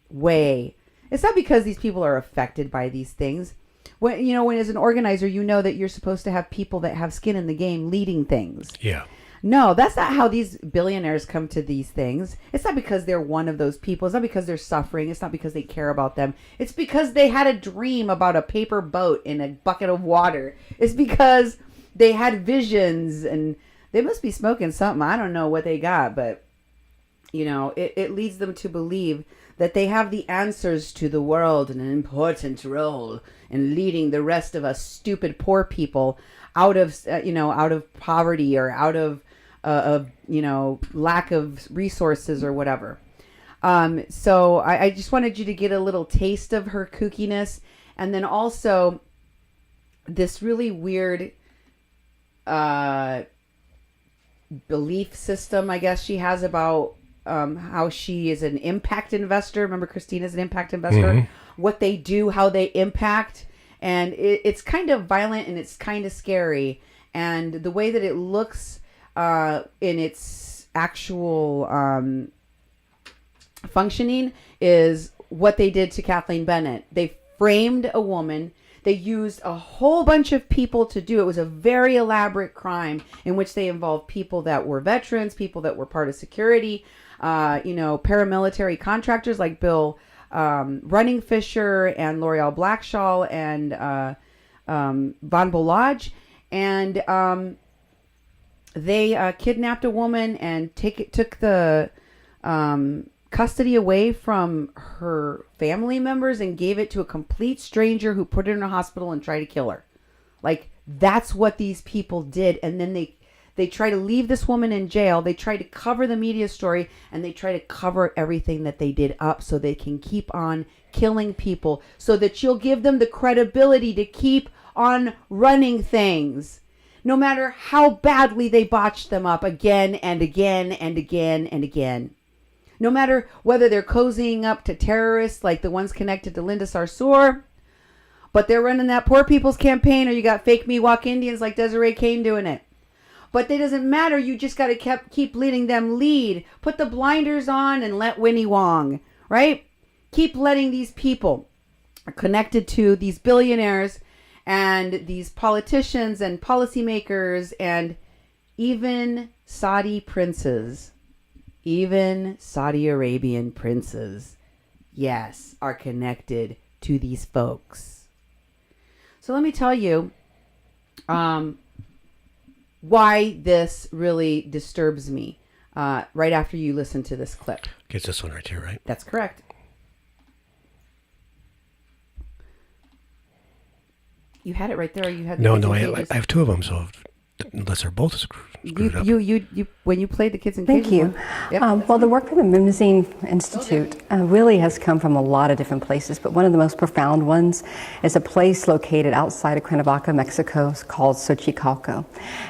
way. It's not because these people are affected by these things. when when as an organizer, you know that you're supposed to have people that have skin in the game leading things. Yeah. No, that's not how these billionaires come to these things. It's not because they're one of those people. It's not because they're suffering. It's not because they care about them. It's because they had a dream about a paper boat in a bucket of water. It's because they had visions, and they must be smoking something. I don't know what they got, but it leads them to believe that they have the answers to the world and an important role in leading the rest of us stupid poor people out of poverty or out of lack of resources or whatever. So I just wanted you to get a little taste of her kookiness, and then also this really weird belief system, I guess, she has about how she is an impact investor. Remember, Christina's an impact investor. What they do, how they impact, and it's kind of violent and it's kind of scary. And the way that it looks in its actual functioning is what they did to Kathleen Bennett. They framed a woman. They used a whole bunch of people to do it. It was a very elaborate crime in which they involved people that were veterans, people that were part of security, paramilitary contractors like Bill Running Fisher and L'Oreal Blackshaw and Von Bolage. And they kidnapped a woman and took the custody away from her family members and gave it to a complete stranger who put her in a hospital and tried to kill her. Like, that's what these people did. And then they try to leave this woman in jail. They try to cover the media story, and they try to cover everything that they did up so they can keep on killing people, so that you'll give them the credibility to keep on running things, no matter how badly they botch them up again and again and again and again. No matter whether they're cozying up to terrorists like the ones connected to Linda Sarsour, but they're running that poor people's campaign, or you got fake Miwok Indians like Desiree Kane doing it. But it doesn't matter. You just got to keep letting them lead. Put the blinders on and let Winnie Wong, right? Keep letting these people connected to these billionaires and these politicians and policymakers and even Saudi princes, even Saudi Arabian princes, yes, are connected to these folks. So let me tell you why this really disturbs me right after you listen to this clip. It's this one right here, right? That's correct. You had it right there. Or you had No, I have two of them, so unless they're both screwed up. You when you played the Kids in Thank Cages you. one. Yep. Well, the work for the Mimosine Institute really has come from a lot of different places, but one of the most profound ones is a place located outside of Cuernavaca, Mexico, called Xochicalco.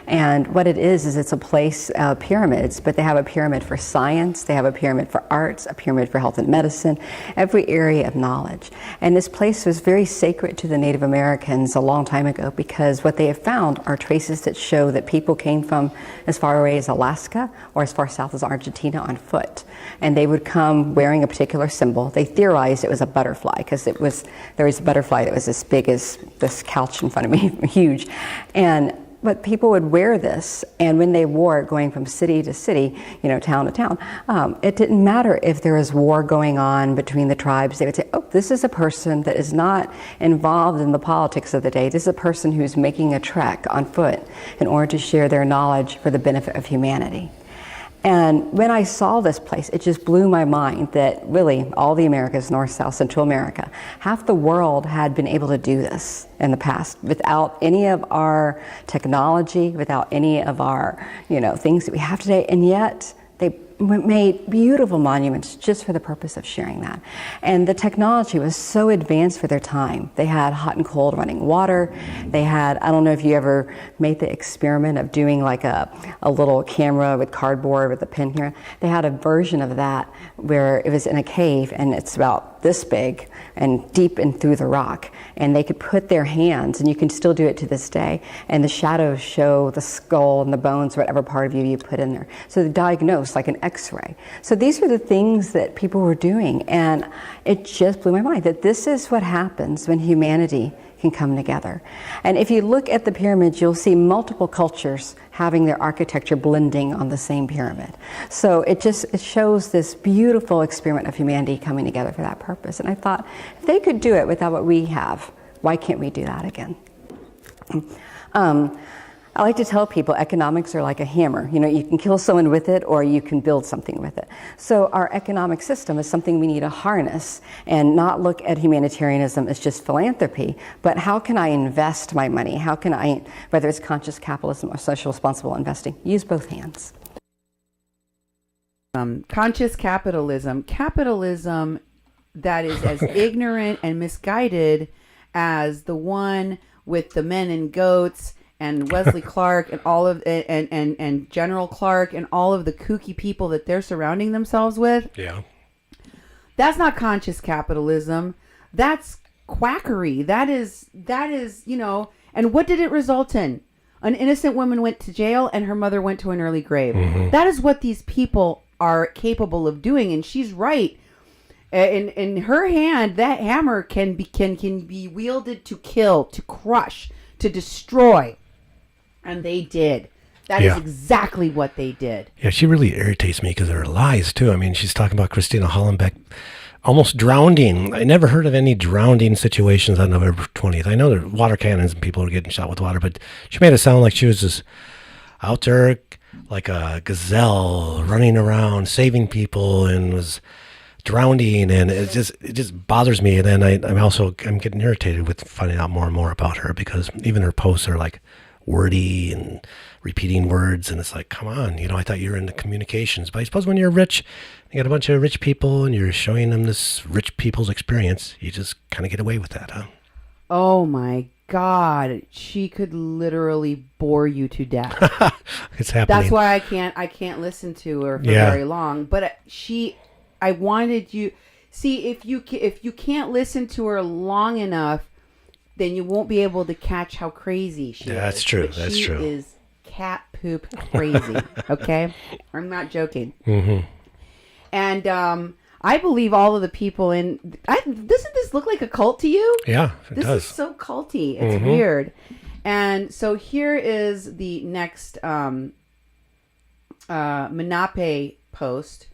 And what it is it's a place, pyramids, but they have a pyramid for science, they have a pyramid for arts, a pyramid for health and medicine, every area of knowledge. And this place was very sacred to the Native Americans a long time ago, because what they have found are traces that show that people came from as far away as Alaska or as far south as Argentina on foot. And they would come wearing a particular symbol. They theorized it was a butterfly, because there was a butterfly that was as big as this couch in front of me, huge. But people would wear this, and when they wore it going from city to city, town to town, it didn't matter if there was war going on between the tribes. They would say, oh, this is a person that is not involved in the politics of the day. This is a person who's making a trek on foot in order to share their knowledge for the benefit of humanity. And when I saw this place, it just blew my mind that really all the Americas, North, South, Central America, half the world had been able to do this in the past without any of our technology, without any of our, things that we have today. And yet they made beautiful monuments just for the purpose of sharing that. And the technology was so advanced for their time. They had hot and cold running water. They had, I don't know if you ever made the experiment of doing like a little camera with cardboard with a pin here. They had a version of that where it was in a cave, and it's about this big and deep in through the rock. And they could put their hands, and you can still do it to this day, and the shadows show the skull and the bones, whatever part of you put in there. So they diagnose like an X-ray. So these are the things that people were doing, and it just blew my mind that this is what happens when humanity can come together. And if you look at the pyramids, you'll see multiple cultures having their architecture blending on the same pyramid. So it shows this beautiful experiment of humanity coming together for that purpose. And I thought, if they could do it without what we have, why can't we do that again? I like to tell people economics are like a hammer. You know, you can kill someone with it or you can build something with it. So our economic system is something we need to harness and not look at humanitarianism as just philanthropy, but how can I invest my money? How can I, whether it's conscious capitalism or social responsible investing, use both hands. Conscious capitalism that is as ignorant and misguided as the one with the men and goats and Wesley Clark and all of and General Clark and all of the kooky people that they're surrounding themselves with. Yeah. That's not conscious capitalism. That's quackery. That is, you know, and what did it result in? An innocent woman went to jail and her mother went to an early grave. Mm-hmm. That is what these people are capable of doing, and she's right. In her hand, that hammer can be wielded to kill, to crush, to destroy. And they did. That is exactly what they did. Yeah, she really irritates me because of her lies, too. I mean, she's talking about Christina Hollenbeck almost drowning. I never heard of any drowning situations on November 20th. I know there are water cannons and people are getting shot with water, but she made it sound like she was just out there like a gazelle running around, saving people, and was drowning, and it just bothers me. And then I'm getting irritated with finding out more and more about her, because even her posts are like wordy and repeating words, and it's like, come on, you know, I thought you were into communications. But I suppose when you're rich, you got a bunch of rich people and you're showing them this rich people's experience, you just kind of get away with that, huh? Oh my God, she could literally bore you to death. It's happening. That's why I can't listen to her for very long. But I wanted you, see, if you can't listen to her long enough, then you won't be able to catch how crazy she is. That's true. That's true. She is cat poop crazy. Okay, I'm not joking. Mm-hmm. And I believe all of the people in. Doesn't this look like a cult to you? Yeah, it does. This is so culty. It's weird. And so here is the next Menape post.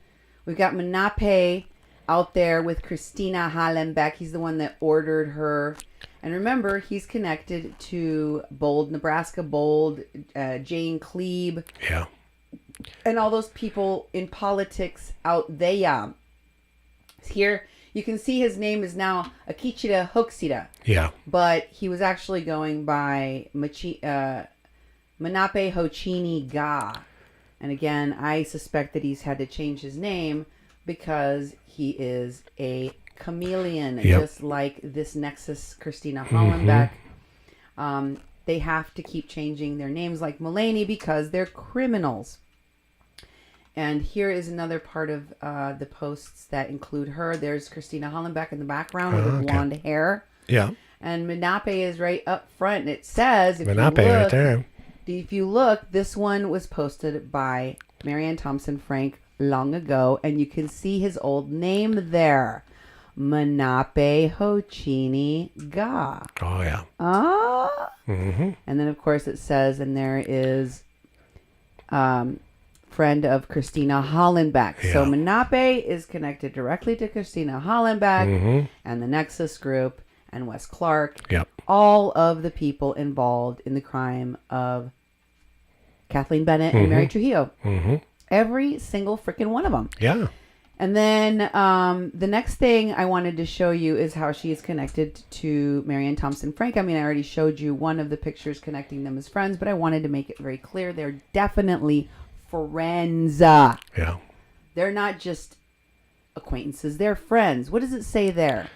We've got Menape out there with Christina Hollenbeck. He's the one that ordered her. And remember, he's connected to Bold, Nebraska Bold, Jane Klebe. Yeah. And all those people in politics out there. Here, you can see his name is now Akichira Hokusida. Yeah. But he was actually going by Menape Hochini Ga. And again, I suspect that he's had to change his name because he is a chameleon, just like this Nexus Christina Hollenbeck. They have to keep changing their names like Mulaney because they're criminals. And here is another part of the posts that include her. There's Christina Hollenbeck in the background with her blonde hair. Yeah. And Menape is right up front. And it says, right there. If you look, this one was posted by Marianne Thompson-Frenk long ago. And you can see his old name there. Menape Hochini Ga. Oh, yeah. And then, of course, it says, and there is friend of Christina Hollenbeck. Yeah. So Menape is connected directly to Christina Hollenbeck and the Nexus Group and Wes Clark. Yep. All of the people involved in the crime of Kathleen Bennett and Mary Trujillo. Every single freaking one of them. Yeah. And then the next thing I wanted to show you is how she is connected to Marianne Thompson-Frenk. I mean, I already showed you one of the pictures connecting them as friends, but I wanted to make it very clear they're definitely friends. Yeah. They're not just acquaintances. They're friends. What does it say there?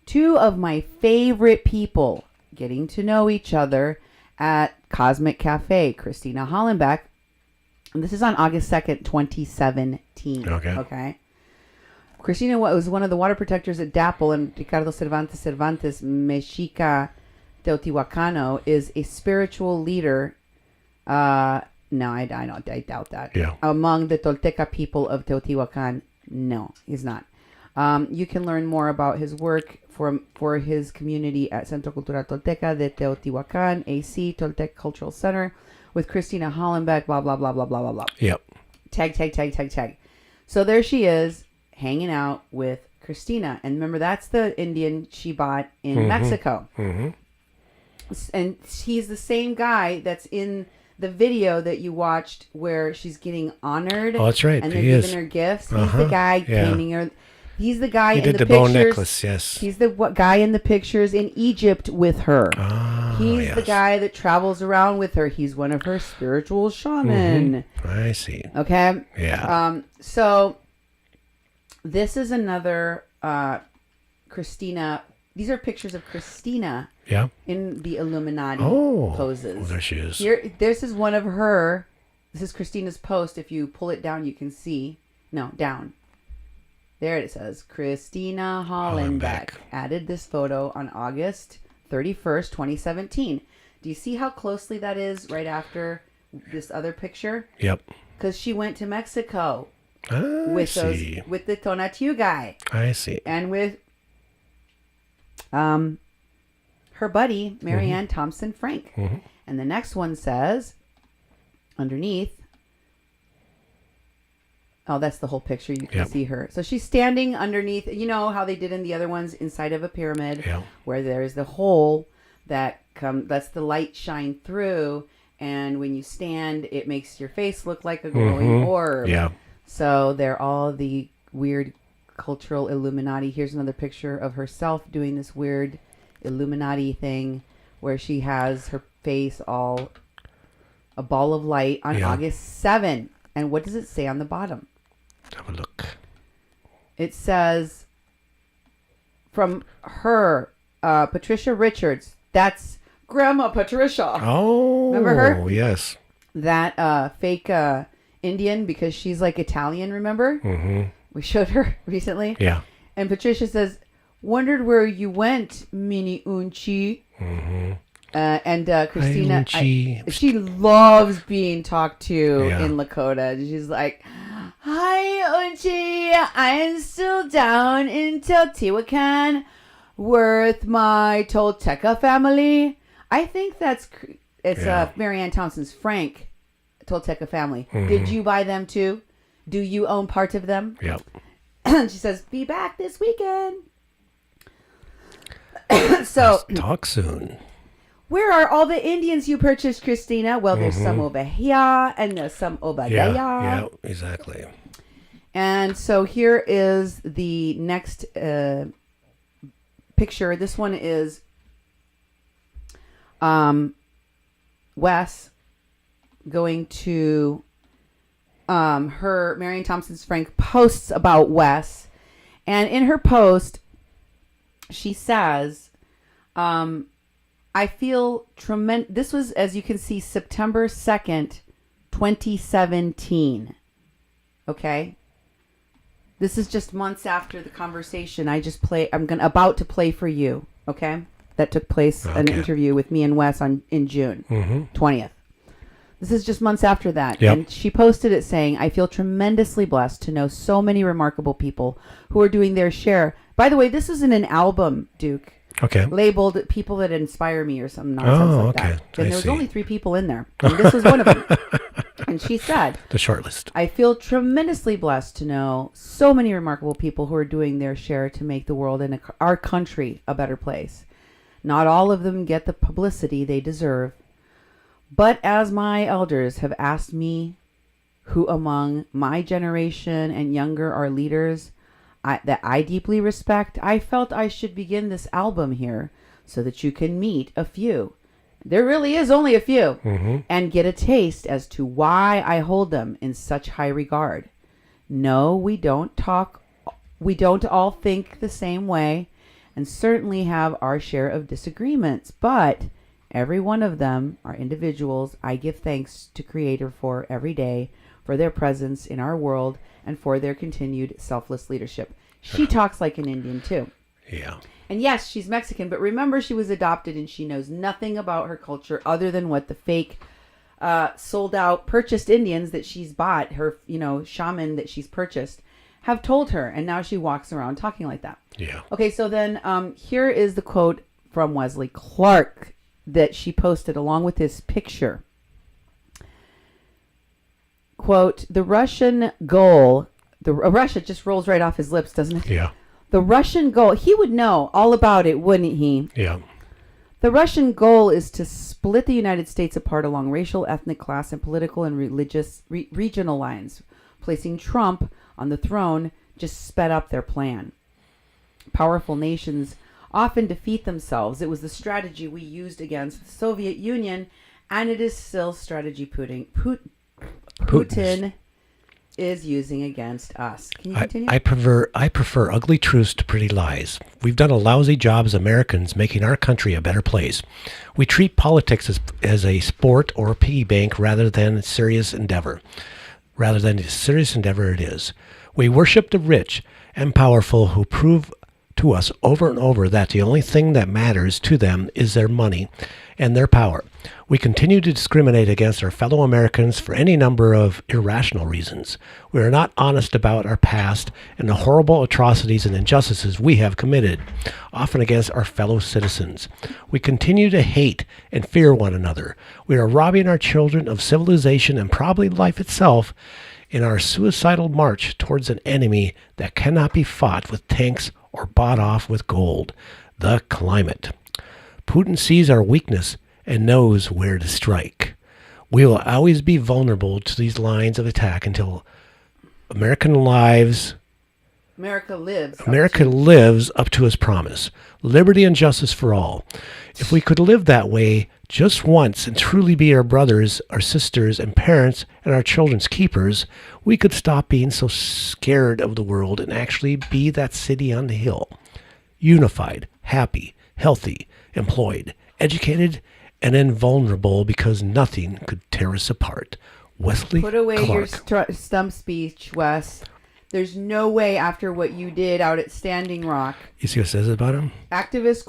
Two of my favorite people getting to know each other at Cosmic Cafe. Christina Hollenbeck. And this is on August 2nd, 2017. Okay. Christina was one of the water protectors at DAPL, and Ricardo Cervantes Mexica Teotihuacano is a spiritual leader. No, I doubt that. Yeah. Among the Tolteca people of Teotihuacan, no, he's not. You can learn more about his work for his community at Centro Cultural Tolteca de Teotihuacan, AC, Toltec Cultural Center, with Christina Hollenbeck, blah, blah, blah, blah, blah, blah, blah. Yep. Tag. So there she is, hanging out with Christina. And remember, that's the Indian she bought in Mexico. Mm-hmm. And he's the same guy that's in the video that you watched where she's getting honored. Oh, that's right. And they're He giving is. her gifts. He's the guy painting her. He's the guy He in did the the bow pictures. necklace, yes. He's the guy in the pictures in Egypt with her. Ah, He's yes. the guy that travels around with her. He's one of her spiritual shaman. I see. Okay? Yeah. So this is another Christina. These are pictures of Christina Yeah. in the Illuminati Oh, poses. there she is. This is one of her. This is Christina's post. If you pull it down, you can see. No, down. There it says, Christina Hollenbeck added this photo on August 31st, 2017. Do you see how closely that is right after this other picture? Yep. Because she went to Mexico I with see. with the Tonatiuh guy I see. and with her buddy Marianne Thompson-Frenk. Mm-hmm. And the next one says underneath. Oh, that's the whole picture. You can see her. So she's standing underneath, you know how they did in the other ones, inside of a pyramid, where there's the hole that lets the light shine through. And when you stand, it makes your face look like a glowing orb. Yeah. So they're all the weird cultural Illuminati. Here's another picture of herself doing this weird Illuminati thing where she has her face all a ball of light on August 7. And what does it say on the bottom? Have a look. It says from her, Patricia Richards. That's Grandma Patricia. Oh, remember her? Yes. That fake Indian, because she's like Italian, remember? Mm-hmm. We showed her recently. Yeah. And Patricia says, wondered where you went, Mini Unchi. Mm-hmm. And Christina, Hi, she loves being talked to Yeah. in Lakota. She's like, hi, Unchi. I am still down in Teotihuacan with my Tolteca family. I think it's Marianne Thompson-Frenk Tolteca family. Mm-hmm. Did you buy them too? Do you own part of them? Yep. She says, be back this weekend. So Let's talk soon. where are all the Indians you purchased, Christina? Well, there's some over here and there's some over there. Yeah, exactly. And so here is the next picture. This one is Wes going to Marianne Thompson-Frenk posts about Wes. And in her post, she says, I feel tremendous. This was, as you can see, September 2nd, 2017. Okay. This is just months after the conversation I'm about to play for you. Okay. That took place, an interview with me and Wes in June 20th. This is just months after that. Yep. And she posted it saying, I feel tremendously blessed to know so many remarkable people who are doing their share. By the way, this isn't an album, Duke. Okay. Labeled people that inspire me or some nonsense like that. And there was see. only 3 people in there. And this was one of them. And she said, The short list. I feel tremendously blessed to know so many remarkable people who are doing their share to make the world and our country a better place. Not all of them get the publicity they deserve. But as my elders have asked me, who among my generation and younger are leaders that I deeply respect, I felt I should begin this album here so that you can meet a few. There really is only a few. And get a taste as to why I hold them in such high regard. No, we don't all think the same way, and certainly have our share of disagreements, but every one of them are individuals I give thanks to Creator for every day, for their presence in our world, and for their continued selfless leadership. She talks like an Indian too. Yeah. And yes, she's Mexican, but remember she was adopted and she knows nothing about her culture other than what the fake sold out purchased Indians that she's bought, her, shaman that she's purchased, have told her, and now she walks around talking like that. Yeah. Okay, so then here is the quote from Wesley Clark that she posted along with this picture. Quote, the Russian goal, Russia just rolls right off his lips, doesn't it? Yeah. The Russian goal, he would know all about it, wouldn't he? Yeah. The Russian goal is to split the United States apart along racial, ethnic, class, and political and religious regional lines. Placing Trump on the throne just sped up their plan. Powerful nations often defeat themselves. It was the strategy we used against the Soviet Union, and it is still strategy Putin is using against us. Can you continue? I prefer ugly truths to pretty lies. We've done a lousy job as Americans making our country a better place. We treat politics as a sport or a piggy bank rather than a serious endeavor. It is. We worship the rich and powerful who prove to us over and over that the only thing that matters to them is their money and their power. We continue to discriminate against our fellow Americans for any number of irrational reasons. We are not honest about our past and the horrible atrocities and injustices we have committed, often against our fellow citizens. We continue to hate and fear one another. We are robbing our children of civilization and probably life itself in our suicidal march towards an enemy that cannot be fought with tanks or bought off with gold, the climate. Putin sees our weakness and knows where to strike. We will always be vulnerable to these lines of attack until America lives up to his promise. Liberty and justice for all. If we could live that way just once and truly be our brothers, our sisters, and parents, and our children's keepers, we could stop being so scared of the world and actually be that city on the hill. Unified, happy, healthy, employed, educated, and invulnerable because nothing could tear us apart. Wesley Put away Clark. your stump speech, Wes. There's no way after what you did out at Standing Rock. You see what it says about him? Activist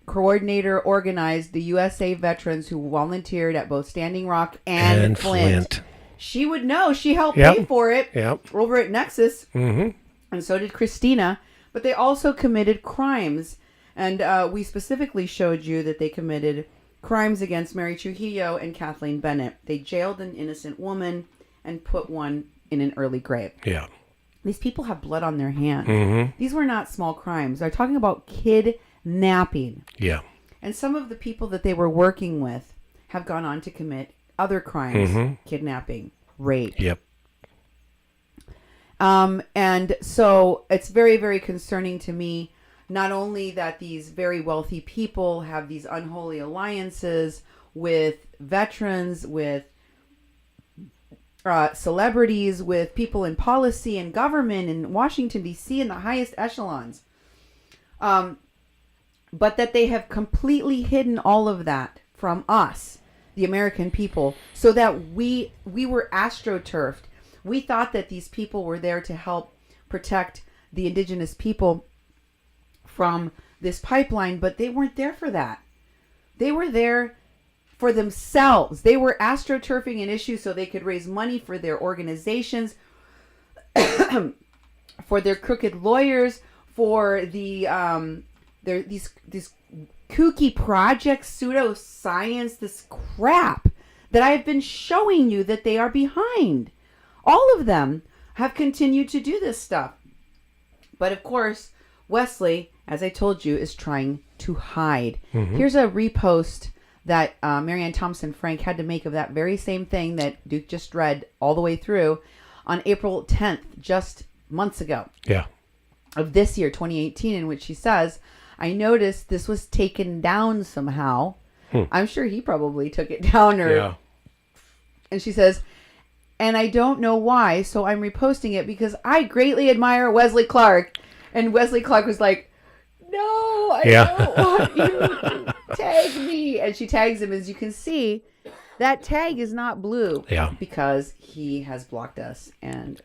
coordinator organized the USA veterans who volunteered at both Standing Rock and Flint. She would know. She helped pay for it over at Nexus. Mm-hmm. And so did Christina. But they also committed crimes. And we specifically showed you that they committed crimes against Mary Trujillo and Kathleen Bennett. They jailed an innocent woman and put one in an early grave. Yeah. These people have blood on their hands. Mm-hmm. These were not small crimes. They're talking about kidnapping. Yeah. And some of the people that they were working with have gone on to commit other crimes, kidnapping, rape. Yep. And so it's very, very concerning to me, not only that these very wealthy people have these unholy alliances with veterans, with celebrities, with people in policy and government in Washington, D.C. in the highest echelons. But that they have completely hidden all of that from us, the American people, so that we were astroturfed. We thought that these people were there to help protect the indigenous people from this pipeline, but they weren't there for that. They were there for themselves. They were astroturfing an issue so they could raise money for their organizations, for their crooked lawyers, for the these kooky projects, pseudoscience, this crap that I've been showing you that they are behind. All of them have continued to do this stuff. But of course, Wesley, as I told you, is trying to hide. Mm-hmm. Here's a repost that Marianne Thompson-Frenk had to make of that very same thing that Duke just read all the way through on April 10th, just months ago. Yeah. Of this year, 2018, in which she says, I noticed this was taken down somehow. I'm sure he probably took it down. And she says, and I don't know why, so I'm reposting it because I greatly admire Wesley Clark. And Wesley Clark was like, no, I don't want you to tag me. And she tags him. As you can see, that tag is not blue. Yeah. Because he has blocked us and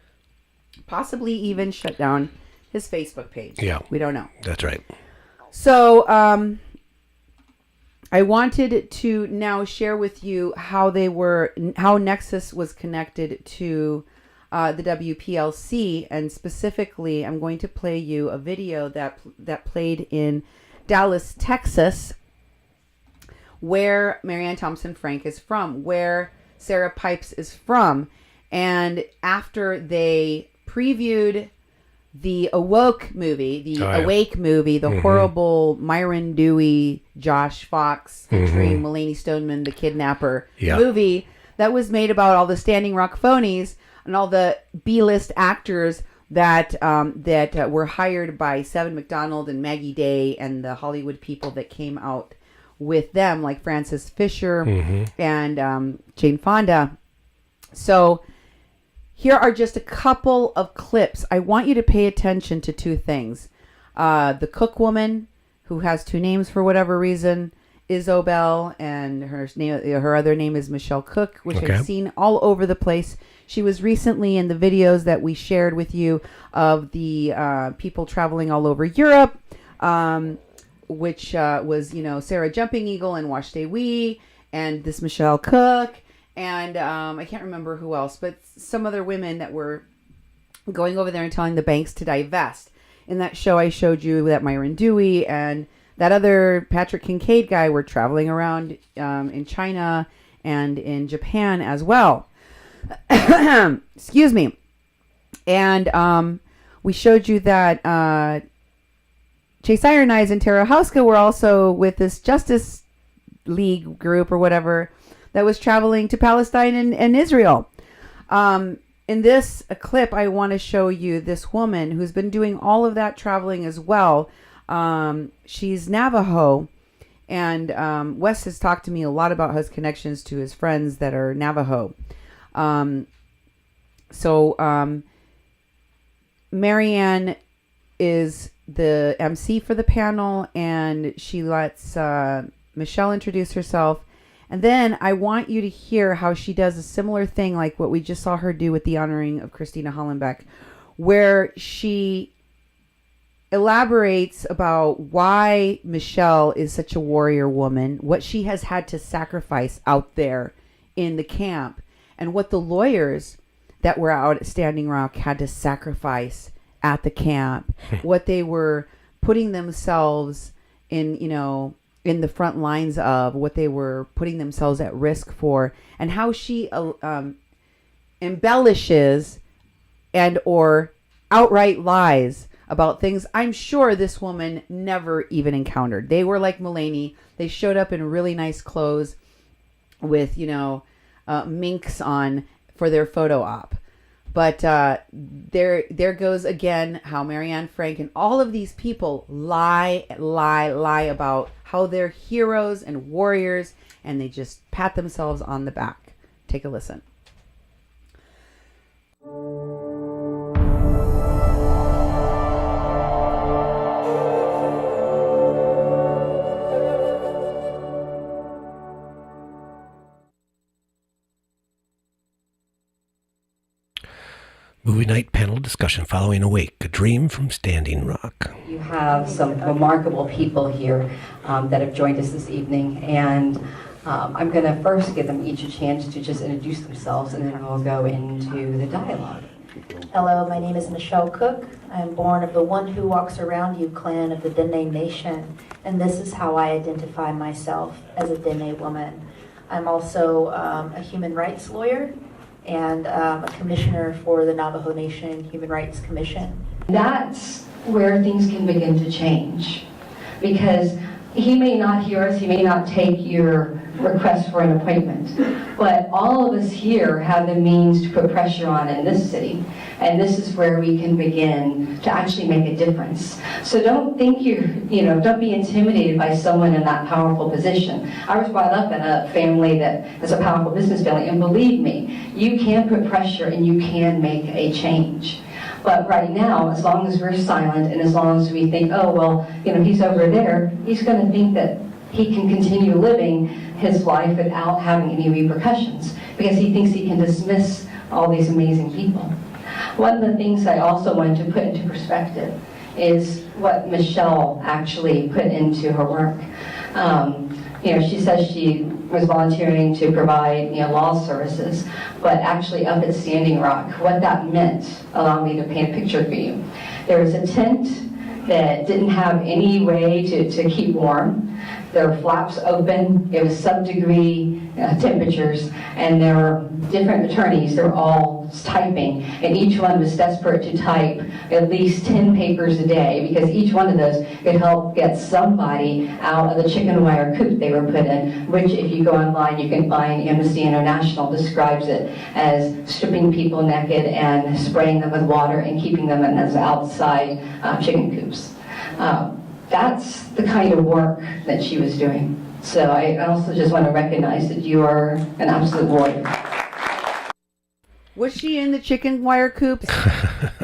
possibly even shut down his Facebook page. Yeah. We don't know. That's right. So I wanted to now share with you how Nexus was connected to the WPLC, and specifically, I'm going to play you a video that played in Dallas, Texas, where Marianne Thompson-Frenk is from, where Sarah Pipes is from. And after they previewed the Awake movie, the horrible Myron Dewey, Josh Fox, featuring Mulaney Stoneman, the kidnapper movie that was made about all the Standing Rock phonies and all the B-list actors that were hired by Seven McDonald and Maggie Day and the Hollywood people that came out with them, like Frances Fisher and Jane Fonda. So here are just a couple of clips. I want you to pay attention to two things. The cook woman, who has two names for whatever reason, Isobel, and her other name is Michelle Cook, which I've seen all over the place. She was recently in the videos that we shared with you of the people traveling all over Europe, which was, Sarah Jumping Eagle and Wash Day Wee, and this Michelle Cook, and I can't remember who else, but some other women that were going over there and telling the banks to divest. In that show, I showed you that Myron Dewey and that other Patrick Kincaid guy were traveling around in China and in Japan as well. Excuse me. And we showed you that Chase Iron Eyes and Tara Houska were also with this Justice League group or whatever that was traveling to Palestine and Israel. In this clip, I want to show you this woman who's been doing all of that traveling as well. She's Navajo, and Wes has talked to me a lot about his connections to his friends that are Navajo. Marianne is the MC for the panel, and she lets Michelle introduce herself. And then I want you to hear how she does a similar thing like what we just saw her do with the honoring of Christina Hollenbeck, where she elaborates about why Michelle is such a warrior woman, what she has had to sacrifice out there in the camp, and what the lawyers that were out at Standing Rock had to sacrifice at the camp, what they were putting themselves in, in the front lines of, what they were putting themselves at risk for, and how she embellishes and or outright lies about things I'm sure this woman never even encountered. They were like Mulaney. They showed up in really nice clothes with, minks on for their photo op. But there goes again how Marianne Frank and all of these people lie about how they're heroes and warriors, and they just pat themselves on the back. Take a listen. Movie night panel discussion following Awake, a dream from Standing Rock. You have some remarkable people here that have joined us this evening, and I'm going to first give them each a chance to just introduce themselves, and then we'll go into the dialogue. Hello, my name is Michelle Cook. I'm born of the One Who Walks Around You clan of the Dene Nation, and this is how I identify myself as a Dene woman. I'm also a human rights lawyer and a commissioner for the Navajo Nation Human Rights Commission. That's where things can begin to change, because he may not hear us, he may not take your request for an appointment, but all of us here have the means to put pressure on in this city, and this is where we can begin to actually make a difference. So don't think don't be intimidated by someone in that powerful position. I was brought up in a family that is a powerful business family, and believe me, you can put pressure and you can make a change. But right now, as long as we're silent and as long as we think, oh, well, he's over there, he's going to think that he can continue living his life without having any repercussions, because he thinks he can dismiss all these amazing people. One of the things I also wanted to put into perspective is what Michelle actually put into her work. she says she was volunteering to provide, law services, but actually up at Standing Rock, what that meant, allow me to paint a picture for you. There was a tent that didn't have any way to keep warm. There were flaps open. It was sub-degree temperatures, and there were different attorneys. They were all typing, and each one was desperate to type at least 10 papers a day, because each one of those could help get somebody out of the chicken wire coop they were put in, which, if you go online, you can find Amnesty International describes it as stripping people naked and spraying them with water and keeping them in those outside chicken coops. That's the kind of work that she was doing. So I also just want to recognize that you are an absolute warrior. Was she in the chicken wire coops,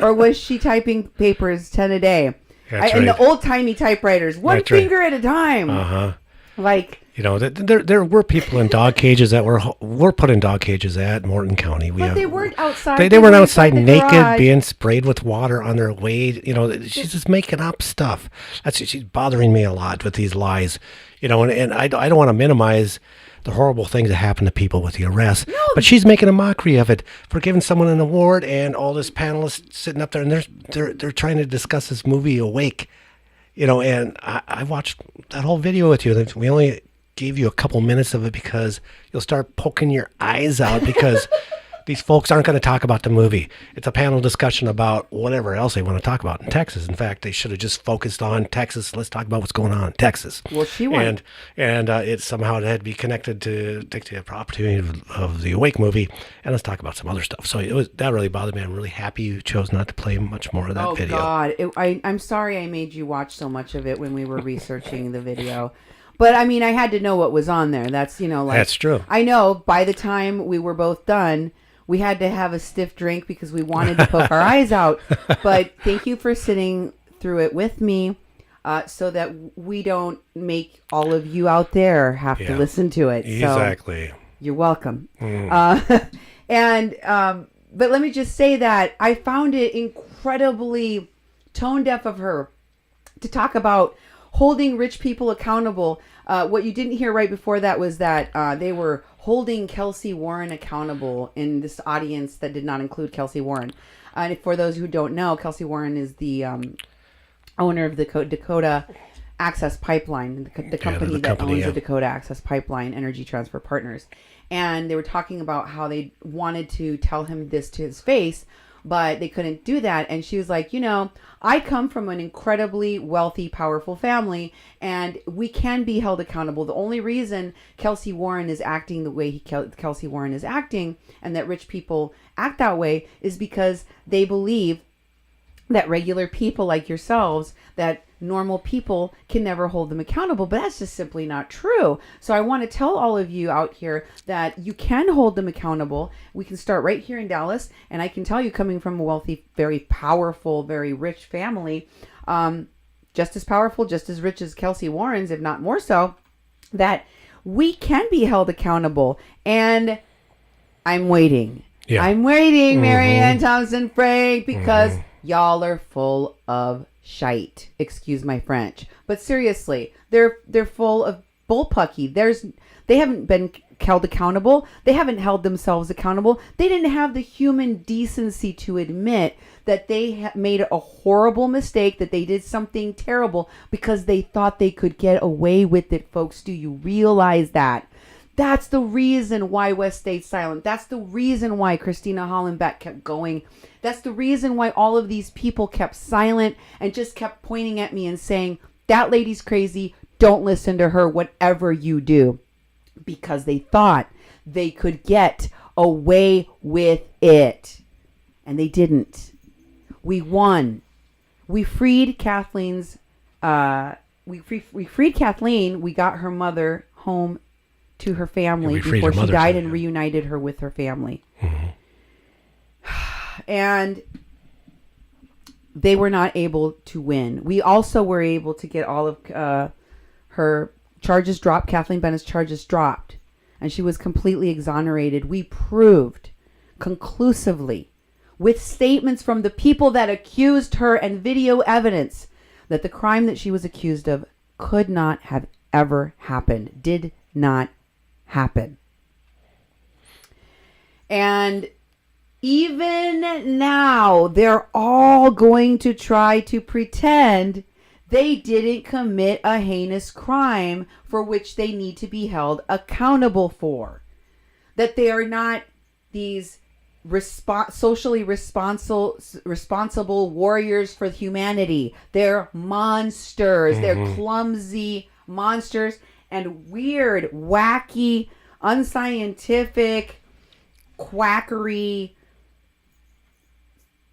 or was she typing papers 10 a day? And the old-timey typewriters, one finger at a time. Uh-huh. Like, there were people in dog cages that were put in dog cages at Morton County. But they weren't outside. They weren't outside naked, being sprayed with water on their way. She's just making up stuff. She's bothering me a lot with these lies. And I don't want to minimize the horrible things that happen to people with the arrest. No. But she's making a mockery of it for giving someone an award, and all this panelists sitting up there, and they're trying to discuss this movie Awake. And I watched that whole video with you. We only gave you a couple minutes of it because you'll start poking your eyes out because these folks aren't going to talk about the movie. It's a panel discussion about whatever else they want to talk about in Texas. In fact, they should have just focused on Texas. Let's talk about what's going on in Texas. Well, she won. And it somehow had to be connected to take the opportunity of the Awake movie. And let's talk about some other stuff. So that really bothered me. I'm really happy you chose not to play much more of that video. Oh, God. I'm sorry I made you watch so much of it when we were researching the video. But, I mean, I had to know what was on there. That's, That's true. I know by the time we were both done, we had to have a stiff drink because we wanted to poke our eyes out. But thank you for sitting through it with me so that we don't make all of you out there have to listen to it. Exactly. So you're welcome. But let me just say that I found it incredibly tone deaf of her to talk about holding rich people accountable. What you didn't hear right before that was that they were holding Kelsey Warren accountable in this audience that did not include Kelsey Warren. And for those who don't know, Kelsey Warren is the owner of the Dakota Access Pipeline, the company that owns the Dakota Access Pipeline, Energy Transfer Partners. And they were talking about how they wanted to tell him this to his face, but they couldn't do that. And she was like, I come from an incredibly wealthy, powerful family, and we can be held accountable. The only reason Kelsey Warren is acting the way Kelsey Warren is acting, and that rich people act that way, is because they believe that regular people like yourselves, that normal people can never hold them accountable. But that's just simply not true. So I want to tell all of you out here that you can hold them accountable. We can start right here in Dallas. And I can tell you, coming from a wealthy, very powerful, very rich family, just as powerful, just as rich as Kelsey Warren's, if not more so, that we can be held accountable. And I'm waiting. Yeah. I'm waiting, Marianne Thompson-Frenk, because y'all are full of shite. Excuse my French. But seriously, they're full of bullpucky. They haven't been held accountable. They haven't held themselves accountable. They didn't have the human decency to admit that they made a horrible mistake, that they did something terrible because they thought they could get away with it, folks. Do you realize that? That's the reason why West stayed silent. That's the reason why Christina Hollenbeck kept going. That's the reason why all of these people kept silent and just kept pointing at me and saying, that lady's crazy. Don't listen to her, whatever you do. Because they thought they could get away with it. And they didn't. We won. We freed Kathleen's, we freed Kathleen. We got her mother home to her family before she died and reunited her with her family. Mm-hmm. And they were not able to win. We also were able to get all of her charges dropped. Kathleen Bennett's charges dropped. And she was completely exonerated. We proved conclusively with statements from the people that accused her and video evidence that the crime that she was accused of could not have ever happened. Did not happen. And even now, they're all going to try to pretend they didn't commit a heinous crime for which they need to be held accountable for. That they are not these socially responsible warriors for humanity. They're monsters. They're clumsy monsters and weird, wacky, unscientific, quackery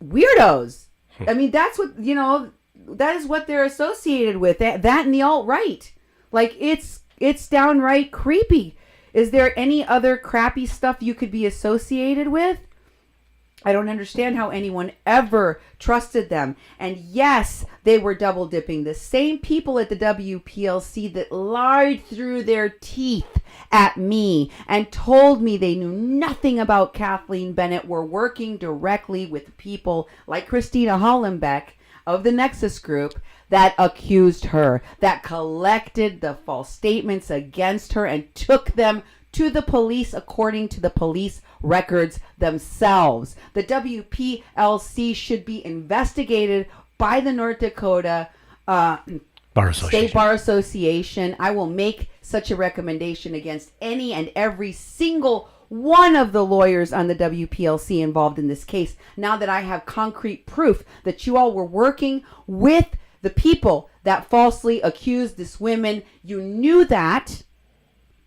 weirdos. I mean, that's what, that is what they're associated with. That and the alt-right. Like, it's downright creepy. Is there any other crappy stuff you could be associated with? I don't understand how anyone ever trusted them. And yes, they were double dipping. The same people at the WPLC that lied through their teeth at me and told me they knew nothing about Kathleen Bennett were working directly with people like Christina Hollenbeck of the Nexus Group that accused her, that collected the false statements against her and took them to the police according to the police records themselves. The WPLC should be investigated by the North Dakota State Bar Association. I will make such a recommendation against any and every single one of the lawyers on the WPLC involved in this case, now that I have concrete proof that you all were working with the people that falsely accused this woman. You knew that.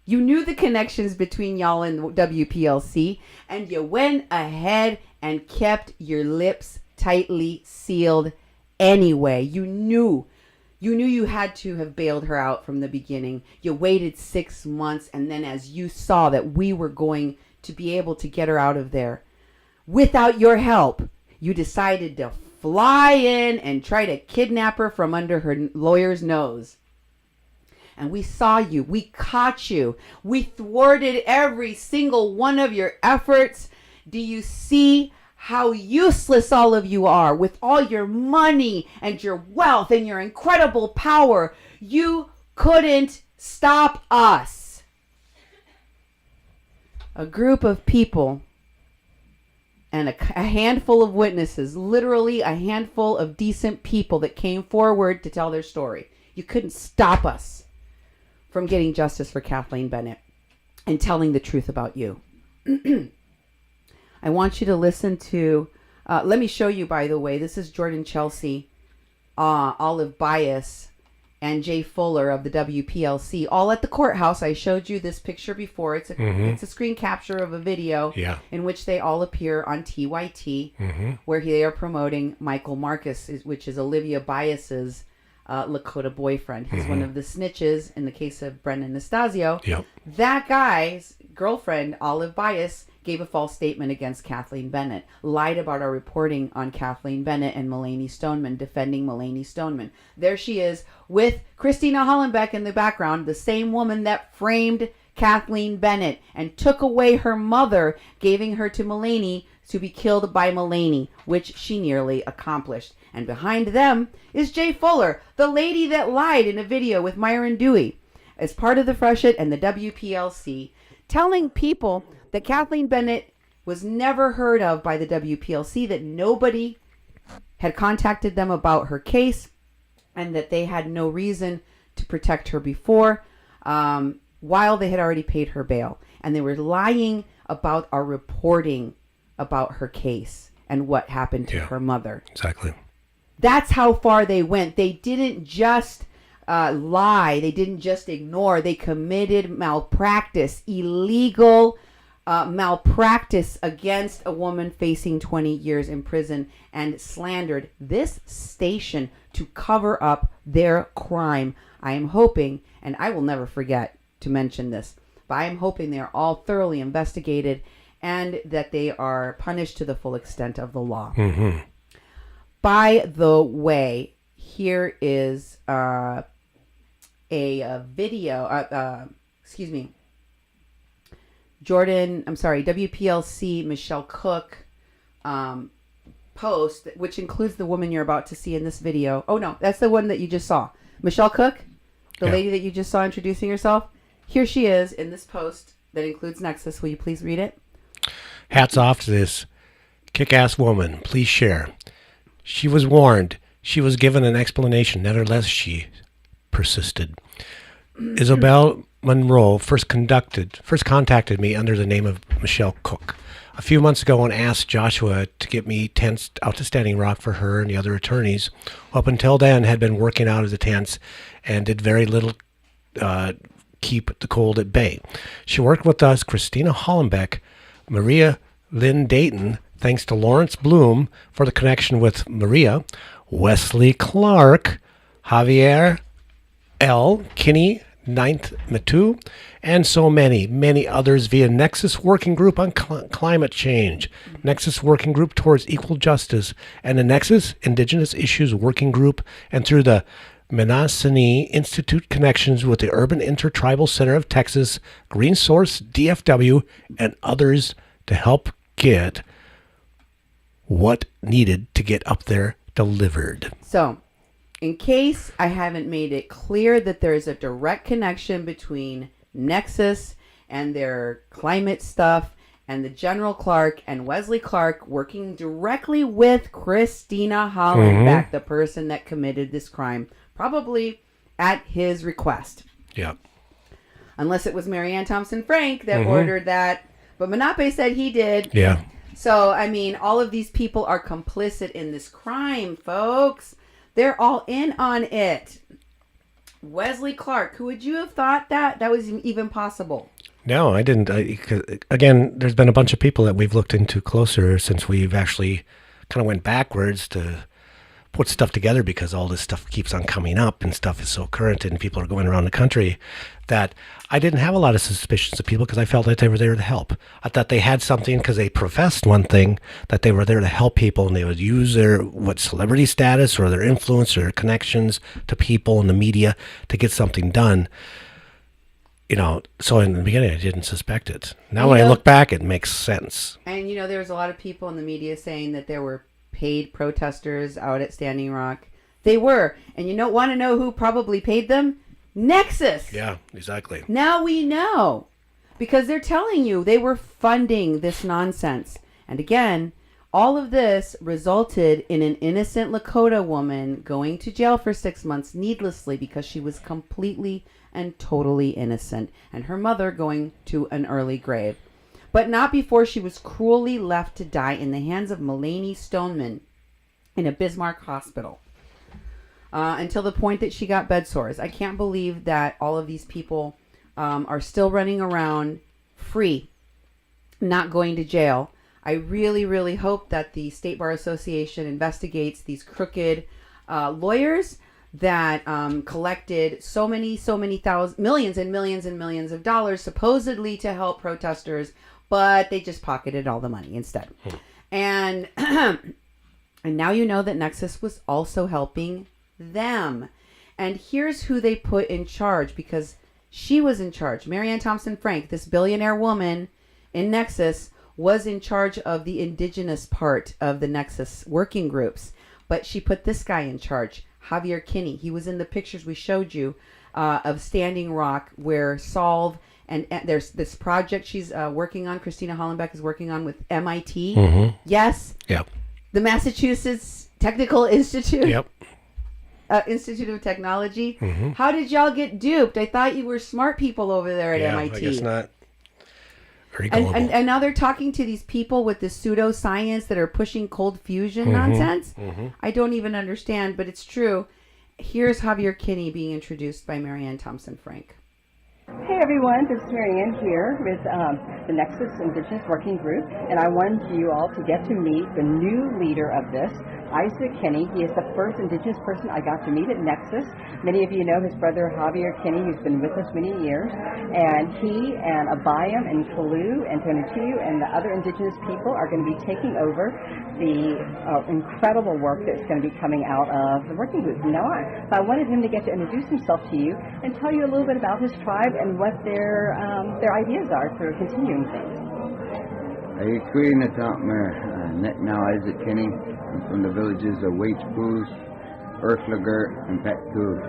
You knew the connections between y'all and the WPLC, and you went ahead and kept your lips tightly sealed anyway. You knew you had to have bailed her out from the beginning. You waited 6 months, and then as you saw that we were going to be able to get her out of there without your help, you decided to fly in and try to kidnap her from under her lawyer's nose. And we saw you. We caught you. We thwarted every single one of your efforts. Do you see how useless all of you are with all your money and your wealth and your incredible power? You couldn't stop us. A group of people and a handful of witnesses, literally a handful of decent people that came forward to tell their story. You couldn't stop us from getting justice for Kathleen Bennett and telling the truth about you. I want you to listen to, let me show you, by the way, this is Jordan Chelsea, Olive Bias, and Jay Fuller of the WPLC, all at the courthouse. I showed you this picture before. It's a screen capture of a video in which they all appear on TYT, where they are promoting Michael Marcus, which is Olivia Bias's Lakota boyfriend. He's one of the snitches in the case of Brendan Nastasio. That guy's girlfriend, Olive Bias, gave a false statement against Kathleen Bennett, lied about our reporting on Kathleen Bennett and Mulaney Stoneman, defending Mulaney Stoneman. There she is with Christina Hollenbeck in the background, the same woman that framed Kathleen Bennett and took away her mother, giving her to Mulaney to be killed by Mulaney, which she nearly accomplished. And behind them is Jay Fuller, the lady that lied in a video with Myron Dewey as part of the Freshet and the WPLC, telling people that Kathleen Bennett was never heard of by the WPLC, that nobody had contacted them about her case, and that they had no reason to protect her before, while they had already paid her bail. And they were lying about our reporting about her case and what happened to her mother. Exactly. That's how far they went. They didn't just lie. They didn't just ignore. They committed malpractice, illegal malpractice against a woman facing 20 years in prison, and slandered this station to cover up their crime. I am hoping, and I will never forget to mention this, but I am hoping they are all thoroughly investigated and that they are punished to the full extent of the law. By the way, here is a video, WPLC Michelle Cook post, which includes the woman you're about to see in this video. Oh no, that's the one that you just saw. Michelle Cook, the lady that you just saw introducing herself, here she is in this post that includes Nexus. Will you please read it? Hats off to this kick-ass woman. Please share. She was warned. She was given an explanation. Nevertheless, she persisted. Isabel Monroe first contacted me under the name of Michelle Cook a few months ago and asked Joshua to get me tents out to Standing Rock for her and the other attorneys, who up until then had been working out of the tents and did very little keep the cold at bay. She worked with us, Christina Hollenbeck, Maria Lynn Dayton, thanks to Lawrence Bloom for the connection with Maria, Wesley Clark, Javier L. Kinney, Ninth Matu, and so many others via Nexus Working Group on Climate Change, Nexus Working Group towards Equal Justice, and the Nexus Indigenous Issues Working Group, and through the Menominee Institute connections with the Urban Intertribal Center of Texas, Green Source, DFW, and others to help get what needed to get up there delivered. So, in case I haven't made it clear that there is a direct connection between Nexus and their climate stuff and the General Clark and Wesley Clark working directly with Christina Hollenbeck, the person that committed this crime, probably at his request. Yeah. Unless it was Marianne Thompson-Frenk that ordered that. But Menape said he did. Yeah. So, I mean, all of these people are complicit in this crime, folks. They're all in on it. Wesley Clark, who would you have thought that was even possible? No, I didn't. Again, there's been a bunch of people that we've looked into closer since we've actually kind of went backwards to put stuff together, because all this stuff keeps on coming up and stuff is so current and people are going around the country, that I didn't have a lot of suspicions of people because I felt that they were there to help. I thought they had something because they professed one thing, that they were there to help people, and they would use their celebrity status or their influence or their connections to people in the media to get something done. So in the beginning I didn't suspect it. Now when I look back, it makes sense. And there's a lot of people in the media saying that there were paid protesters out at Standing Rock. They were. And want to know who probably paid them? Nexus. Yeah, exactly. Now we know. Because they're telling you they were funding this nonsense. And again, all of this resulted in an innocent Lakota woman going to jail for 6 months needlessly because she was completely and totally innocent. And her mother going to an early grave. But not before she was cruelly left to die in the hands of Mulaney Stoneman in a Bismarck hospital. Until the point that she got bed sores. I can't believe that all of these people are still running around free, not going to jail. I really, really hope that the State Bar Association investigates these crooked lawyers that collected so many millions and millions and millions of dollars supposedly to help protesters, but they just pocketed all the money instead. And and now you know that Nexus was also helping them. And here's who they put in charge, because she was in charge. Marianne Thompson-Frenk, this billionaire woman in Nexus, was in charge of the indigenous part of the Nexus working groups. But she put this guy in charge, Javier Kinney. He was in the pictures we showed you of Standing Rock, where Solve and there's this project she's working on, Christina Hollenbeck is working on with MIT. Yes. Yep. The Massachusetts Technical Institute. Yep. Institute of Technology. How did y'all get duped? I thought you were smart people over there at MIT. I guess not. Very gullible. And now they're talking to these people with this pseudoscience that are pushing cold fusion nonsense. I don't even understand, but it's true. Here's Javier Kinney being introduced by Marianne Thompson-Frenk. Hey everyone, this is Marianne here with the Nexus Indigenous Working Group, and I wanted you all to get to meet the new leader of this, Isaac Kinney. He is the first Indigenous person I got to meet at Nexus. Many of you know his brother Javier Kinney, who's been with us many years, and he and Abayam and Kalu and Tonatiuh and the other Indigenous people are going to be taking over the incredible work that's going to be coming out of the working group from now on. So I wanted him to get to introduce himself to you and tell you a little bit about his tribe and what their ideas are for continuing things. Queen now Isaac Kinney. I'm from the villages of Waitspoos, Earthlager, and Patcoos.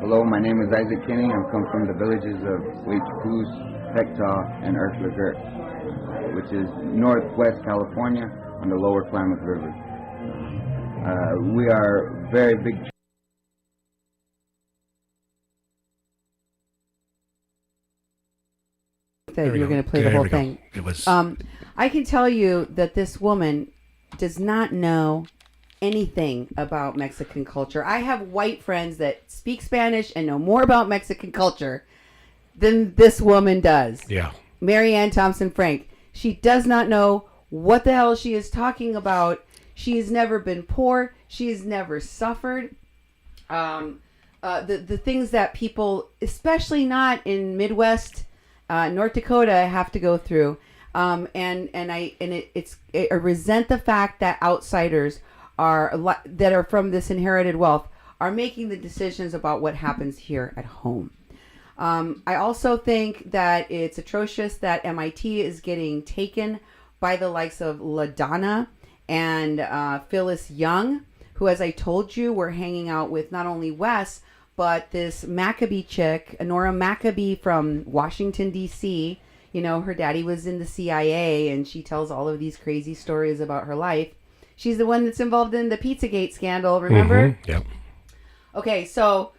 Hello, my name is Isaac Kinney. I come from the villages of Huichpus, Pectaw, and Earth which is northwest California on the lower Klamath River. We are very big. That you're going to play the whole thing. It was. I can tell you that this woman does not know anything about Mexican culture. I have white friends that speak Spanish and know more about Mexican culture than this woman does. Yeah. Marianne Thompson-Frenk. She does not know what the hell she is talking about. She has never been poor. She has never suffered. The things that people, especially not in Midwest North Dakota, have to go through. I resent the fact that outsiders that are from this inherited wealth are making the decisions about what happens here at home. I also think that it's atrocious that MIT is getting taken by the likes of LaDonna and Phyllis Young, who, as I told you, were hanging out with not only Wes, but this Maccabee chick, Nora Maccabee from Washington, D.C. You know, her daddy was in the CIA, and she tells all of these crazy stories about her life. She's the one that's involved in the Pizzagate scandal, remember? Mm-hmm. Yep. Okay, so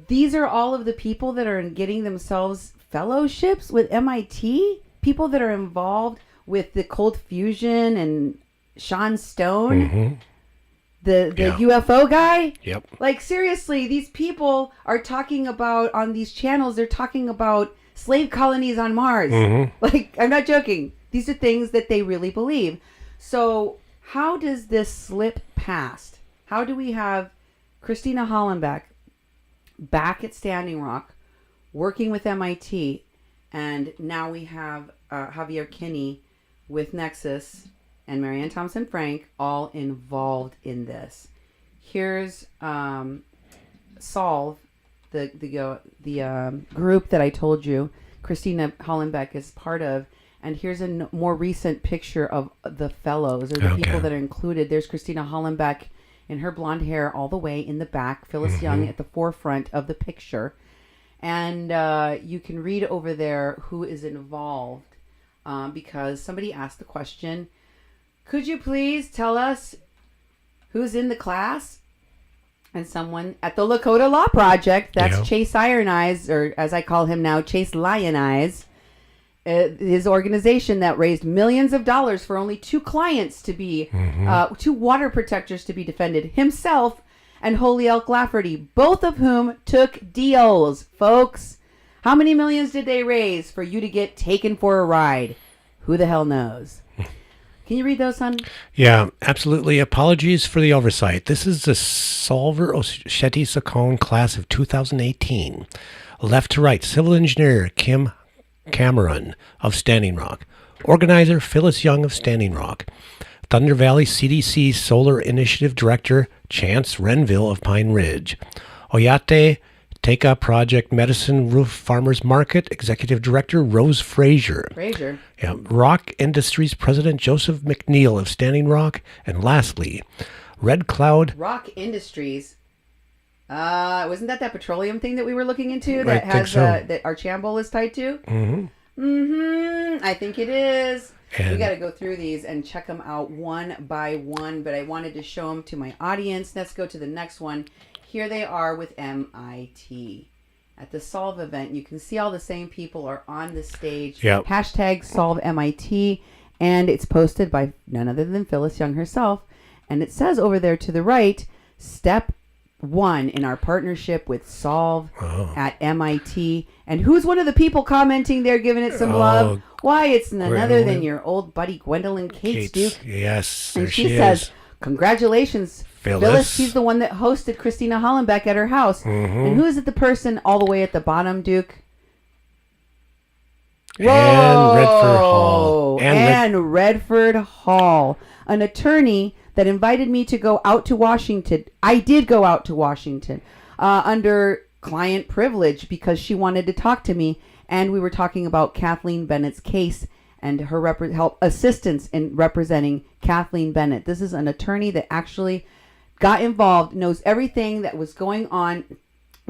these are all of the people that are getting themselves fellowships with MIT, people that are involved with the cold fusion and Sean Stone. Mm-hmm. The UFO guy? Yep. Like, seriously, these people are talking about, on these channels, they're talking about slave colonies on Mars. Mm-hmm. Like, I'm not joking. These are things that they really believe. So, how does this slip past? How do we have Christina Hollenbeck back at Standing Rock, working with MIT, and now we have Javier Kinney with Nexus and Marianne Thompson-Frenk all involved in this. Here's Solve, the group that I told you Christina Hollenbeck is part of, and here's a more recent picture of the fellows, or the people that are included. There's Christina Hollenbeck in her blonde hair all the way in the back, Phyllis Young at the forefront of the picture, and you can read over there who is involved, because somebody asked the question, could you please tell us who's in the class? And someone at the Lakota Law Project, that's Chase Iron Eyes, or as I call him now, Chase Lion Eyes, his organization that raised millions of dollars for only 2 clients to be, 2 water protectors to be defended, himself and Holy Elk Lafferty, both of whom took deals, folks. How many millions did they raise for you to get taken for a ride? Who the hell knows? Can you read those, hon? Yeah, absolutely. Apologies for the oversight. This is the Solver Osheti Sakone class of 2018. Left to right, civil engineer Kim Cameron of Standing Rock. Organizer Phyllis Young of Standing Rock. Thunder Valley CDC Solar Initiative Director Chance Renville of Pine Ridge. Oyate Take-Up Project Medicine Roof Farmers Market Executive Director Rose Frazier. Yeah, Rock Industries President Joseph McNeil of Standing Rock. And lastly, Red Cloud... Rock Industries. Wasn't that petroleum thing that we were looking into that has that Archambault is tied to? I think it is. And we got to go through these and check them out one by one, but I wanted to show them to my audience. Let's go to the next one. Here they are with MIT. At the Solve event, you can see all the same people are on the stage. Yep. Hashtag Solve MIT, and it's posted by none other than Phyllis Young herself. And it says over there to the right, Step 1 in our partnership with Solve at MIT. And who's one of the people commenting there, giving it some love? Why, it's none other than your old buddy Gwendolyn Cates, Duke. Yes, and she says, congratulations, Phyllis. She's the one that hosted Christina Hollenbeck at her house. And who is it, the person all the way at the bottom, Duke? Whoa! And Redford Hall. And Redford Hall, an attorney that invited me to go out to Washington. I did go out to Washington under client privilege because she wanted to talk to me, and we were talking about Kathleen Bennett's case and her help assistance in representing Kathleen Bennett. This is an attorney that actually got involved, knows everything that was going on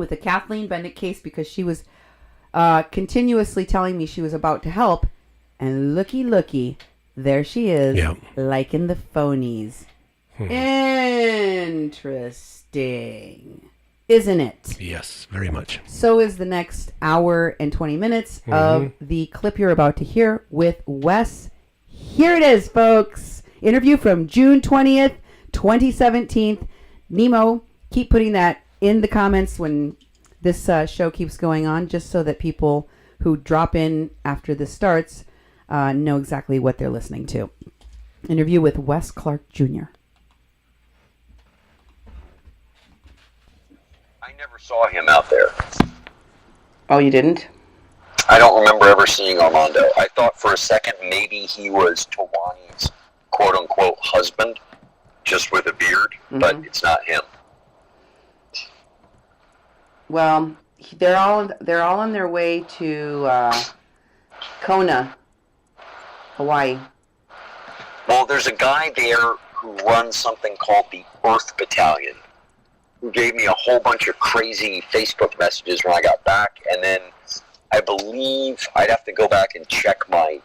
with the Kathleen Bennett case because she was continuously telling me she was about to help. And looky, there she is, liking the phonies. Interesting. Isn't it? Yes, very much. So is the next hour and 20 minutes of the clip you're about to hear with Wes. Here it is, folks. Interview from June 20th, 2017. Nemo, keep putting that in the comments when this show keeps going on, just so that people who drop in after this starts know exactly what they're listening to. Interview with Wes Clark Jr. I never saw him out there. Oh, you didn't? I don't remember ever seeing Armando. I thought for a second maybe he was Tawani's quote-unquote husband, just with a beard, but it's not him. Well, they're all on their way to Kona, Hawaii. Well, there's a guy there who runs something called the Earth Battalion, who gave me a whole bunch of crazy Facebook messages when I got back, and then I believe I'd have to go back and check my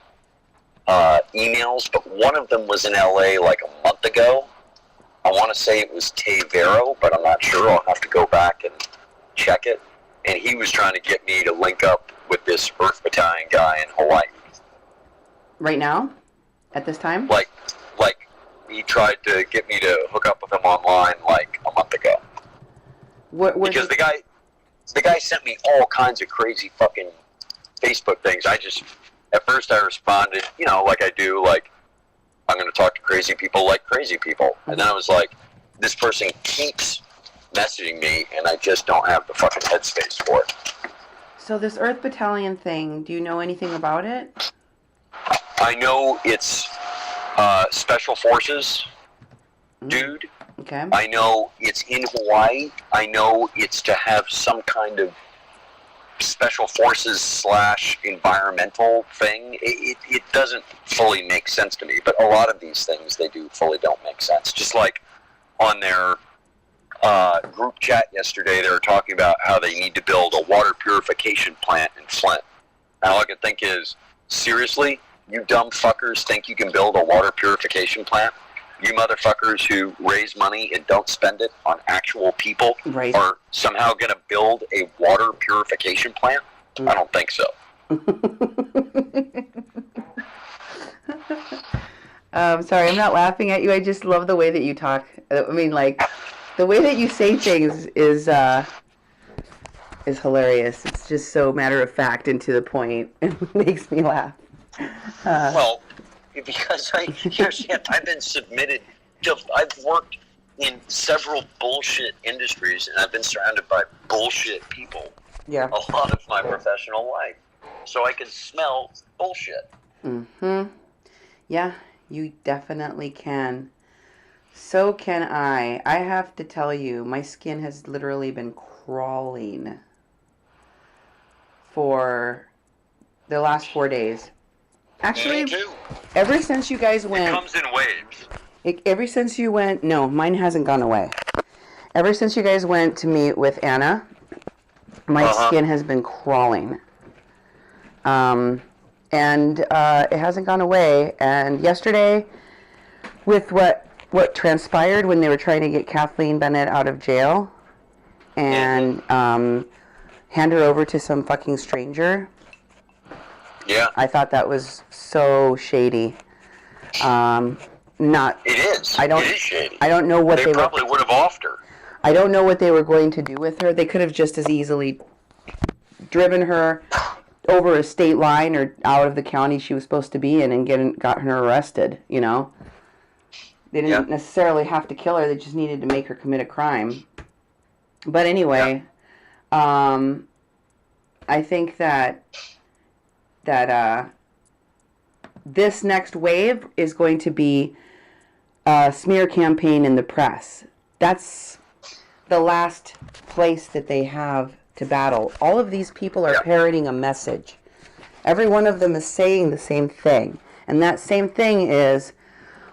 emails, but one of them was in LA like a month ago. I want to say it was Tay Vero, but I'm not sure. I'll have to go back and check it. And he was trying to get me to link up with this Earth Battalion guy in Hawaii. Right now? At this time? Like he tried to get me to hook up with him online like a month ago. Because the guy sent me all kinds of crazy fucking Facebook things. At first I responded, like I do, like, I'm going to talk to crazy people like crazy people. And then I was like, this person keeps messaging me, and I just don't have the fucking headspace for it. So this Earth Battalion thing, do you know anything about it? I know it's Special Forces dude. Okay. I know it's in Hawaii. I know it's to have some kind of Special Forces / environmental thing. It doesn't fully make sense to me, but a lot of these things they do fully don't make sense. Just like on their group chat yesterday, they were talking about how they need to build a water purification plant in Flint. And all I could think is, seriously, you dumb fuckers think you can build a water purification plant? You motherfuckers who raise money and don't spend it on actual people are somehow going to build a water purification plant? I don't think so. Sorry, I'm not laughing at you. I just love the way that you talk. I mean, like, the way that you say things is hilarious. It's just so matter of fact and to the point. It makes me laugh. Well, because I've been submitted to, I've worked in several bullshit industries, and I've been surrounded by bullshit people a lot of my professional life. So I can smell bullshit. Yeah, you definitely can. So can I. I have to tell you, my skin has literally been crawling for the last 4 days. Actually, ever since you guys went... It comes in waves. Ever since you went... No, mine hasn't gone away. Ever since you guys went to meet with Anna, my skin has been crawling. And it hasn't gone away. And yesterday, with what transpired when they were trying to get Kathleen Bennett out of jail and hand her over to some fucking stranger... Yeah. I thought that was so shady. It is. It is shady. I don't know what they probably would have offed her. I don't know what they were going to do with her. They could have just as easily driven her over a state line or out of the county she was supposed to be in and gotten her arrested, They didn't necessarily have to kill her. They just needed to make her commit a crime. But anyway, I think that this next wave is going to be a smear campaign in the press. That's the last place that they have to battle. All of these people are parroting a message. Every one of them is saying the same thing. And that same thing is,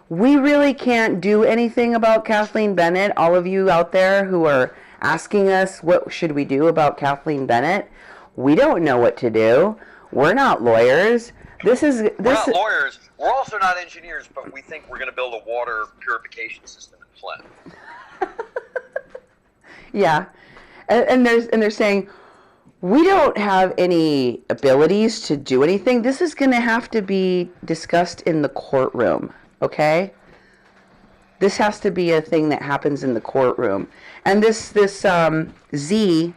we really can't do anything about Kathleen Bennett. All of you out there who are asking us what should we do about Kathleen Bennett. We don't know what to do. We're not lawyers. We're not lawyers. We're also not engineers, but we think we're going to build a water purification system in Flint. Yeah, and they're saying we don't have any abilities to do anything. This is going to have to be discussed in the courtroom. Okay. This has to be a thing that happens in the courtroom. And this Z,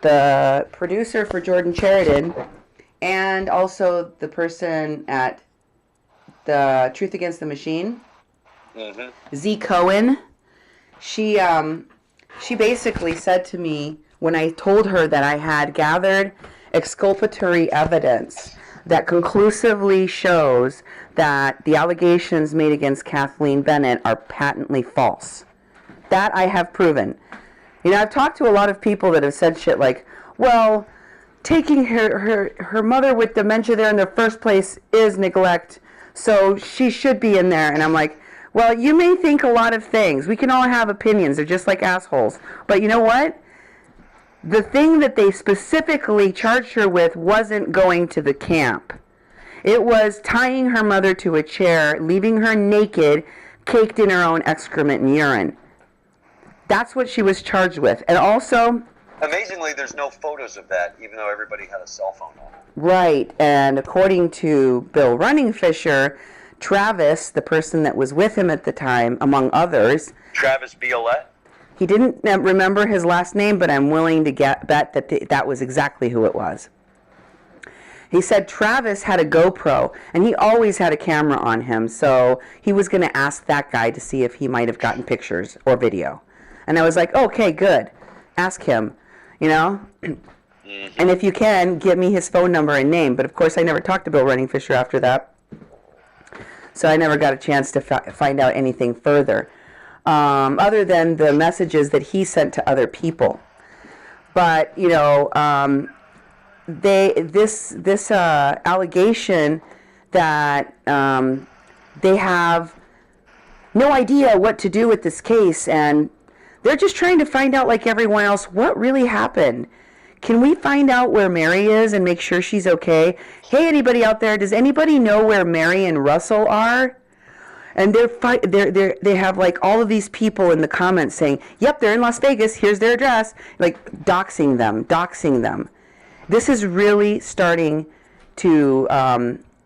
the producer for Jordan Sheridan, and also the person at the Truth Against the Machine, Z Cohen, she basically said to me when I told her that I had gathered exculpatory evidence that conclusively shows that the allegations made against Kathleen Bennett are patently false. That I have proven. You know, I've talked to a lot of people that have said shit like, well, taking her mother with dementia there in the first place is neglect, so she should be in there. And I'm like, well, you may think a lot of things. We can all have opinions. They're just like assholes. But you know what? The thing that they specifically charged her with wasn't going to the camp. It was tying her mother to a chair, leaving her naked, caked in her own excrement and urine. That's what she was charged with. And also... Amazingly, there's no photos of that, even though everybody had a cell phone on it. Right. And according to Bill Runningfisher, Travis, the person that was with him at the time, among others... Travis Biolette? He didn't remember his last name, but I'm willing to bet that that was exactly who it was. He said Travis had a GoPro, and he always had a camera on him, so he was going to ask that guy to see if he might have gotten pictures or video. And I was like, okay, good. Ask him, you know? And if you can, give me his phone number and name. But, of course, I never talked to Bill Runningfisher after that, so I never got a chance to find out anything further. Other than the messages that he sent to other people. But, you know, this allegation that they have no idea what to do with this case, and they're just trying to find out, like everyone else, what really happened. Can we find out where Mary is and make sure she's okay? Hey, anybody out there, does anybody know where Mary and Russell are? And they have like all of these people in the comments saying, yep, they're in Las Vegas, here's their address, like doxing them. This is really starting to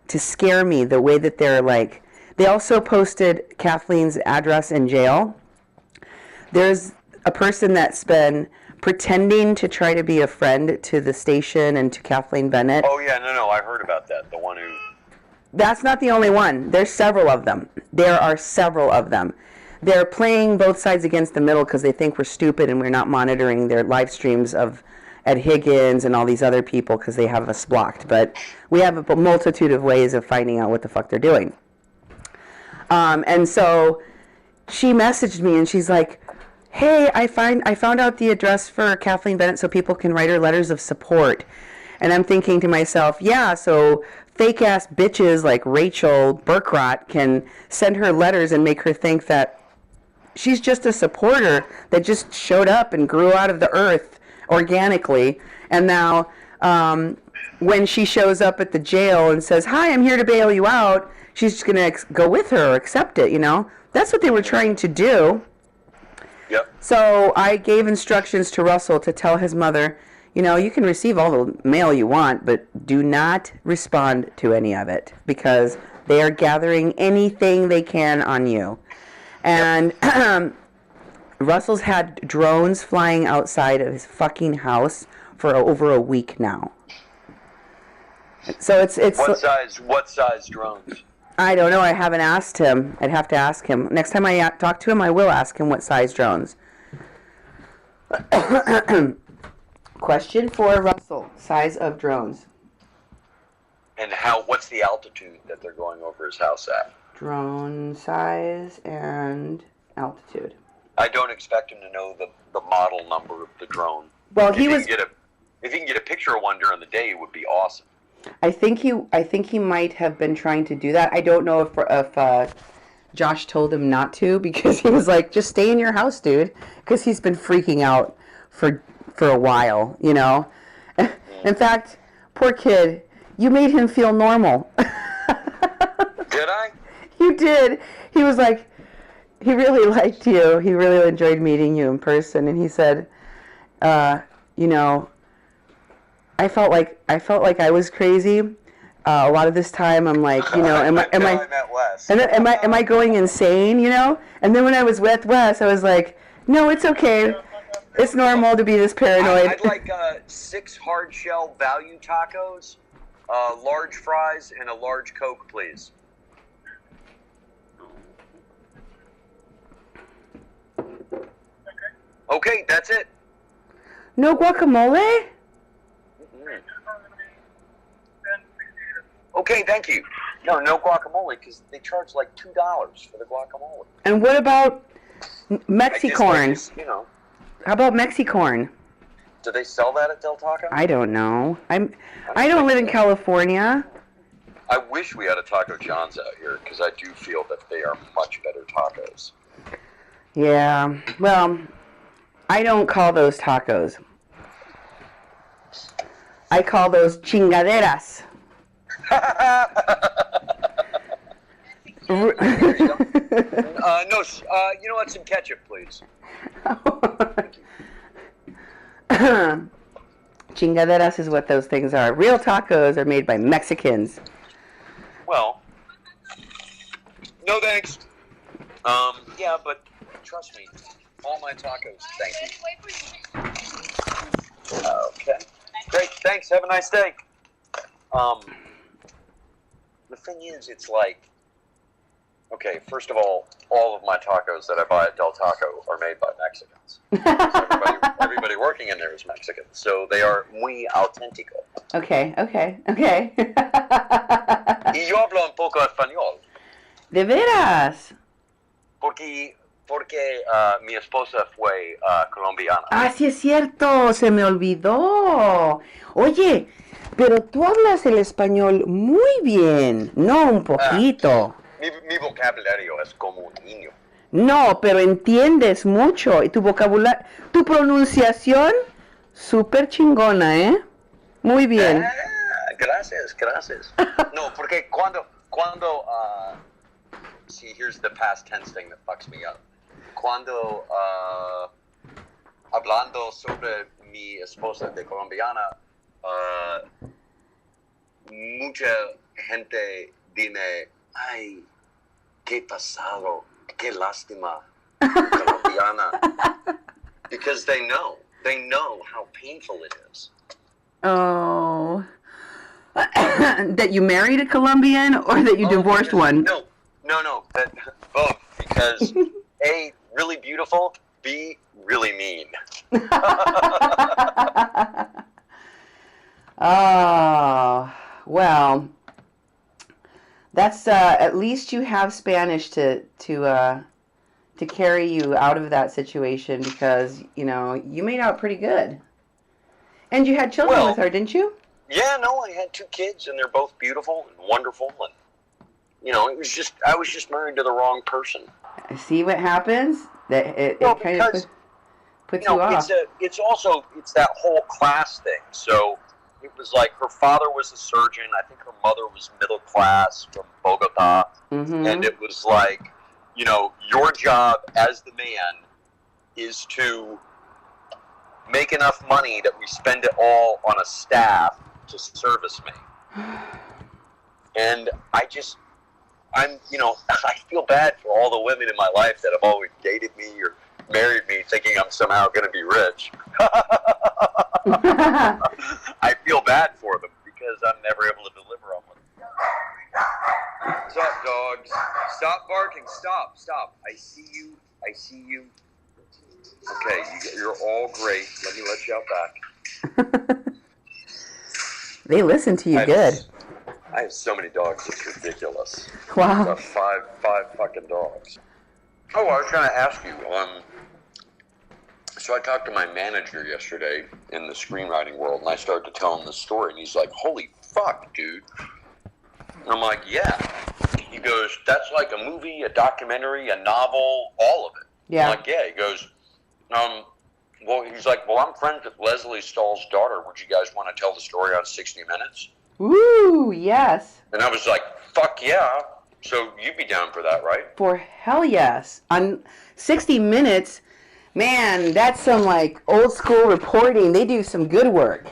scare me, the way that they're like. They also posted Kathleen's address in jail. There's a person that's been pretending to try to be a friend to the station and to Kathleen Bennett. Oh, yeah, no, I heard about that. The one who... That's not the only one. There's several of them. There are several of them. They're playing both sides against the middle because they think we're stupid and we're not monitoring their live streams of Ed Higgins and all these other people because they have us blocked. But we have a multitude of ways of finding out what the fuck they're doing. And so she messaged me and she's like, hey, I found out the address for Kathleen Bennett so people can write her letters of support. And I'm thinking to myself, yeah, so fake-ass bitches like Rachel Burkrot can send her letters and make her think that she's just a supporter that just showed up and grew out of the earth organically. And now when she shows up at the jail and says, hi, I'm here to bail you out, she's just going to go with her or accept it, you know? That's what they were trying to do. Yep. So I gave instructions to Russell to tell his mother, you know, you can receive all the mail you want, but do not respond to any of it because they are gathering anything they can on you. And Russell's had drones flying outside of his fucking house for over a week now. So it's What size drones? I don't know. I haven't asked him. I'd have to ask him. Next time I talk to him, I will ask him what size drones. Question for Russell. Size of drones. And what's the altitude that they're going over his house at? Drone size and altitude. I don't expect him to know the model number of the drone. Well, if he can get a picture of one during the day, it would be awesome. I think he might have been trying to do that. I don't know if Josh told him not to because he was like, just stay in your house, dude. Because he's been freaking out for a while, you know. In fact, poor kid, you made him feel normal. Did I? You did. He was like, he really liked you. He really enjoyed meeting you in person, and he said, you know, I felt like I was crazy. A lot of this time, I'm like, you know, am I going insane, you know? And then when I was with Wes, I was like, no, it's okay. It's normal to be this paranoid. I'd like 6 hard shell value tacos, large fries, and a large Coke, please. Okay, that's it. No guacamole? Okay, thank you. No guacamole, because they charge like $2 for the guacamole. And what about Mexicorn? You know. How about Mexicorn? Do they sell that at Del Taco? I don't know. I don't live in California. I wish we had a Taco John's out here, because I do feel that they are much better tacos. Yeah, well, I don't call those tacos. I call those chingaderas. No, you know what? Some ketchup, please. Chingaderas is what those things are. Real tacos are made by Mexicans. Well, no thanks. Yeah, but trust me, all my tacos, thank you. Okay. Great, thanks. Have a nice day. The thing is, it's like, okay, first of all of my tacos that I buy at Del Taco are made by Mexicans. So everybody working in there is Mexican, so they are muy auténtico. Okay. Y yo hablo un poco español. ¿De veras? Porque mi esposa fue colombiana. Ah, sí es cierto, se me olvidó. Oye, pero tú hablas el español muy bien, no un poquito. Mi vocabulario es como un niño. No, pero entiendes mucho. Y tu vocabulario, tu pronunciación, súper chingona, ¿eh? Muy bien. Gracias. No, porque cuando see, here's the past tense thing that fucks me up. Cuando hablando sobre mi esposa de colombiana, mucha gente dice, ay, qué pasado, qué lástima, colombiana. Because they know how painful it is. Oh. That you married a Colombian or that you divorced one? No, that both. Because A, really beautiful, B, really mean. Oh, well, that's at least you have Spanish to carry you out of that situation, because you know you made out pretty good, and you had children with her, didn't you? Yeah, no, I had 2 kids, and they're both beautiful and wonderful, and you know, I was just married to the wrong person. See what happens? That it kind of puts you off. It's that whole class thing. So it was like her father was a surgeon. I think her mother was middle class from Bogota, and it was like, you know, your job as the man is to make enough money that we spend it all on a staff to service me. And I feel bad for all the women in my life that have always dated me or married me thinking I'm somehow going to be rich. I feel bad for them because I'm never able to deliver on them. What's up, dogs? Stop barking. Stop. I see you. Okay, you're all great. Let me let you out back. They listen to you good. I have so many dogs, it's ridiculous. Wow. I've got five fucking dogs. Oh, I was trying to ask you, so I talked to my manager yesterday in the screenwriting world, and I started to tell him the story, and he's like, holy fuck, dude. And I'm like, yeah. He goes, that's like a movie, a documentary, a novel, all of it. Yeah. I'm like, yeah. He goes, Well, he's like, well, I'm friends with Leslie Stahl's daughter. Would you guys want to tell the story on 60 Minutes? Ooh, yes. And I was like, fuck yeah. So you'd be down for that, right? For hell yes. On 60 Minutes, man, that's some like old school reporting. They do some good work.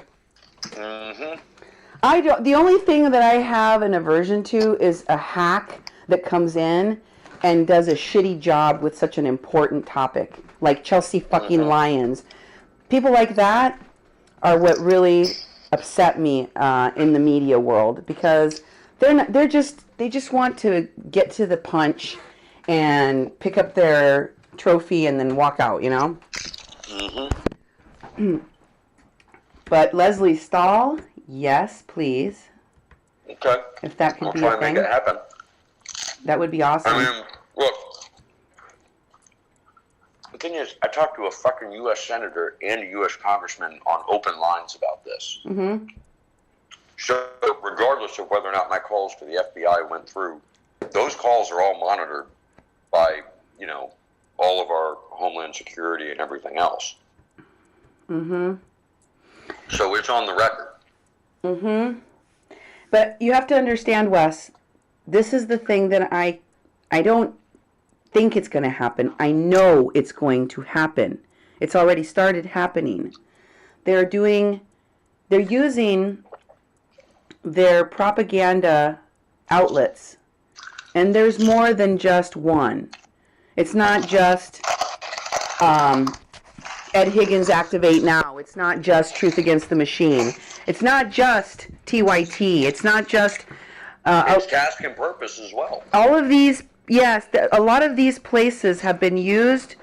Mm-hmm. The only thing that I have an aversion to is a hack that comes in and does a shitty job with such an important topic, like Chelsea fucking Lyons. People like that are what really upset me in the media world, because they just want to get to the punch and pick up their trophy and then walk out, you know? Mm-hmm. But Leslie Stahl, yes, please. Okay. If that could We'll be try a and make thing, it happen. that would be awesome. I mean, look, the thing is, I talked to a fucking U.S. Senator and a U.S. Congressman on open lines about this. Mm-hmm. So regardless of whether or not my calls to the FBI went through, those calls are all monitored by, you know, all of our Homeland Security and everything else. Mm-hmm. So it's on the record. Mm-hmm. But you have to understand, Wes, this is the thing that I don't think it's going to happen. I know it's going to happen. It's already started happening. They're using their propaganda outlets, and there's more than just one. It's not just Ed Higgins Activate Now. It's not just Truth Against the Machine. It's not just TYT. It's not just... it's task and purpose as well. All of these, yes, a lot of these places have been used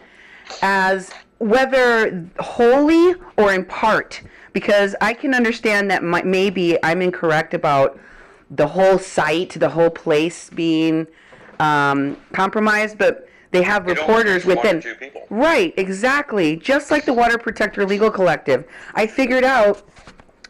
as, whether wholly or in part, because I can understand that maybe I'm incorrect about the whole site, the whole place being compromised, but they have reporters within. 1 or 2 people. Right, exactly. Just like the Water Protector Legal Collective. I figured out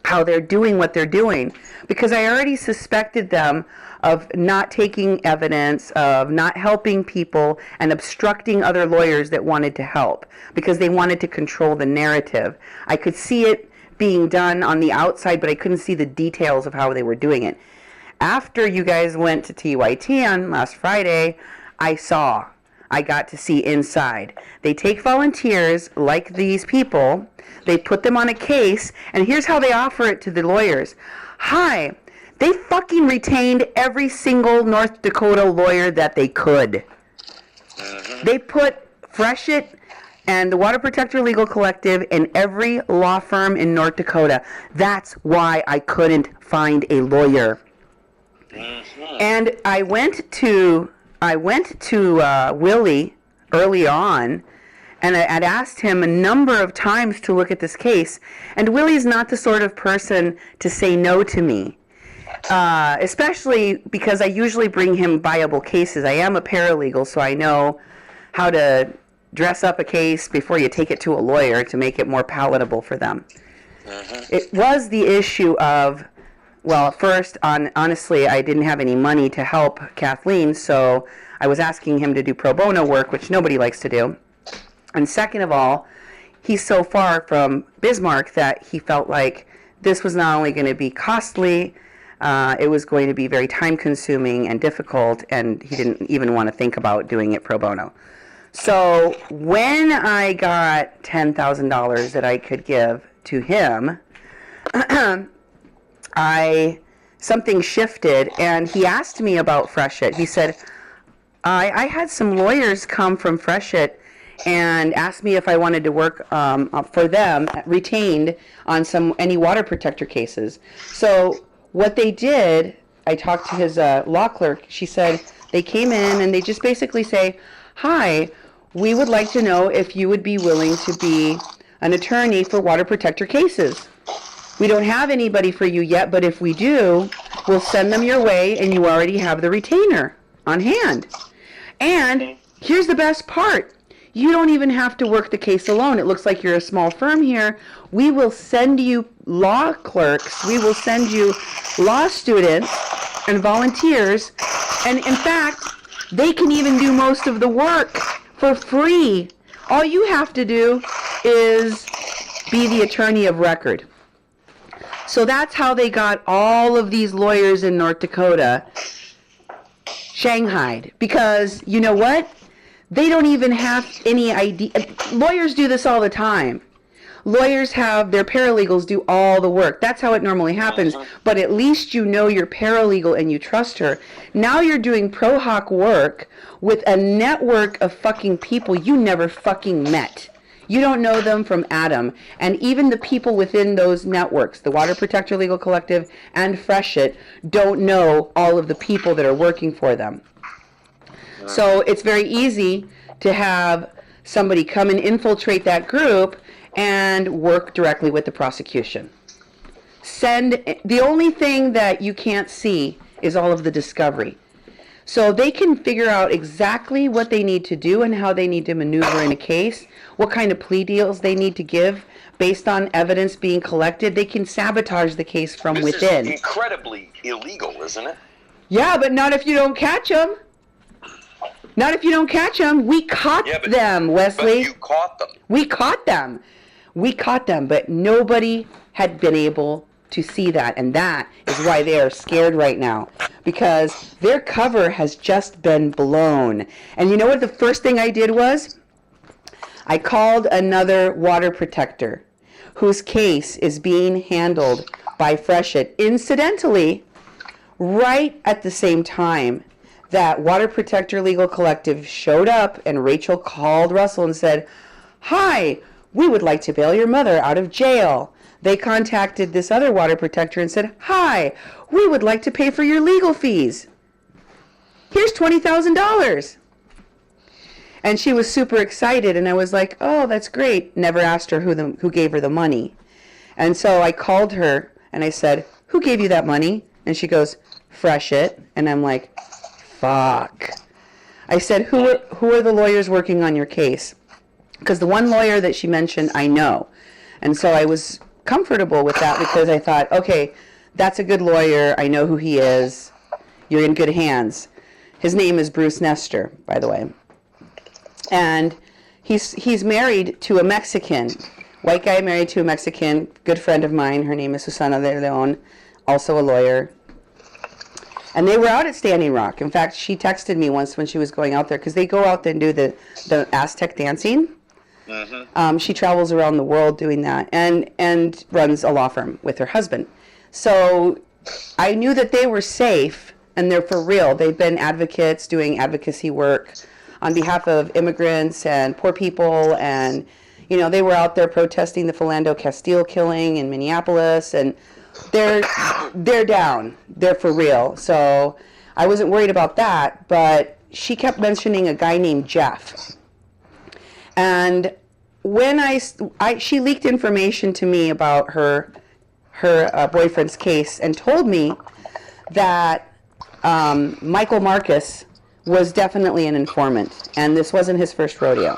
how they're doing what they're doing, because I already suspected them of not taking evidence, of not helping people, and obstructing other lawyers that wanted to help, because they wanted to control the narrative. I could see it being done on the outside, but I couldn't see the details of how they were doing it. After you guys went to TYT on last Friday, I got to see inside. They take volunteers like these people, they put them on a case, and here's how they offer it to the lawyers. Hi, they fucking retained every single North Dakota lawyer that they could. They put Freshett and the Water Protector Legal Collective in every law firm in North Dakota. That's why I couldn't find a lawyer. And I went to Willie early on, and I'd asked him a number of times to look at this case, and Willie's not the sort of person to say no to me, especially because I usually bring him viable cases. I am a paralegal, so I know how to dress up a case before you take it to a lawyer to make it more palatable for them. It was the issue of, well, first, honestly, I didn't have any money to help Kathleen, so I was asking him to do pro bono work, which nobody likes to do. And second of all, he's so far from Bismarck that he felt like this was not only going to be costly, it was going to be very time-consuming and difficult, and he didn't even want to think about doing it pro bono. So when I got $10,000 that I could give to him, something shifted, and he asked me about Freshett. He said, I had some lawyers come from Freshett and asked me if I wanted to work for them, retained on any water protector cases. So what they did, I talked to his law clerk. She said they came in and they just basically say, hi, we would like to know if you would be willing to be an attorney for water protector cases. We don't have anybody for you yet, but if we do, we'll send them your way, and you already have the retainer on hand. And here's the best part. You don't even have to work the case alone. It looks like you're a small firm here. We will send you law clerks. We will send you law students and volunteers. And in fact, they can even do most of the work for free. All you have to do is be the attorney of record. So that's how they got all of these lawyers in North Dakota shanghaied. Because you know what? They don't even have any idea. Lawyers do this all the time. Lawyers have their paralegals do all the work. That's how it normally happens. But at least you know your paralegal and you trust her. Now you're doing pro hoc work with a network of fucking people you never fucking met. You don't know them from Adam. And even the people within those networks, the Water Protector Legal Collective and Freshit, don't know all of the people that are working for them. So it's very easy to have somebody come and infiltrate that group and work directly with the prosecution. The only thing that you can't see is all of the discovery. So they can figure out exactly what they need to do and how they need to maneuver in a case, what kind of plea deals they need to give based on evidence being collected. They can sabotage the case from within. This is incredibly illegal, isn't it? Yeah, but not if you don't catch them. Not if you don't catch them. We caught them, Wesley. But you caught them. We caught them. We caught them, but nobody had been able to see that, and that is why they are scared right now, because their cover has just been blown. And you know what the first thing I did was? I called another water protector whose case is being handled by Freshit. Incidentally, right at the same time that Water Protector Legal Collective showed up, and Rachel called Russell and said, "Hi, we would like to bail your mother out of jail." They contacted this other water protector and said, "Hi, we would like to pay for your legal fees. Here's $20,000. And she was super excited, and I was like, "Oh, that's great." Never asked her who gave her the money. And so I called her and I said, "Who gave you that money?" And she goes, "Freshit." And I'm like, fuck. I said, who are the lawyers working on your case? Because the one lawyer that she mentioned, I know. And so I was comfortable with that because I thought, okay, that's a good lawyer. I know who he is. You're in good hands. His name is Bruce Nestor, by the way. And he's married to a Mexican, white guy married to a Mexican, good friend of mine. Her name is Susana de Leon, also a lawyer. And they were out at Standing Rock. In fact, she texted me once when she was going out there, because they go out there and do the Aztec dancing. Mm-hmm. She travels around the world doing that, and runs a law firm with her husband. So I knew that they were safe, and they're for real. They've been advocates doing advocacy work on behalf of immigrants and poor people, and you know, they were out there protesting the Philando Castile killing in Minneapolis, and they're down. They're for real. So I wasn't worried about that, but she kept mentioning a guy named Jeff. And when she leaked information to me about her boyfriend's case and told me that Michael Marcus was definitely an informant, and this wasn't his first rodeo.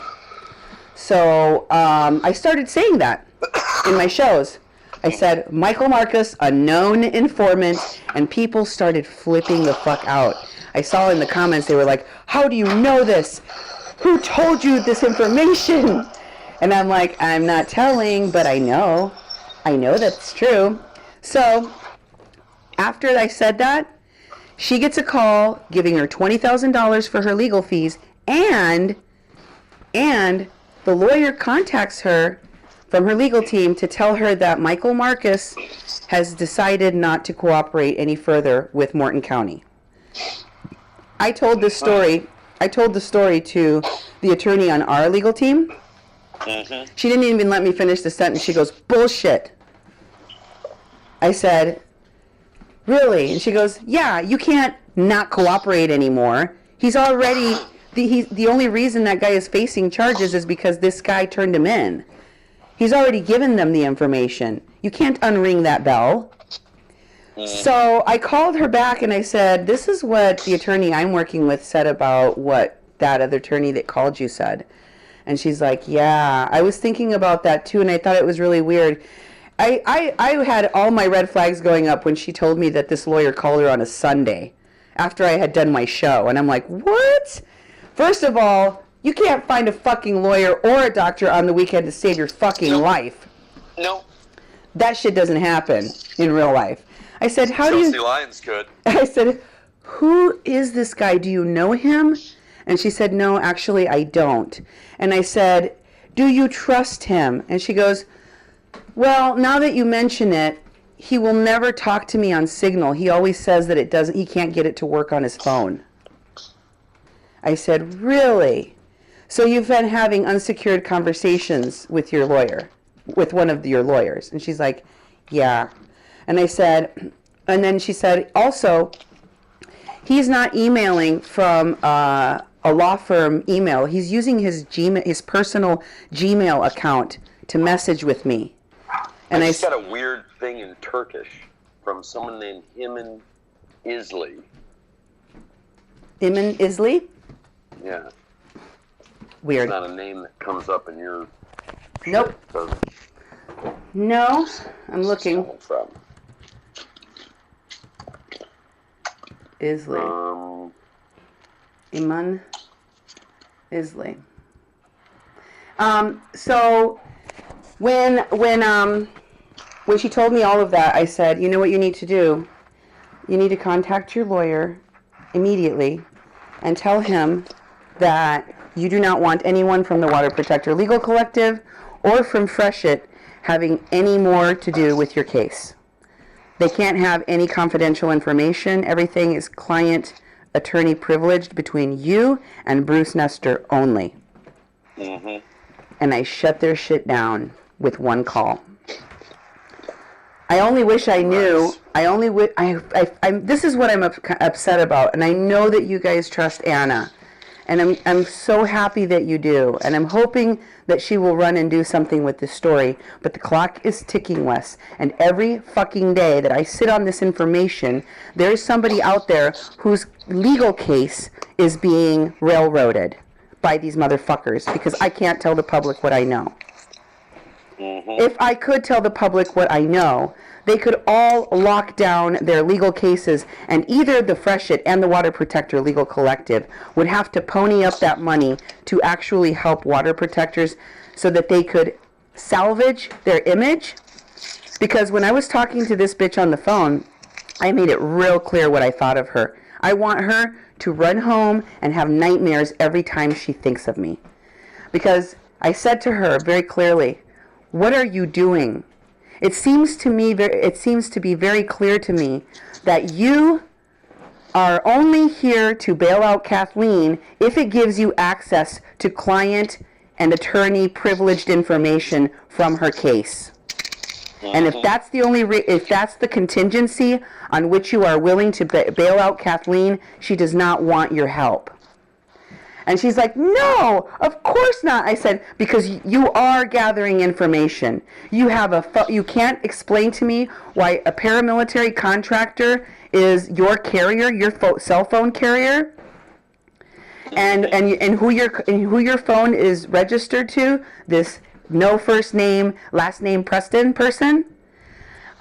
So I started saying that in my shows. I said, Michael Marcus, a known informant, and people started flipping the fuck out. I saw in the comments, they were like, "How do you know this? Who told you this information?" And I'm like, I'm not telling, but I know. I know that's true. So after I said that, she gets a call giving her $20,000 for her legal fees, and the lawyer contacts her from her legal team to tell her that Michael Marcus has decided not to cooperate any further with Morton County. I told the story to the attorney on our legal team. Mm-hmm. She didn't even let me finish the sentence. She goes, "Bullshit." I said, "Really?" And she goes, "Yeah, you can't not cooperate anymore. He's already, the only reason that guy is facing charges is because this guy turned him in. He's already given them the information. You can't unring that bell." So I called her back and I said, "This is what the attorney I'm working with said about what that other attorney that called you said." And she's like, "Yeah, I was thinking about that too, and I thought it was really weird." I had all my red flags going up when she told me that this lawyer called her on a Sunday after I had done my show. And I'm like, what? First of all, you can't find a fucking lawyer or a doctor on the weekend to save your fucking life. No. That shit doesn't happen in real life. I said, how do Chelsea you... Lyons could. I said, who is this guy? Do you know him? And she said, no, actually, I don't. And I said, do you trust him? And she goes, well, now that you mention it, he will never talk to me on Signal. He always says that he can't get it to work on his phone. I said, really? So you've been having unsecured conversations with your lawyer, with one of your lawyers? And she's like, yeah. And I said, and then she said, also, he's not emailing from a law firm email. He's using his personal Gmail account to message with me. And I just got a weird thing in Turkish from someone named Iman Isli. Iman Isli? Yeah. Weird. It's not a name that comes up in your... Nope. No, I'm looking. From. Isli. Iman Isli. So when she told me all of that, I said, you know what you need to do? You need to contact your lawyer immediately and tell him that you do not want anyone from the Water Protector Legal Collective or from Freshit having any more to do with your case. They can't have any confidential information. Everything is client attorney privileged between you and Bruce Nestor only. Mm-hmm. And I shut their shit down with one call. I only wish I knew. This is what I'm upset about, and I know that you guys trust Anna, and I'm so happy that you do, and I'm hoping that she will run and do something with this story. But the clock is ticking, Wes, and every fucking day that I sit on this information, there's somebody out there whose legal case is being railroaded by these motherfuckers because I can't tell the public what I know. Mm-hmm. If I could tell the public what I know, they could all lock down their legal cases, and either the Freshit and the Water Protector Legal Collective would have to pony up that money to actually help water protectors so that they could salvage their image. Because when I was talking to this bitch on the phone, I made it real clear what I thought of her. I want her to run home and have nightmares every time she thinks of me. Because I said to her very clearly, what are you doing? It seems to be very clear to me that you are only here to bail out Kathleen if it gives you access to client and attorney privileged information from her case. And if that's the if that's the contingency on which you are willing to bail out Kathleen, she does not want your help. And she's like, no, of course not. I said, because you are gathering information. You have you can't explain to me why a paramilitary contractor is your carrier, your cell phone carrier, and who your phone is registered to. This no first name, last name Preston person.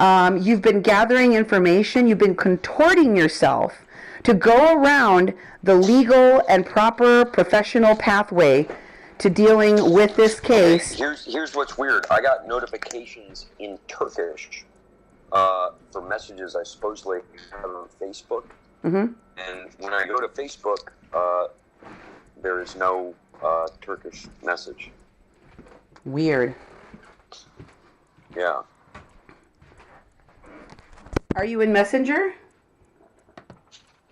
You've been gathering information. You've been contorting yourself to go around the legal and proper professional pathway to dealing with this case. Here's what's weird. I got notifications in Turkish for messages I supposedly have on Facebook. Mm-hmm. And when I go to Facebook, there is no Turkish message. Weird. Yeah. Are you in Messenger?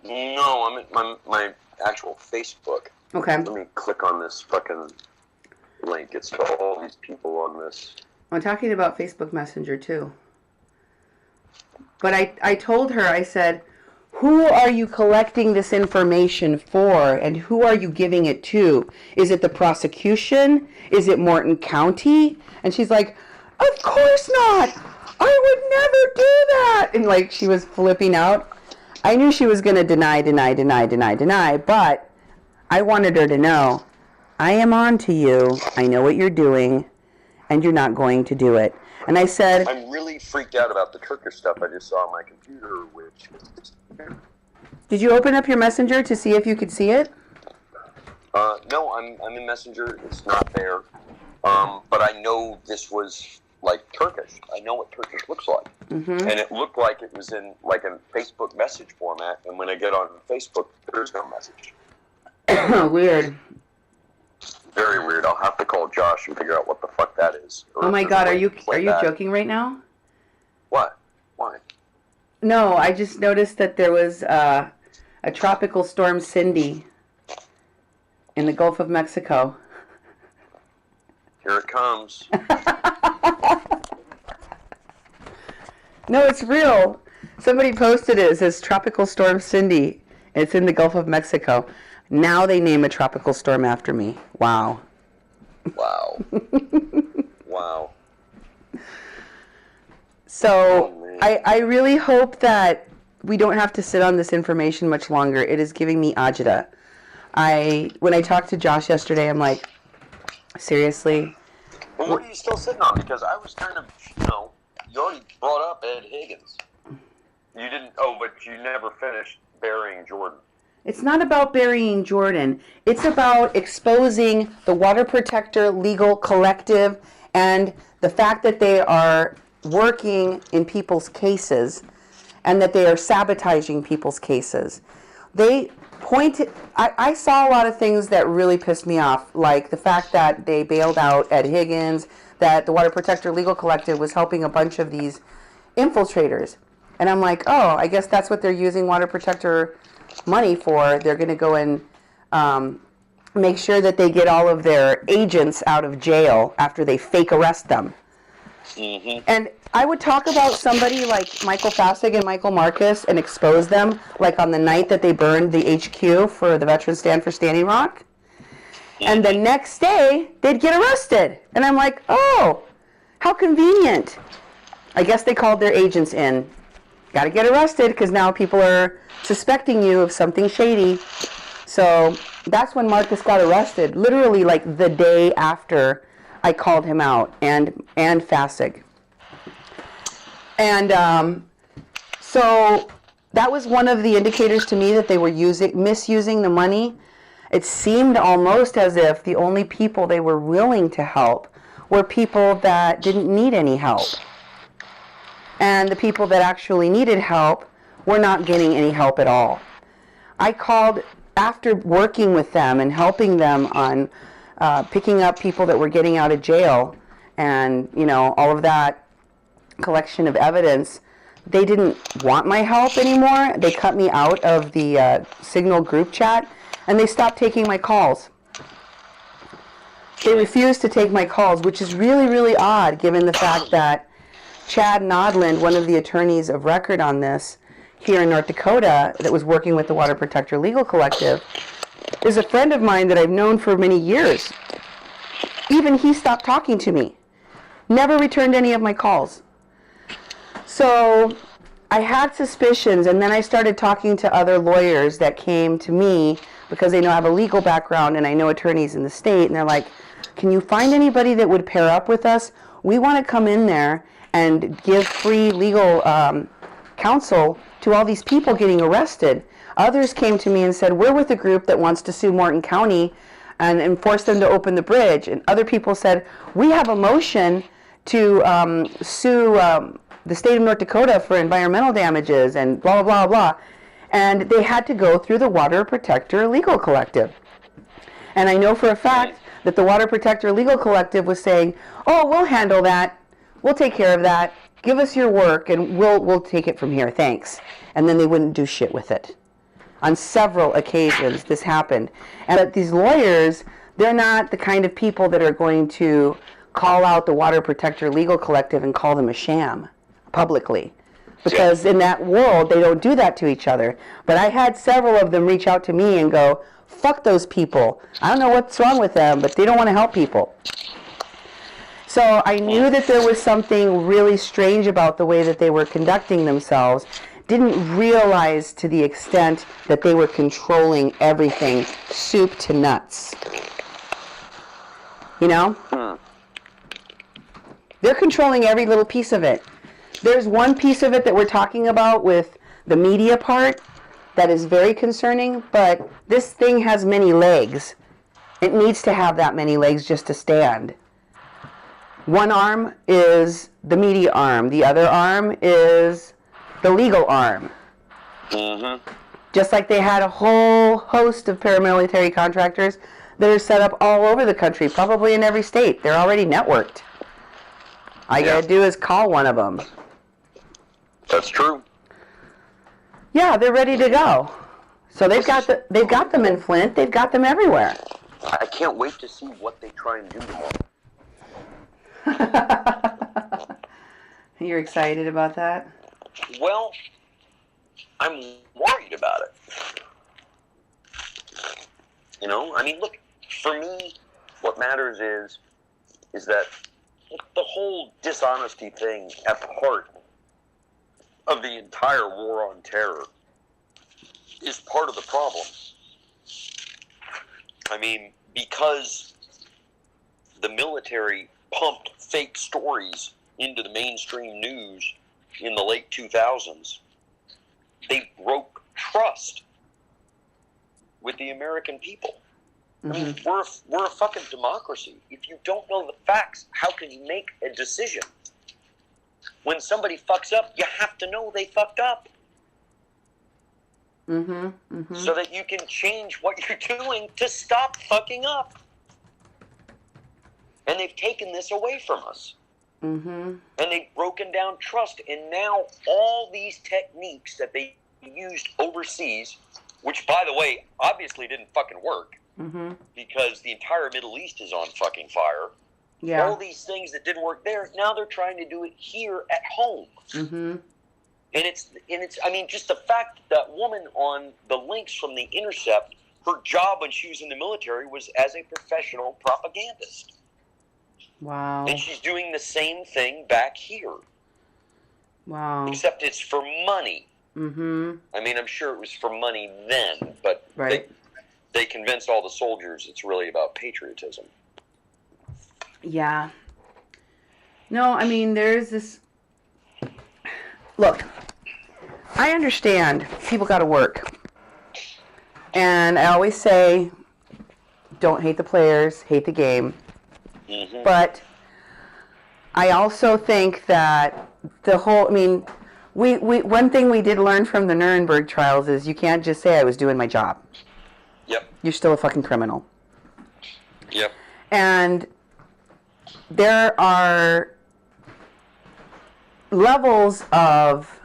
No, I'm at my actual Facebook. Okay. Let me click on this fucking link. It's got all these people on this. I'm talking about Facebook Messenger too. But I told her, I said, who are you collecting this information for, and who are you giving it to? Is it the prosecution? Is it Morton County? And she's like, of course not! I would never do that! And like, she was flipping out. I knew she was going to deny, but I wanted her to know, I am on to you, I know what you're doing, and you're not going to do it. And I said... I'm really freaked out about the Turkish stuff I just saw on my computer, which... Did you open up your Messenger to see if you could see it? No, I'm in Messenger, it's not there. But I know this was like Turkish. I know what Turkish looks like. And it looked like it was in like a Facebook message format, and when I get on Facebook, there's no message. Weird. Very weird. I'll have to call Josh and figure out what the fuck that is. Oh my God, are you joking right now? What? Why? No, I just noticed that there was a tropical storm Cindy in the Gulf of Mexico. Here it comes. No, it's real. Somebody posted it. It says Tropical Storm Cindy. It's in the Gulf of Mexico. Now they name a tropical storm after me. Wow. Wow. Wow. So I really hope that we don't have to sit on this information much longer. It is giving me agita. When I talked to Josh yesterday, I'm like, seriously? Well, what are you still sitting on? Because I was kind of, you already brought up Ed Higgins. You didn't, but you never finished burying Jordan. It's not about burying Jordan. It's about exposing the Water Protector Legal Collective and the fact that they are working in people's cases and that they are sabotaging people's cases. They pointed, I saw a lot of things that really pissed me off, like the fact that they bailed out Ed Higgins, that the Water Protector Legal Collective was helping a bunch of these infiltrators. And I'm like, oh, I guess that's what they're using Water Protector money for. They're going to go and make sure that they get all of their agents out of jail after they fake arrest them. And I would talk about somebody like Michael Fassig and Michael Marcus and expose them, like on the night that they burned the HQ for the Veterans Stand for Standing Rock. And the next day, they'd get arrested. And I'm like, oh, how convenient. I guess they called their agents in. Got to get arrested because now people are suspecting you of something shady. So that's when Marcus got arrested, literally like the day after I called him out, and Fassig. And so that was one of the indicators to me that they were misusing the money. It seemed almost as if the only people they were willing to help were people that didn't need any help. And the people that actually needed help were not getting any help at all. I called, after working with them and helping them on picking up people that were getting out of jail and, all of that collection of evidence, they didn't want my help anymore. They cut me out of the Signal group chat, and they stopped taking my calls. They refused to take my calls, which is really, really odd given the fact that Chad Nodland, one of the attorneys of record on this here in North Dakota that was working with the Water Protector Legal Collective, is a friend of mine that I've known for many years. Even he stopped talking to me. Never returned any of my calls. So I had suspicions, and then I started talking to other lawyers that came to me because they know I have a legal background and I know attorneys in the state, and they're like, can you find anybody that would pair up with us? We want to come in there and give free legal counsel to all these people getting arrested. Others came to me and said, we're with a group that wants to sue Morton County and force them to open the bridge. And other people said, we have a motion to sue the state of North Dakota for environmental damages and blah, blah, blah, blah. And they had to go through the Water Protector Legal Collective. And I know for a fact that the Water Protector Legal Collective was saying, oh, we'll handle that. We'll take care of that. Give us your work and we'll take it from here. Thanks. And then they wouldn't do shit with it. On several occasions this happened. And these lawyers, they're not the kind of people that are going to call out the Water Protector Legal Collective and call them a sham publicly. Because in that world, they don't do that to each other. But I had several of them reach out to me and go, fuck those people. I don't know what's wrong with them, but they don't want to help people. So I knew that there was something really strange about the way that they were conducting themselves. Didn't realize to the extent that they were controlling everything, soup to nuts. You know? They're controlling every little piece of it. There's one piece of it that we're talking about with the media part that is very concerning, but this thing has many legs. It needs to have that many legs just to stand. One arm is the media arm. The other arm is the legal arm. Mm-hmm. Just like they had a whole host of paramilitary contractors that are set up all over the country, probably in every state. They're already networked. All you gotta do is call one of them. That's true. Yeah, they're ready to go. So they've got them in Flint. They've got them everywhere. I can't wait to see what they try and do tomorrow. You're excited about that? Well, I'm worried about it. You know, I mean, look, for me, what matters is that the whole dishonesty thing at the heart of the entire war on terror is part of the problem. I mean, because the military pumped fake stories into the mainstream news in the late 2000s, they broke trust with the American people. I mean, we're a fucking democracy. If you don't know the facts, how can you make a decision? When somebody fucks up, you have to know they fucked up. So that you can change what you're doing to stop fucking up. And they've taken this away from us. And they've broken down trust. And now all these techniques that they used overseas, which, by the way, obviously didn't fucking work, because the entire Middle East is on fucking fire. Yeah. All these things that didn't work there, now they're trying to do it here at home. And it's I mean, just the fact that woman on the links from The Intercept, her job when she was in the military was as a professional propagandist. Wow. And she's doing the same thing back here. Wow. Except it's for money. I mean, I'm sure it was for money then, but they convinced all the soldiers it's really about patriotism. Yeah. No, I mean, there's this... Look, I understand people got to work. And I always say, don't hate the players, hate the game. But I also think that the whole... I mean, we one thing we did learn from the Nuremberg trials is you can't just say I was doing my job. Yep. You're still a fucking criminal. Yep. And there are levels of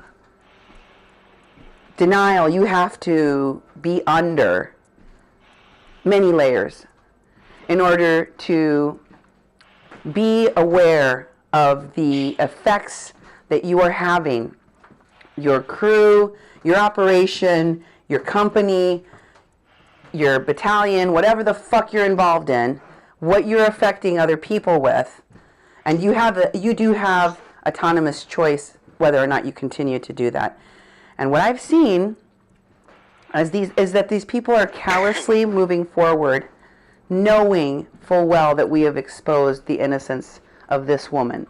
denial you have to be under, many layers, in order to be aware of the effects that you are having. Your crew, your operation, your company, your battalion, whatever the fuck you're involved in, what you're affecting other people with, and you do have autonomous choice whether or not you continue to do that. And what I've seen is that these people are callously moving forward, knowing full well that we have exposed the innocence of this woman.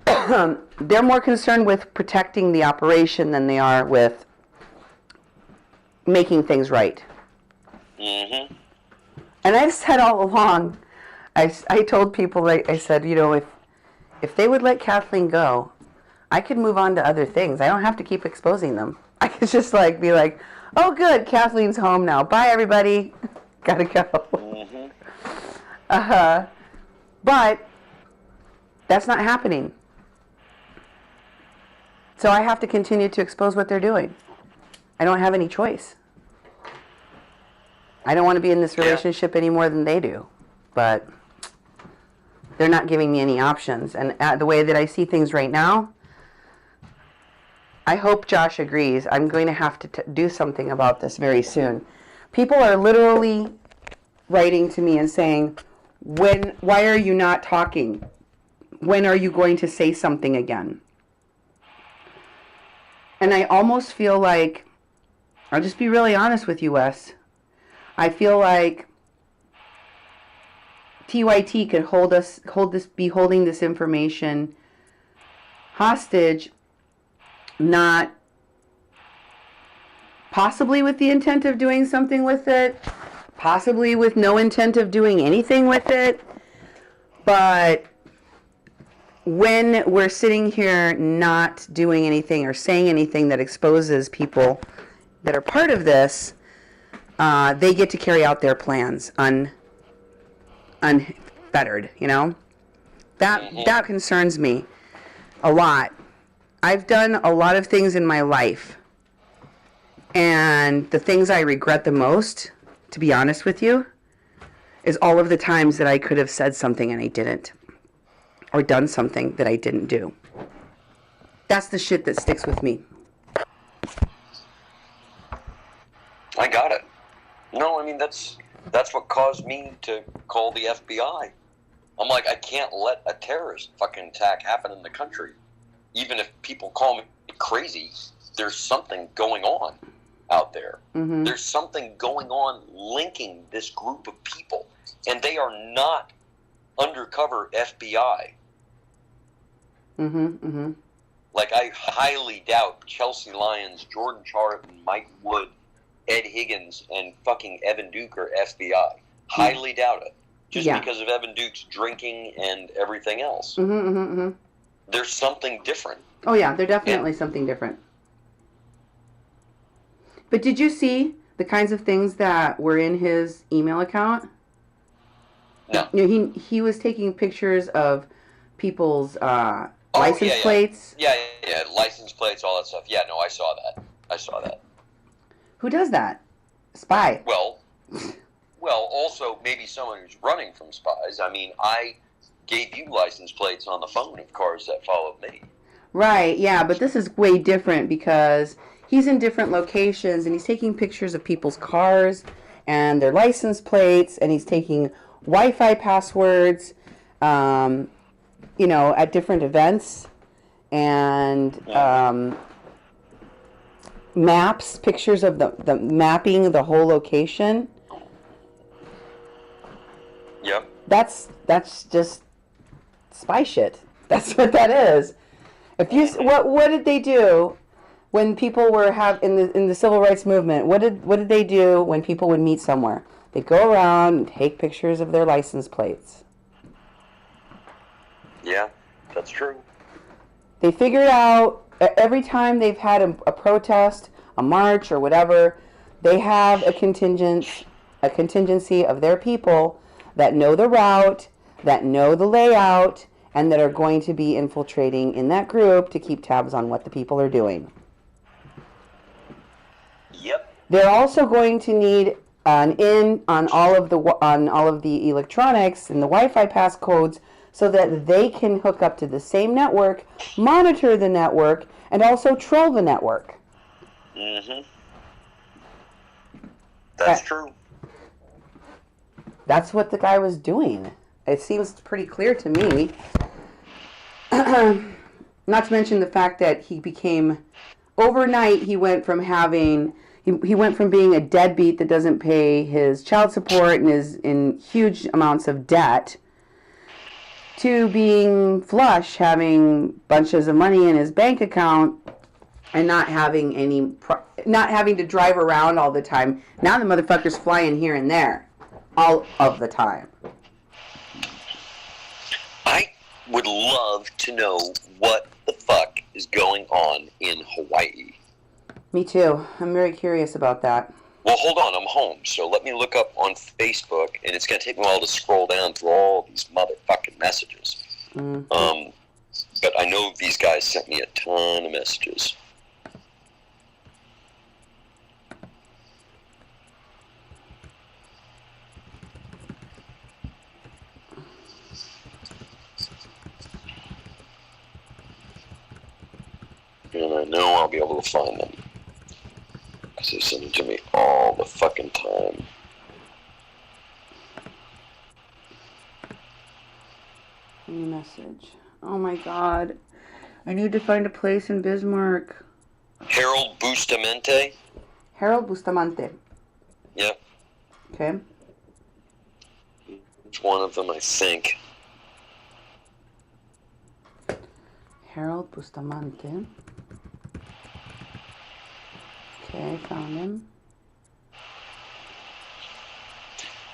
They're more concerned with protecting the operation than they are with making things right. And I've said all along, I told people, I said, you know, if they would let Kathleen go, I could move on to other things. I don't have to keep exposing them. I could just be like, oh good, Kathleen's home now. Bye everybody. Gotta go. But that's not happening. So I have to continue to expose what they're doing. I don't have any choice. I don't want to be in this relationship any more than they do. But they're not giving me any options. And the way that I see things right now, I hope Josh agrees. I'm going to have to do something about this very soon. People are literally writing to me and saying, why are you not talking? When are you going to say something again? And I almost feel like, I'll just be really honest with you, Wes. I feel like TYT could be holding this information hostage, not possibly with the intent of doing something with it, possibly with no intent of doing anything with it, but when we're sitting here not doing anything or saying anything that exposes people that are part of this, they get to carry out their plans unfettered, you know? That concerns me a lot. I've done a lot of things in my life, and the things I regret the most, to be honest with you, is all of the times that I could have said something and I didn't, or done something that I didn't do. That's the shit that sticks with me. I got it. No, I mean, that's what caused me to call the FBI. I'm like, I can't let a terrorist fucking attack happen in the country. Even if people call me crazy, there's something going on out there. Mm-hmm. There's something going on linking this group of people. And they are not undercover FBI. Mm-hmm, mm-hmm. Like, I highly doubt Chelsea Lyons, Jordan Charlton, Mike Wood, Ed Higgins, and fucking Evan Duke are FBI. Highly doubt it. Just because of Evan Duke's drinking and everything else. Mm-hmm, mm-hmm, mm-hmm. There's something different. Oh, yeah, they're definitely something different. But did you see the kinds of things that were in his email account? No. You know, he was taking pictures of people's license plates. Yeah, license plates, all that stuff. Yeah, no, I saw that. Who does that? Spy. Well, also maybe someone who's running from spies. I mean, I gave you license plates on the phone of cars that followed me. Right, yeah, but this is way different because he's in different locations and he's taking pictures of people's cars and their license plates, and he's taking Wi-Fi passwords, you know, at different events, and maps, pictures of the mapping the whole location. Yep. That's just spy shit. That's what that is. If you what did they do when people were in the civil rights movement? What did they do when people would meet somewhere? They'd go around and take pictures of their license plates. Yeah, that's true. They figured out every time they've had a protest, a march, or whatever, they have a contingency of their people that know the route, that know the layout, and that are going to be infiltrating in that group to keep tabs on what the people are doing. Yep. They're also going to need an in on all of the electronics and the Wi-Fi passcodes so that they can hook up to the same network, monitor the network, and also troll the network. Mm-hmm. That's true. That's what the guy was doing. It seems pretty clear to me. Not to mention the fact that he became, overnight, he went from being a deadbeat that doesn't pay his child support and is in huge amounts of debt, to being flush, having bunches of money in his bank account, and not having to drive around all the time. Now the motherfucker's flying here and there, all of the time. I would love to know what the fuck is going on in Hawaii. Me too. I'm very curious about that. Well, hold on, I'm home, so let me look up on Facebook, and it's going to take me a while to scroll down through all these motherfucking messages. Mm-hmm. But I know these guys sent me a ton of messages. And I know I'll be able to find them. Because they send them to me all the fucking time. New message. Oh my god. I need to find a place in Bismarck. Harold Bustamante? Harold Bustamante. Yep. Okay. It's one of them, I think. Harold Bustamante. Okay, found him.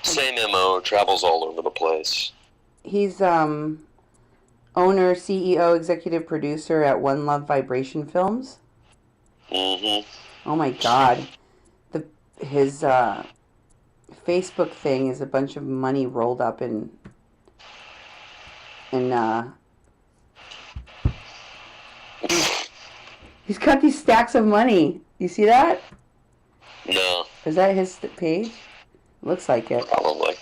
Same MO, travels all over the place. He's owner, CEO, executive producer at One Love Vibration Films. Mm-hmm. Oh my God. His Facebook thing is a bunch of money rolled up in he's got these stacks of money. You see that? No. Is that his page? Looks like it. Probably.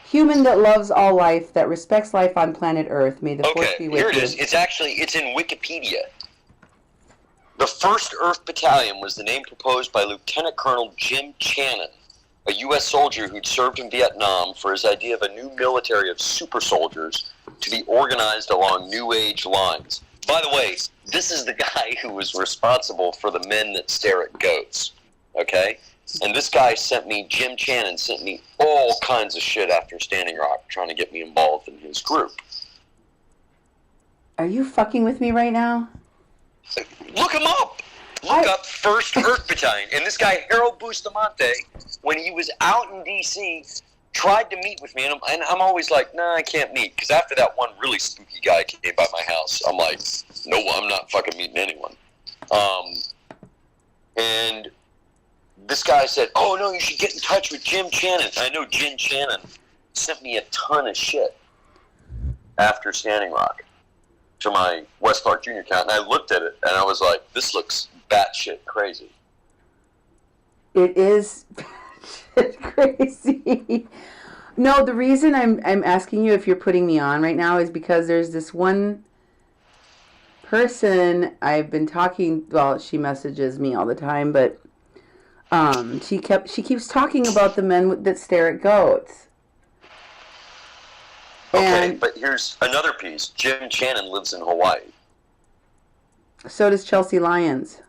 Human that loves all life, that respects life on planet Earth. May the force be with you. Here it is. It's in Wikipedia. The 1st Earth Battalion was the name proposed by Lieutenant Colonel Jim Channon, a U.S. soldier who'd served in Vietnam, for his idea of a new military of super soldiers to be organized along New Age lines. By the way, this is the guy who was responsible for the men that stare at goats. Okay? And this guy Jim Channon sent me all kinds of shit after Standing Rock, trying to get me involved in his group. Are you fucking with me right now? Look him up! Look up 1st Earth Battalion. And this guy, Harold Bustamante, when he was out in D.C., tried to meet with me. And I'm always like, nah, I can't meet. Because after that one really spooky guy came by my house, I'm like, no, I'm not fucking meeting anyone. And this guy said, oh, no, you should get in touch with Jim Channon. I know Jim Channon sent me a ton of shit after Standing Rock to my West Clark Jr. account, and I looked at it, and I was like, this looks batshit crazy. It is batshit crazy. No, the reason I'm asking you if you're putting me on right now is because there's this one person I've been talking, well, she messages me all the time, but she keeps talking about the men that stare at goats. Okay, but here's another piece. Jim Channon lives in Hawaii. So does Chelsea Lyons.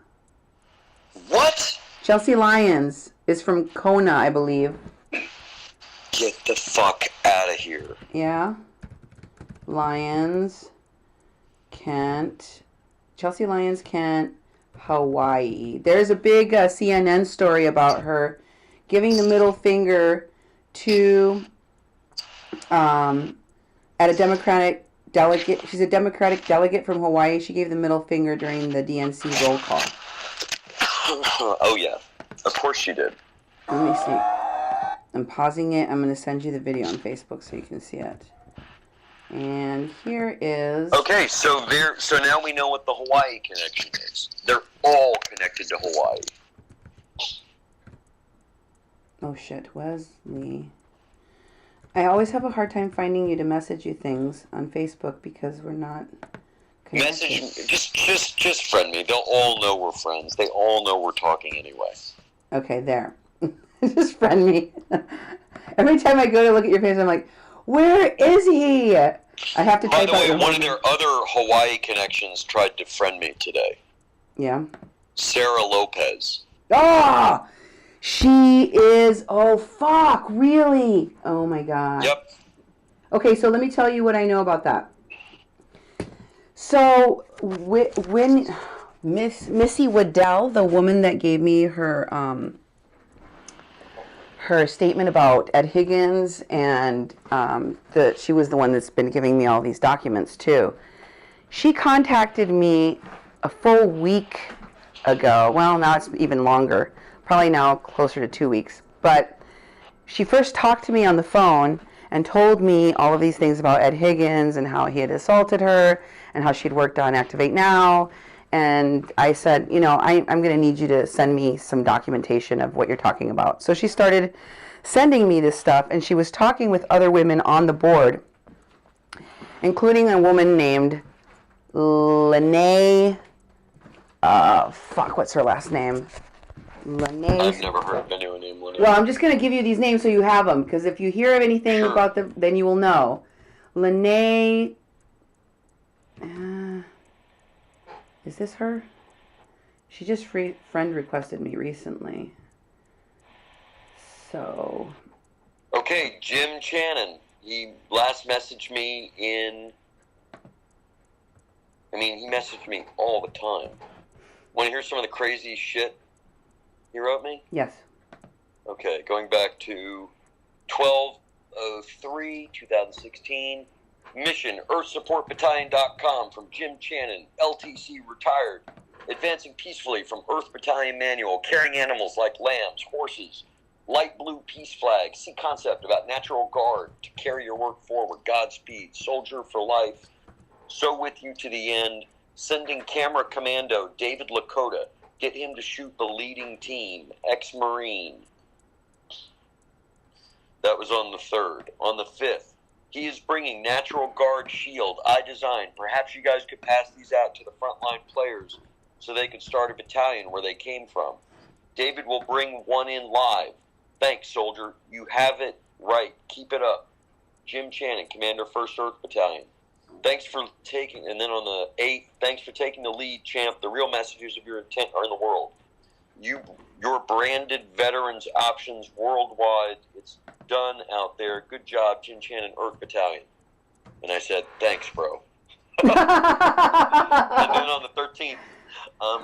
What? Chelsea Lyons is from Kona, I believe. Get the fuck out of here. Yeah. Lyons, Kent. Chelsea Lyons, Kent, Hawaii. There's a big CNN story about her giving the middle finger to... at a Democratic delegate. She's a Democratic delegate from Hawaii. She gave the middle finger during the DNC roll call. Oh, yeah. Of course she did. Let me see. I'm pausing it. I'm going to send you the video on Facebook so you can see it. And here is... Okay, so now we know what the Hawaii connection is. They're all connected to Hawaii. Oh, shit. Wesley... I always have a hard time finding you to message you things on Facebook because we're not connected. Message, just friend me. They'll all know we're friends. They all know we're talking anyway. Okay, there. Just friend me. Every time I go to look at your face, I'm like, where is he? I have to type out. By the way, one of their other Hawaii connections tried to friend me today. Yeah. Sarah Lopez. Ah! She is, oh fuck, really? Oh my God. Yep. Okay, so let me tell you what I know about that. So when Missy Waddell, the woman that gave me her her statement about Ed Higgins, and she was the one that's been giving me all these documents too. She contacted me a full week ago. Well, now it's even longer. Probably now closer to 2 weeks. But she first talked to me on the phone and told me all of these things about Ed Higgins and how he had assaulted her and how she'd worked on Activate Now. And I said, you know, I'm going to need you to send me some documentation of what you're talking about. So she started sending me this stuff, and she was talking with other women on the board, including a woman named Lene, what's her last name? Lene. I've never heard of anyone named Lene. Well, I'm just going to give you these names so you have them, because if you hear of anything about them, then you will know. Lene, is this her? She just friend requested me recently. So. Okay, Jim Channon. He last messaged me he messaged me all the time. Want to hear some of the crazy shit he wrote me? Yes. Okay, going back to 12/03/2016. Mission, EarthSupportBattalion.com from Jim Channon, LTC retired. Advancing peacefully from Earth Battalion Manual, carrying animals like lambs, horses, light blue peace flag, see concept about Natural Guard to carry your work forward, Godspeed, soldier for life, so with you to the end, sending camera commando David Lakota, get him to shoot the leading team, ex-Marine. That was on the 3rd. On the 5th, he is bringing Natural Guard shield I designed. Perhaps you guys could pass these out to the frontline players so they could start a battalion where they came from. David will bring one in live. Thanks, soldier. You have it right. Keep it up. Jim Channon, Commander 1st Earth Battalion. Thanks for taking, and then on the 8th, thanks for taking the lead, champ. The real messages of your intent are in the world. Your branded veterans options worldwide. It's done out there. Good job, Jim Channon, Earth Battalion. And I said, thanks, bro. And then on the 13th,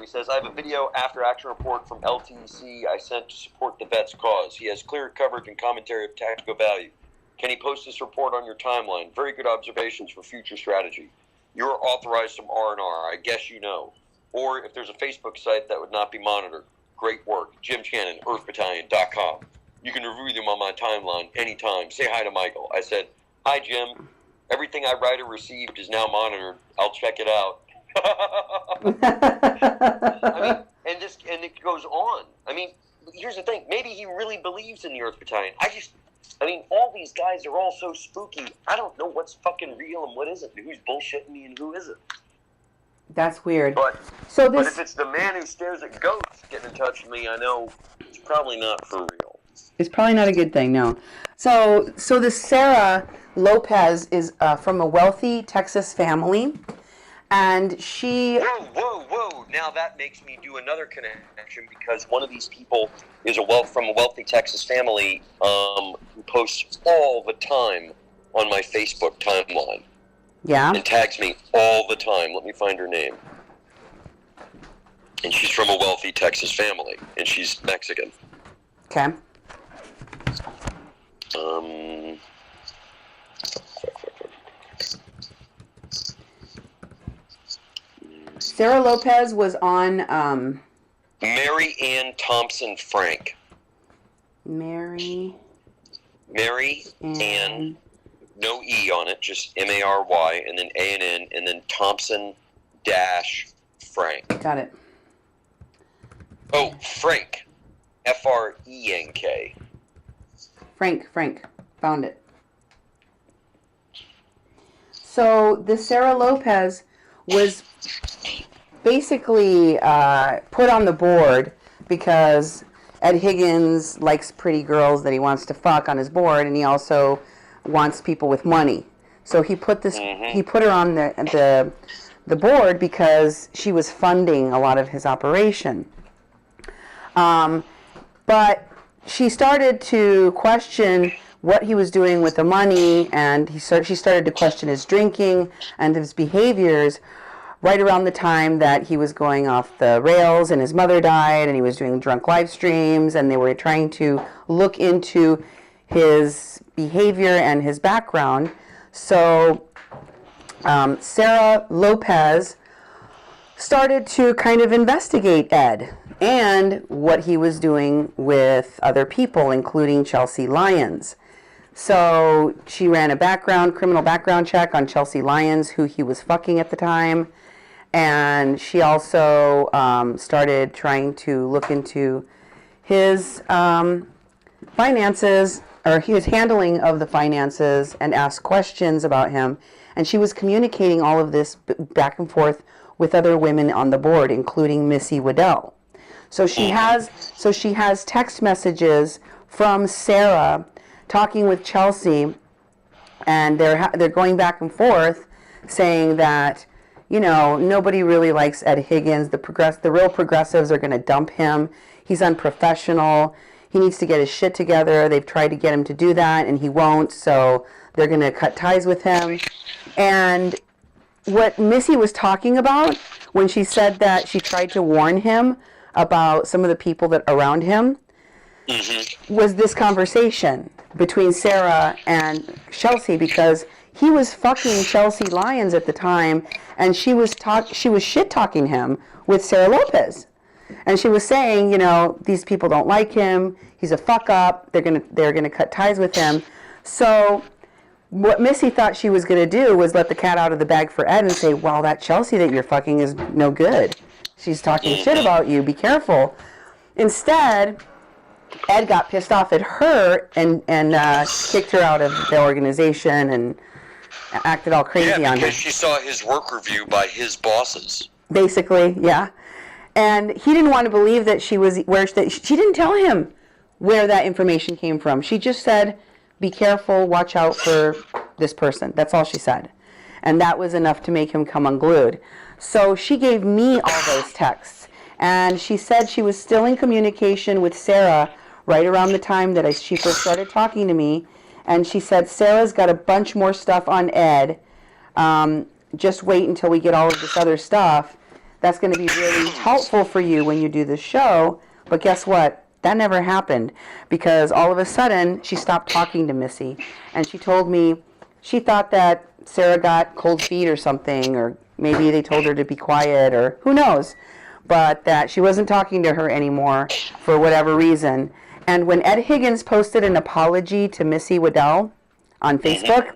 he says, I have a video after action report from LTC I sent to support the vet's cause. He has clear coverage and commentary of tactical value. Can he post this report on your timeline? Very good observations for future strategy. You're authorized some R&R, I guess you know. Or if there's a Facebook site that would not be monitored. Great work. Jim Channon, EarthBattalion.com. You can review them on my timeline anytime. Say hi to Michael. I said, hi, Jim. Everything I write or received is now monitored. I'll check it out. I mean, and it goes on. I mean, here's the thing. Maybe he really believes in the Earth Battalion. I mean, all these guys are all so spooky. I don't know what's fucking real and what isn't, and who's bullshitting me and who isn't. That's weird. But if it's the man who stares at goats getting in touch with me, I know it's probably not for real. It's probably not a good thing, no. So this Sarah Lopez is from a wealthy Texas family, and she... Whoa. Now that makes me do another connection, because one of these people is from a wealthy Texas family who posts all the time on my Facebook timeline. Yeah. And tags me all the time. Let me find her name. And she's from a wealthy Texas family, and she's Mexican. Okay. Sarah Lopez was on Mary Ann Thompson-Frenk. Mary Ann, no E on it, just M-A-R-Y, and then A-N-N, and then Thompson-Frank. Got it. Oh, Frank. F-R-E-N-K. Frank. Found it. So this Sarah Lopez was basically put on the board because Ed Higgins likes pretty girls that he wants to fuck on his board, and he also wants people with money. So he put her on the board because she was funding a lot of his operation. But she started to question what he was doing with the money, and she started to question his drinking and his behaviors right around the time that he was going off the rails and his mother died and he was doing drunk live streams, and they were trying to look into his behavior and his background. So Sarah Lopez started to kind of investigate Ed and what he was doing with other people, including Chelsea Lyons. So she ran a criminal background check on Chelsea Lyons, who he was fucking at the time. And she also started trying to look into his finances, or his handling of the finances, and ask questions about him. And she was communicating all of this back and forth with other women on the board, including Missy Waddell. So she has text messages from Sarah talking with Chelsea, and they're going back and forth saying that, you know, nobody really likes Ed Higgins. The real progressives are going to dump him. He's unprofessional. He needs to get his shit together. They've tried to get him to do that, and he won't, so they're going to cut ties with him. And what Missy was talking about when she said that she tried to warn him about some of the people that around him, was this conversation between Sarah and Chelsea, because he was fucking Chelsea Lyons at the time, and she was shit talking him with Sarah Lopez. And she was saying, you know, these people don't like him. He's a fuck up. They're gonna cut ties with him. So what Missy thought she was gonna do was let the cat out of the bag for Ed and say, well, that Chelsea that you're fucking is no good. She's talking shit about you. Be careful. Instead, Ed got pissed off at her and kicked her out of the organization and acted all crazy on her. Yeah, because she saw his work review by his bosses. Basically, yeah. And he didn't want to believe that she didn't tell him where that information came from. She just said, be careful, watch out for this person. That's all she said. And that was enough to make him come unglued. So she gave me all those texts. And she said she was still in communication with Sarah right around the time that she first started talking to me. And she said, Sarah's got a bunch more stuff on Ed. Just wait until we get all of this other stuff. That's going to be really helpful for you when you do the show. But guess what? That never happened, because all of a sudden she stopped talking to Missy. And she told me she thought that Sarah got cold feet or something, or maybe they told her to be quiet, or who knows. But that she wasn't talking to her anymore for whatever reason. And when Ed Higgins posted an apology to Missy Waddell on Facebook,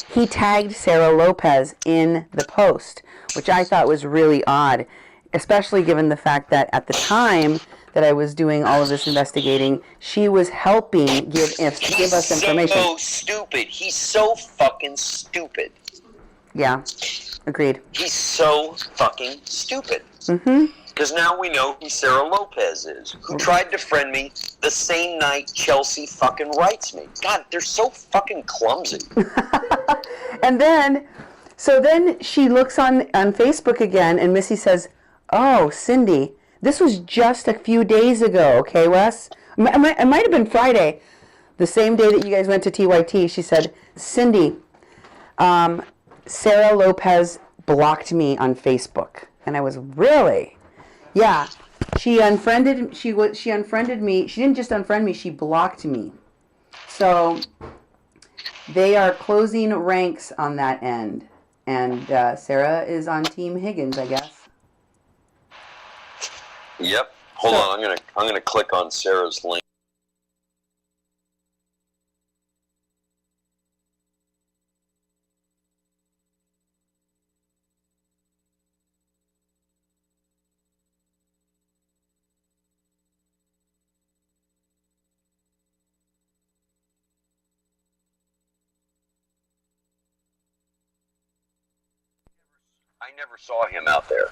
he tagged Sarah Lopez in the post, which I thought was really odd, especially given the fact that at the time that I was doing all of this investigating, she was helping give us information. He's so stupid. He's so fucking stupid. Yeah, agreed. He's so fucking stupid. Because now we know who Sarah Lopez is, who tried to friend me the same night Chelsea fucking writes me. God, they're so fucking clumsy. And then she looks on Facebook again, and Missy says, oh, Cindy, this was just a few days ago, okay, Wes? It might have been Friday, the same day that you guys went to TYT. She said, Cindy, Sarah Lopez blocked me on Facebook. And I was, really? Yeah. She unfriended me. She didn't just unfriend me, she blocked me. So they are closing ranks on that end. And Sarah is on Team Higgins, I guess. Yep. Hold on, I'm gonna click on Sarah's link. I never saw him out there.